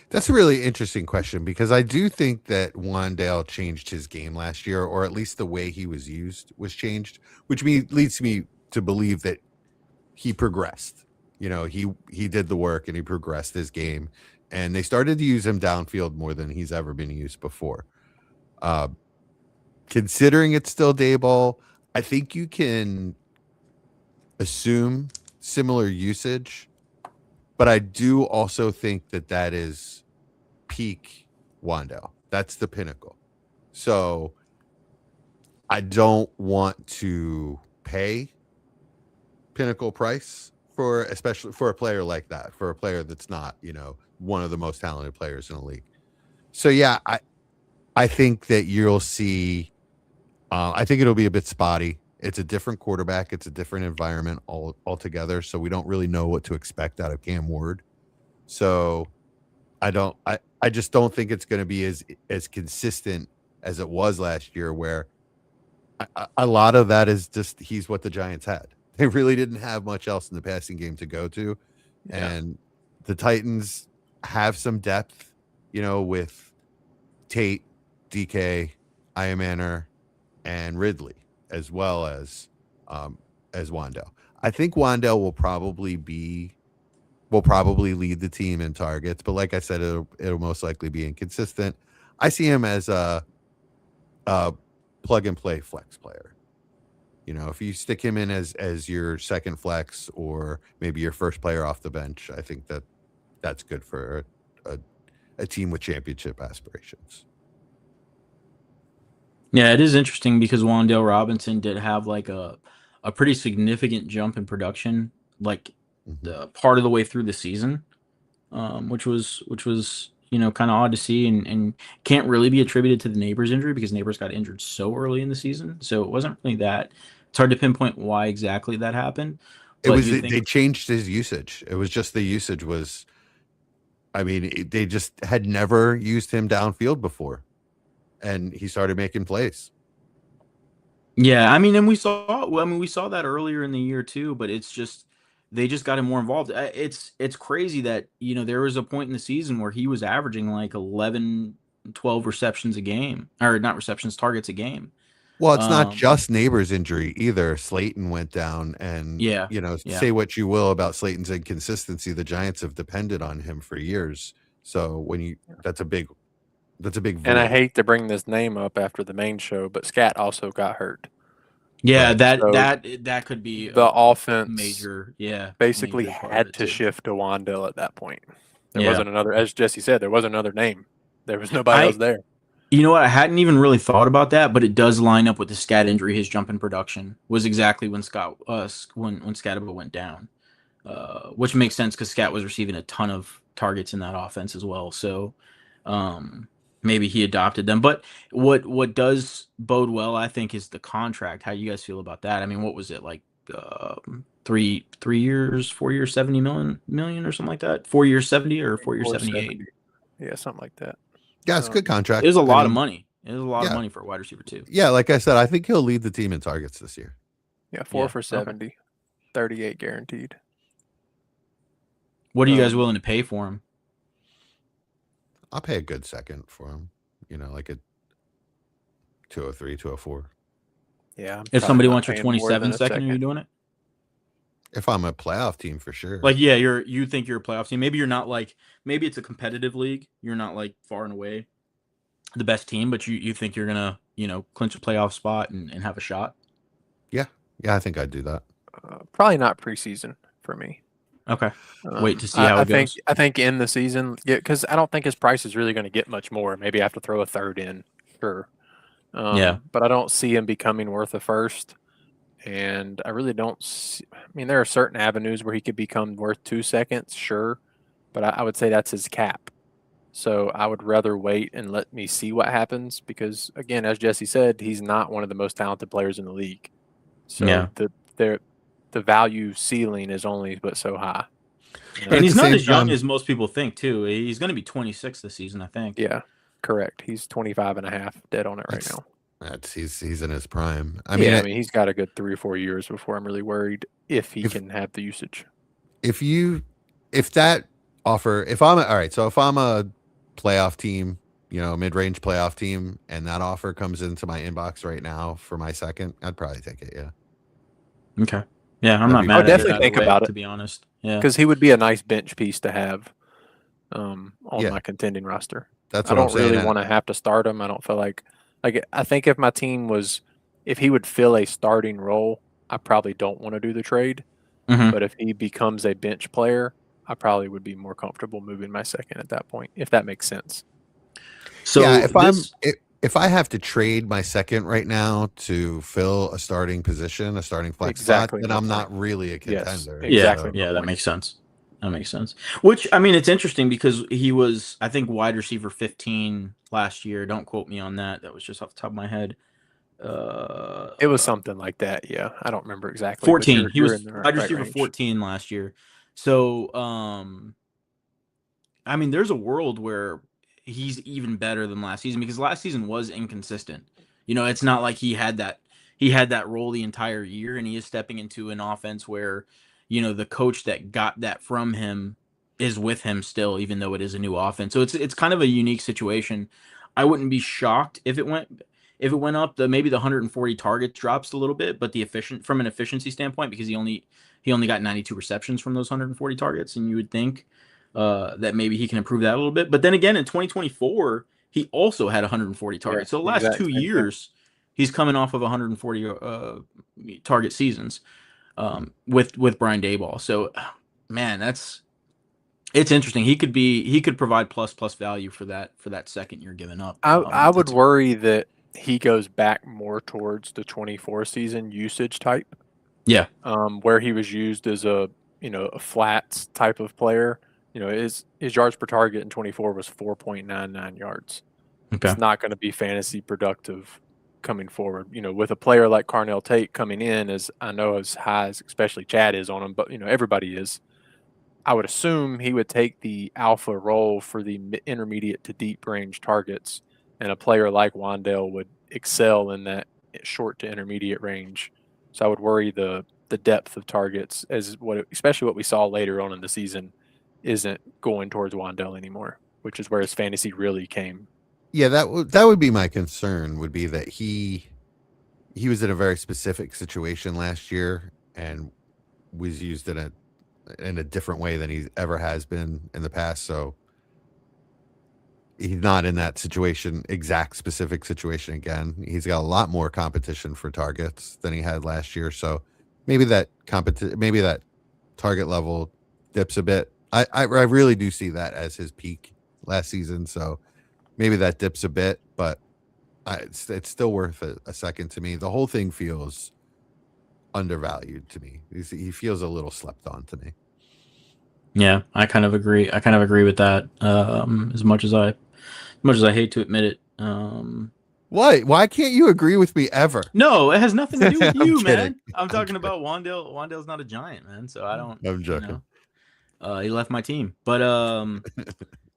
That's a really interesting question, because I do think that Wan'Dale changed his game last year, or at least the way he was used was changed, which leads me to believe that he progressed. He did the work and he progressed his game, and they started to use him downfield more than he's ever been used before. Considering it's still Dayball, I think you can assume similar usage, but I do also think that is peak Wan'Dale. That's the pinnacle. So I don't want to pay pinnacle price especially for a player like that, for a player that's not, one of the most talented players in the league. So yeah, I think that you'll see, I think it'll be a bit spotty. It's a different quarterback. It's a different environment altogether. So we don't really know what to expect out of Cam Ward. So I just don't think it's going to be as consistent as it was last year, where a lot of that is just he's what the Giants had. They really didn't have much else in the passing game to go to. Yeah. And the Titans have some depth, with Tate, DK, Iamaner, and Ridley, as well as Wan'Dale. I think Wan'Dale will probably lead the team in targets, but like I said, it'll most likely be inconsistent. I see him as a plug and play flex player. If you stick him in as your second flex, or maybe your first player off the bench, I think that's good for a team with championship aspirations. Yeah, it is interesting because Wan'Dale Robinson did have like a pretty significant jump in production, like the part of the way through the season, which was kind of odd to see, and can't really be attributed to the Neighbors injury, because Neighbors got injured so early in the season. So it wasn't really that. It's hard to pinpoint why exactly that happened. They changed his usage. It was just the usage was, they just had never used him downfield before, and he started making plays. Yeah, and we saw that earlier in the year too, but it's just, they just got him more involved. It's crazy that, there was a point in the season where he was averaging like 11, 12 receptions a game, or not receptions, targets a game. Well, it's not just Neighbors injury either. Slayton went down, and say what you will about Slayton's inconsistency, the Giants have depended on him for years. So that's a big void. And I hate to bring this name up after the main show, but Scat also got hurt. Yeah, right. that could be the offense major. Yeah, basically had to shift to Wan'Dale at that point. There wasn't another, as Jesse said, there wasn't another name. There was nobody else there. You know what? I hadn't even really thought about that, but it does line up with the Scat injury. His jump in production was exactly when when Scatterbo went down, which makes sense because Scat was receiving a ton of targets in that offense as well. So maybe he adopted them. But what does bode well, I think, is the contract. How you guys feel about that? What was it like? 3 years, 4 years, 70 million or something like that. 4 years 70 or 4 years 78. Yeah, something like that. Yeah, it's a good contract. It was a lot of money. It was a lot of money for a wide receiver too. Yeah, like I said, I think he'll lead the team in targets this year. Yeah, 4 for 70, okay. 38 guaranteed. What are you guys willing to pay for him? I'll pay a good second for him. Like a 203, 204. Yeah. I'm If probably somebody not wants your paying more 27 than a second, are you doing it? If I'm a playoff team, for sure. Like, yeah, you think you're a playoff team. Maybe you're not like, maybe it's a competitive league. You're not like far and away the best team, but you think you're gonna, clinch a playoff spot and have a shot. Yeah, I think I'd do that. Probably not preseason for me. Okay. Wait to see how I it goes. I think in the season, yeah, because I don't think his price is really going to get much more. Maybe I have to throw a third in, sure. Yeah. But I don't see him becoming worth a first. And I really don't see, I mean, there are certain avenues where he could become worth 2 seconds, sure. But I would say that's his cap. So I would rather wait and let me see what happens because, again, as Jesse said, he's not one of the most talented players in the league. So Yeah. the value ceiling is only but so high. And he's the not same as young time- as most people think, too. He's going to be 26 this season, I think. Yeah, correct. He's 25 and a half, dead on it right now. He's in his prime. I I mean, mean, he's got a good 3 or 4 years before I'm really worried if he can have the usage. if that offer, if I'm a playoff team, a mid-range playoff team, and that offer comes into my inbox right now for my second, I'd probably take it. Yeah. Okay. Yeah, I'm That'd not be- mad I'll at definitely it either think way, about it. to be honest. Yeah. Because he would be a nice bench piece to have on Yeah. my contending roster. That's I what I'm don't saying. really want to have to start him. I don't feel like I think if my team if he would fill a starting role, I probably don't want to do the trade. Mhm. But if he becomes a bench player, I probably would be more comfortable moving my second at that point, if that makes sense. So yeah, this, if I have to trade my second right now to fill a starting position, a starting flex Exactly spot, then my I'm point. not really a Yes, contender. exactly. yeah, my that point. makes sense. That makes sense. Which, I mean, it's interesting because he was, I think, wide receiver 15 last year. Don't quote me on that. That was just off the top of my head. It was something like that. Yeah, I don't remember exactly. but 14. He you're was in the wide receiver range. 14 last year. So, I mean, there's a world where he's even better than last season because last season was inconsistent. It's not like he had that role the entire year, and he is stepping into an offense where, the coach that got that from him is with him still, even though it is a new offense. So it's kind of a unique situation. I wouldn't be shocked if it went up. Maybe the 140 targets drops a little bit, but from an efficiency standpoint, because he only got 92 receptions from those 140 targets, and you would think that maybe he can improve that a little bit. But then again, in 2024, he also had 140 targets. So the last 2 years, he's coming off of 140 target seasons with Brian Daboll. So, man, it's interesting. He could provide plus value for that second you're giving up. I would worry that he goes back more towards the 24 season usage type. Yeah. Where he was used as a flats type of player. His yards per target in 24 was 4.99 yards. Okay. It's not going to be fantasy productive coming forward. With a player like Carnell Tate coming in, as I know as high as especially Chad is on him, but everybody is. I would assume he would take the alpha role for the intermediate to deep range targets, and a player like Wandale would excel in that short to intermediate range. So I would worry the depth of targets, especially what we saw later on in the season, isn't going towards Wandale anymore, which is where his fantasy really came. Yeah, that would be my concern. Would be that he was in a very specific situation last year and was used in a different way than he ever has been in the past. So he's not in that exact specific situation again. He's got a lot more competition for targets than he had last year. So maybe that target level dips a bit. I really do see that as his peak last season. So maybe that dips a bit, but it's still worth a second to me. The whole thing feels undervalued to me. He feels a little slept on to me. Yeah, I kind of agree. With that. As much as I hate to admit it. Why can't you agree with me ever? No, it has nothing to do with I'm you, kidding. man. I'm talking kidding. about Wandale. Wandale's not a giant, man. So I don't. I'm joking. He left my team, but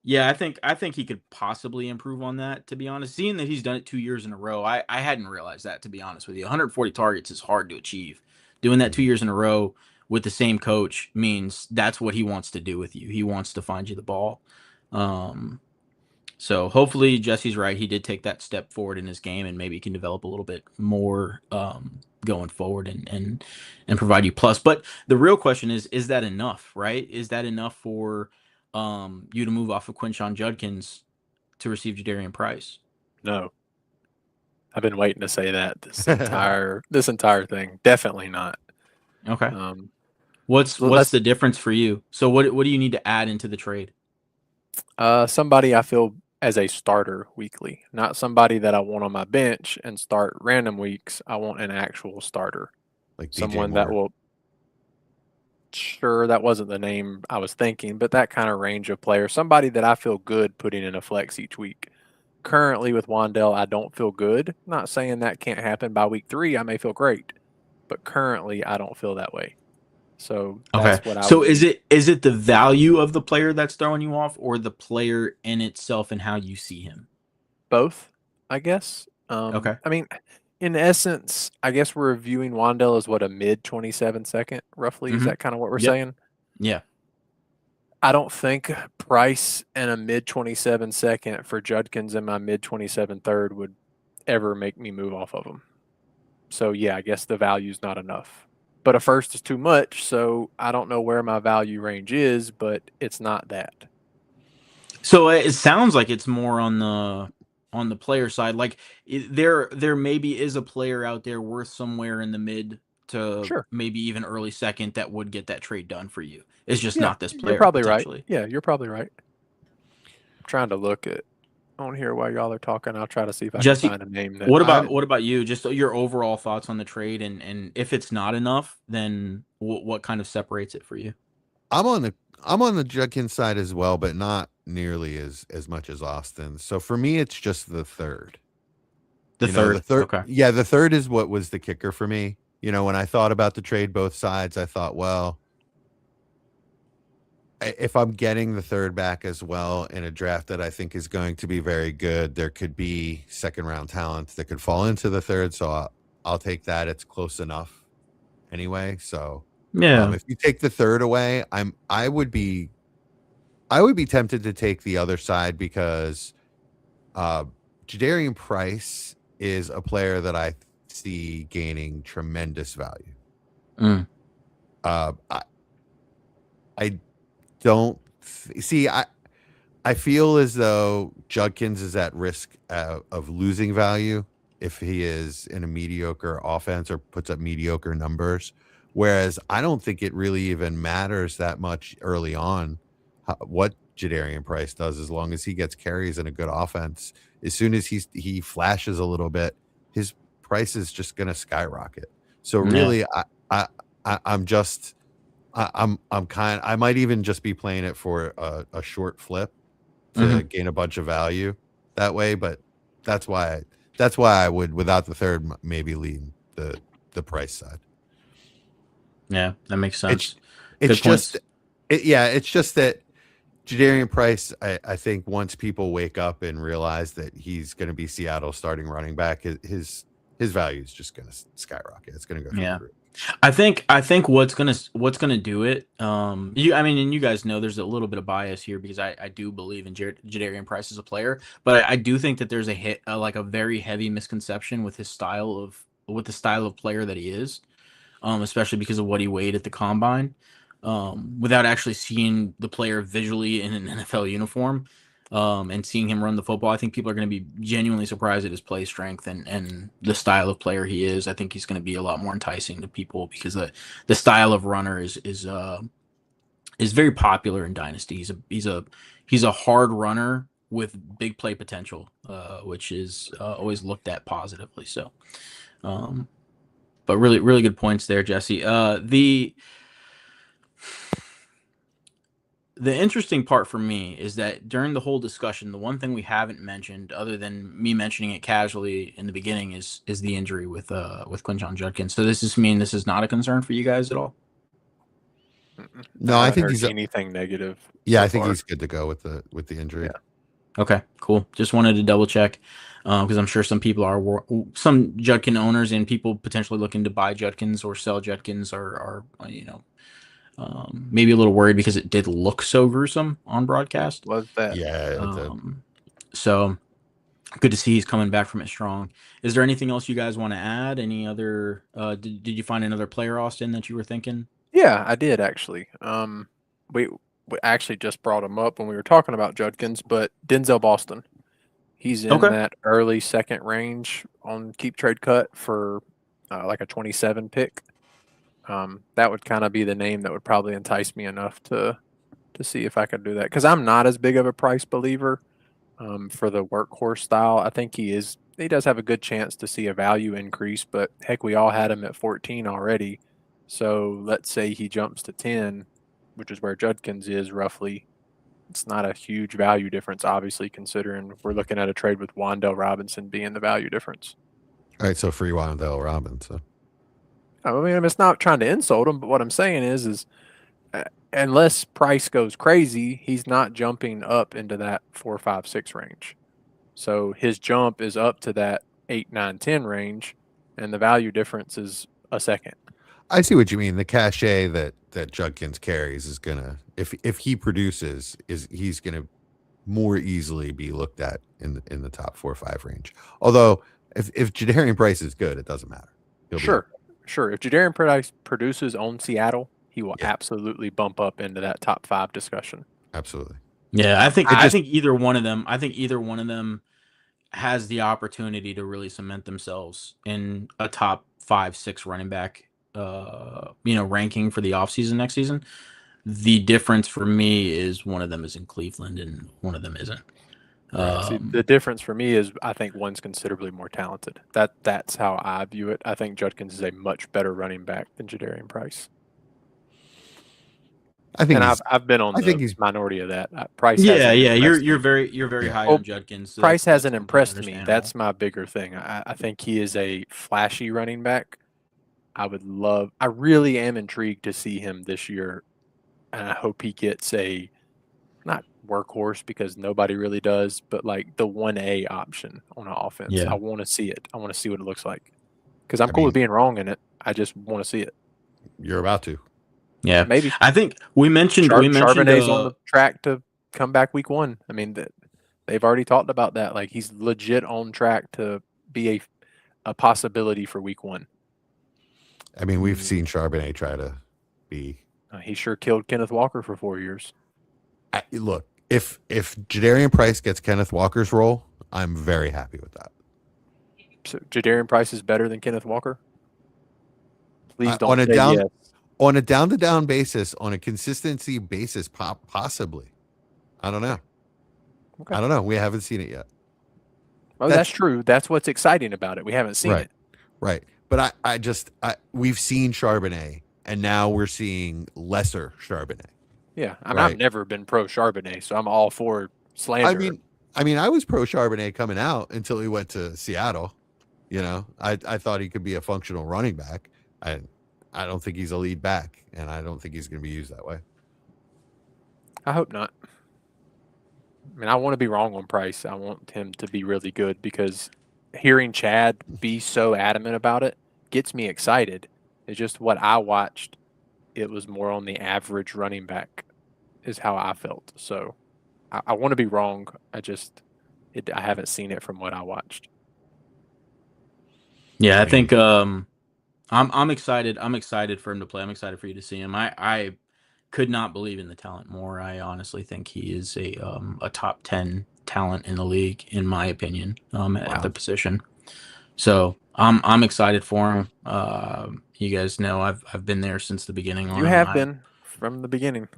yeah, I think he could possibly improve on that. To be honest, seeing that he's done it 2 years in a row, I hadn't realized that. To be honest with you, 140 targets is hard to achieve. Doing that 2 years in a row with the same coach means that's what he wants to do with you. He wants to find you the ball. So hopefully Jesse's right. He did take that step forward in his game, and maybe he can develop a little bit more going forward and provide you plus. But the real question is that enough, right? Is that enough for you to move off of Quinshon Judkins to receive Jadarian Price? No. I've been waiting to say that this entire thing. Definitely not. Okay. Um, What's let's- the difference for you? So what do you need to add into the trade? somebody I feel as a starter weekly, not somebody that I want on my bench and start random weeks. I want an actual starter, Like DJ someone that Moore. will. Sure, that wasn't the name I was thinking, but that kind of range of player, somebody that I feel good putting in a flex each week. Currently with Wandell, I don't feel good. Not saying that can't happen by week 3. I may feel great, but currently I don't feel that way. So that's what I. So would is need. it the value of the player that's throwing you off, or the player in itself and how you see him? Both, I guess. Okay. I mean, in essence, I guess we're viewing Wandell as what, a mid 27 second, roughly. Is Mhm. that kind of what we're Yep. saying? Yeah. I don't think Price and a mid 27 second for Judkins and my mid 27 third would ever make me move off of him. So yeah, I guess the value's not enough. But a first is too much, so I don't know where my value range is, but it's not that. So it sounds like it's more on the player side. Like there maybe is a player out there worth somewhere in the mid to Sure. maybe even early second that would get that trade done for you. It's just Yeah, not this player. You're probably right. potentially. Yeah, you're probably right. I'm trying to look at on here while y'all are talking. I'll try to see if I Jesse, can find a name that. What about you? Just your overall thoughts on the trade, and if it's not enough, then what kind of separates it for you? I'm on the Judkins side as well, but not nearly as much as Austin. So for me, it's just the third. The third. Okay. Yeah, the third is what was the kicker for me. When I thought about the trade, both sides, I thought, well, if I'm getting the third back as well in a draft that I think is going to be very good, there could be second round talent that could fall into the third. So I'll take that. It's close enough anyway. So yeah, if you take the third away, I would be tempted to take the other side because Jadarian Price is a player that I see gaining tremendous value. I don't see. I feel as though Judkins is at risk of losing value if he is in a mediocre offense or puts up mediocre numbers. Whereas I don't think it really even matters that much early on what Jadarian Price does, as long as he gets carries in a good offense. As soon as he flashes a little bit, his price is just going to skyrocket. So really, I might even just be playing it for a short flip to gain a bunch of value that way. But that's why I would, without the third, maybe lean the Price side. Yeah, that makes sense. It's just that Jadarian Price, I think once people wake up and realize that he's going to be Seattle's starting running back, his value is just going to skyrocket. It's going to go through the roof. I think what's gonna do it. And you guys know there's a little bit of bias here because I do believe in Jadarian Price as a player, but I do think that there's a very heavy misconception with the style of player that he is, especially because of what he weighed at the combine, without actually seeing the player visually in an NFL uniform. And seeing him run the football, I think people are going to be genuinely surprised at his play strength and the style of player he is. I think he's going to be a lot more enticing to people because the style of runner is very popular in Dynasty. He's a hard runner with big play potential, which is always looked at positively. So, but really, really good points there, Jesse. The interesting part for me is that during the whole discussion, the one thing we haven't mentioned, other than me mentioning it casually in the beginning, is the injury with Quinshon Judkins. So this is not a concern for you guys at all? No, I think he's anything negative. Yeah, I think he's good to go with the injury. Yeah. Okay, cool. Just wanted to double check because I'm sure some people some Judkins owners and people potentially looking to buy Judkins or sell Judkins are maybe a little worried because it did look so gruesome on broadcast. Was that? Yeah. So good to see he's coming back from it strong. Is there anything else you guys want to add? Any other? Did you find another player, Austin, that you were thinking? Yeah, I did actually. We actually just brought him up when we were talking about Judkins, but Denzel Boston. He's in Okay. that early second range on keep trade cut for like a 27 pick. That would kind of be the name that would probably entice me enough to see if I could do that, because I'm not as big of a Price believer for the workhorse style. I think he does have a good chance to see a value increase, but heck, we all had him at 14 already. So let's say he jumps to 10, which is where Judkins is roughly. It's not a huge value difference, obviously, considering we're looking at a trade with Wandale Robinson being the value difference. All right, so free Wandale Robinson. I mean, it's not trying to insult him, but what I'm saying is unless Price goes crazy, he's not jumping up into that 4, 5, 6 range. So his jump is up to that 8, 9, 10 range, and the value difference is a second. I see what you mean. The cachet that Judkins carries is gonna, if he produces, he's gonna more easily be looked at in the top 4 or 5 range. Although if Jadarian Price is good, it doesn't matter. Sure. If Jadarian Price produces on Seattle, he will absolutely bump up into that top 5 discussion. Absolutely. Yeah, I think either one of them. I think either one of them has the opportunity to really cement themselves in a top 5, 6 running back, ranking for the offseason next season. The difference for me is one of them is in Cleveland and one of them isn't. Right. See, the difference for me is I think one's considerably more talented. That's how I view it. I think Judkins is a much better running back than Jadarian Price. I've been on the minority of that. Price. Yeah. You're very high on Judkins. Price hasn't impressed me. That's my bigger thing. I think he is a flashy running back. I really am intrigued to see him this year, and I hope he gets a not workhorse because nobody really does, but like the 1A option on an offense. Yeah. I want to see it. I want to see what it looks like because I'm cool with being wrong in it. I just want to see it. You're about to. Yeah, maybe. I think we mentioned Charbonnet's on the track to come back week 1. I mean, they've already talked about that. Like he's legit on track to be a possibility for week 1. I mean, we've seen Charbonnet try to be. He sure killed Kenneth Walker for 4 years. Look, if Jadarian Price gets Kenneth Walker's role, I'm very happy with that. So Jadarian Price is better than Kenneth Walker? Please don't say yes. On a down-to-down basis, on a consistency basis, possibly. I don't know. Okay. I don't know. We haven't seen it yet. Well, that's true. That's what's exciting about it. We haven't seen it. Right. But we've seen Charbonnet, and now we're seeing lesser Charbonnet. Yeah. I've never been pro Charbonnet, so I'm all for slander. I mean, I was pro Charbonnet coming out until he went to Seattle. You know, I thought he could be a functional running back. I don't think he's a lead back, and I don't think he's going to be used that way. I hope not. I mean, I want to be wrong on Price. I want him to be really good because hearing Chad be so adamant about it gets me excited. It's just what I watched. It was more on the average running back is how I felt. So I want to be wrong. I haven't seen it from what I watched. Yeah, I think I'm excited. I'm excited for him to play. I'm excited for you to see him. I could not believe in the talent more. I honestly think he is a top 10 talent in the league, in my opinion, at the position. So I'm excited for him. You guys know I've been there since the beginning. You have been from the beginning.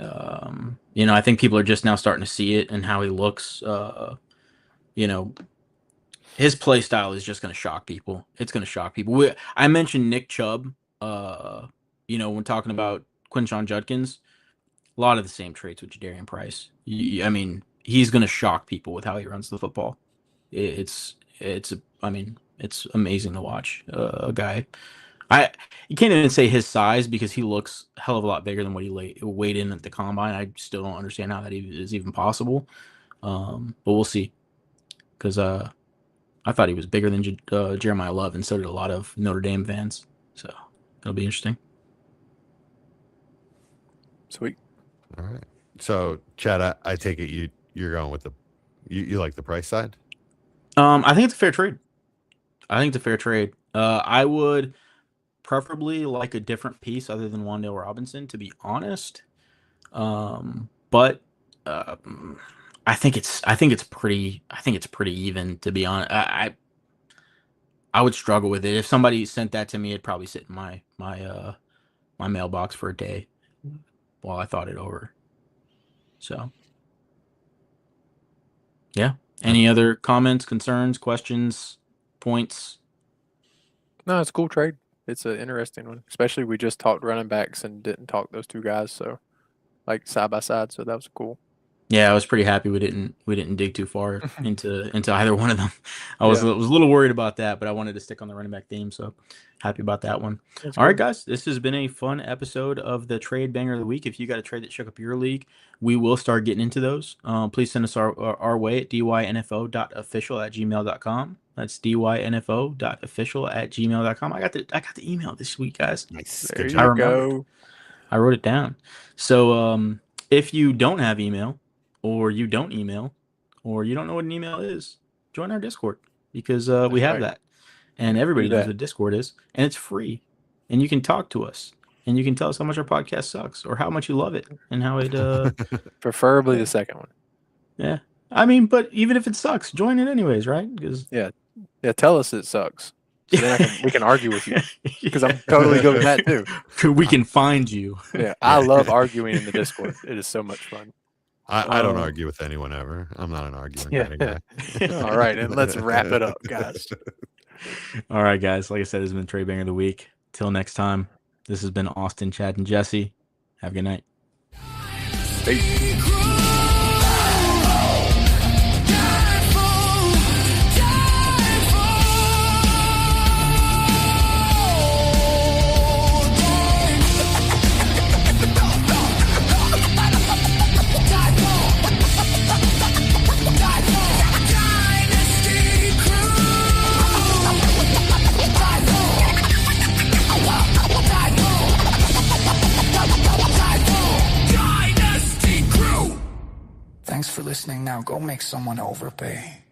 I think people are just now starting to see it and how he looks. His play style is just going to shock people. It's going to shock people. I mentioned Nick Chubb, when talking about Quinshon Judkins, a lot of the same traits with Jadarian Price. I mean, he's going to shock people with how he runs the football. It's amazing to watch a guy. You can't even say his size because he looks a hell of a lot bigger than what he weighed in at the combine. I still don't understand how that is even possible. But we'll see. Because I thought he was bigger than Jeremiah Love, and so did a lot of Notre Dame fans. So it'll be interesting. Sweet. All right. So, Chad, I take it you're going with the You like the price side? I think it's a fair trade. I would preferably like a different piece other than Wan'Dale Robinson, to be honest. But I think it's pretty even, to be honest. I would struggle with it. If somebody sent that to me, it'd probably sit in my mailbox for a day while I thought it over. So, yeah. Any other comments, concerns, questions, points? No, it's a cool trade. It's an interesting one, especially we just talked running backs and didn't talk those two guys, so like side by side. So that was cool. Yeah, I was pretty happy we didn't dig too far into either one of them. I was a little worried about that, but I wanted to stick on the running back theme, so happy about that one. That's All right, cool. guys, this has been a fun episode of the Trade Banger of the Week. If you got a trade that shook up your league, we will start getting into those. Please send us our way at dynfo.official@gmail.com. That's dynfo.official@gmail.com. I got the email this week, guys. Nice. There Good you job. go. I wrote it down. So if you don't have email, or you don't email, or you don't know what an email is, join our Discord, because we have right. that, and everybody Do knows that. what Discord is, and it's free, and you can talk to us, and you can tell us how much our podcast sucks, or how much you love it, and how it Preferably the second one. yeah. I mean, but even if it sucks, join it anyways, right? Because Yeah, tell us it sucks. So then we can argue with you, because I'm totally good with that too. We can find you. Yeah, I love arguing in the Discord. It is so much fun. I don't argue with anyone ever. I'm not an arguing kind of guy. All right, and let's wrap it up, guys. All right, guys. Like I said, this has been Trade Banger of the Week. Till next time, this has been Austin, Chad, and Jesse. Have a good night. Peace. Thanks for listening. Now go make someone overpay.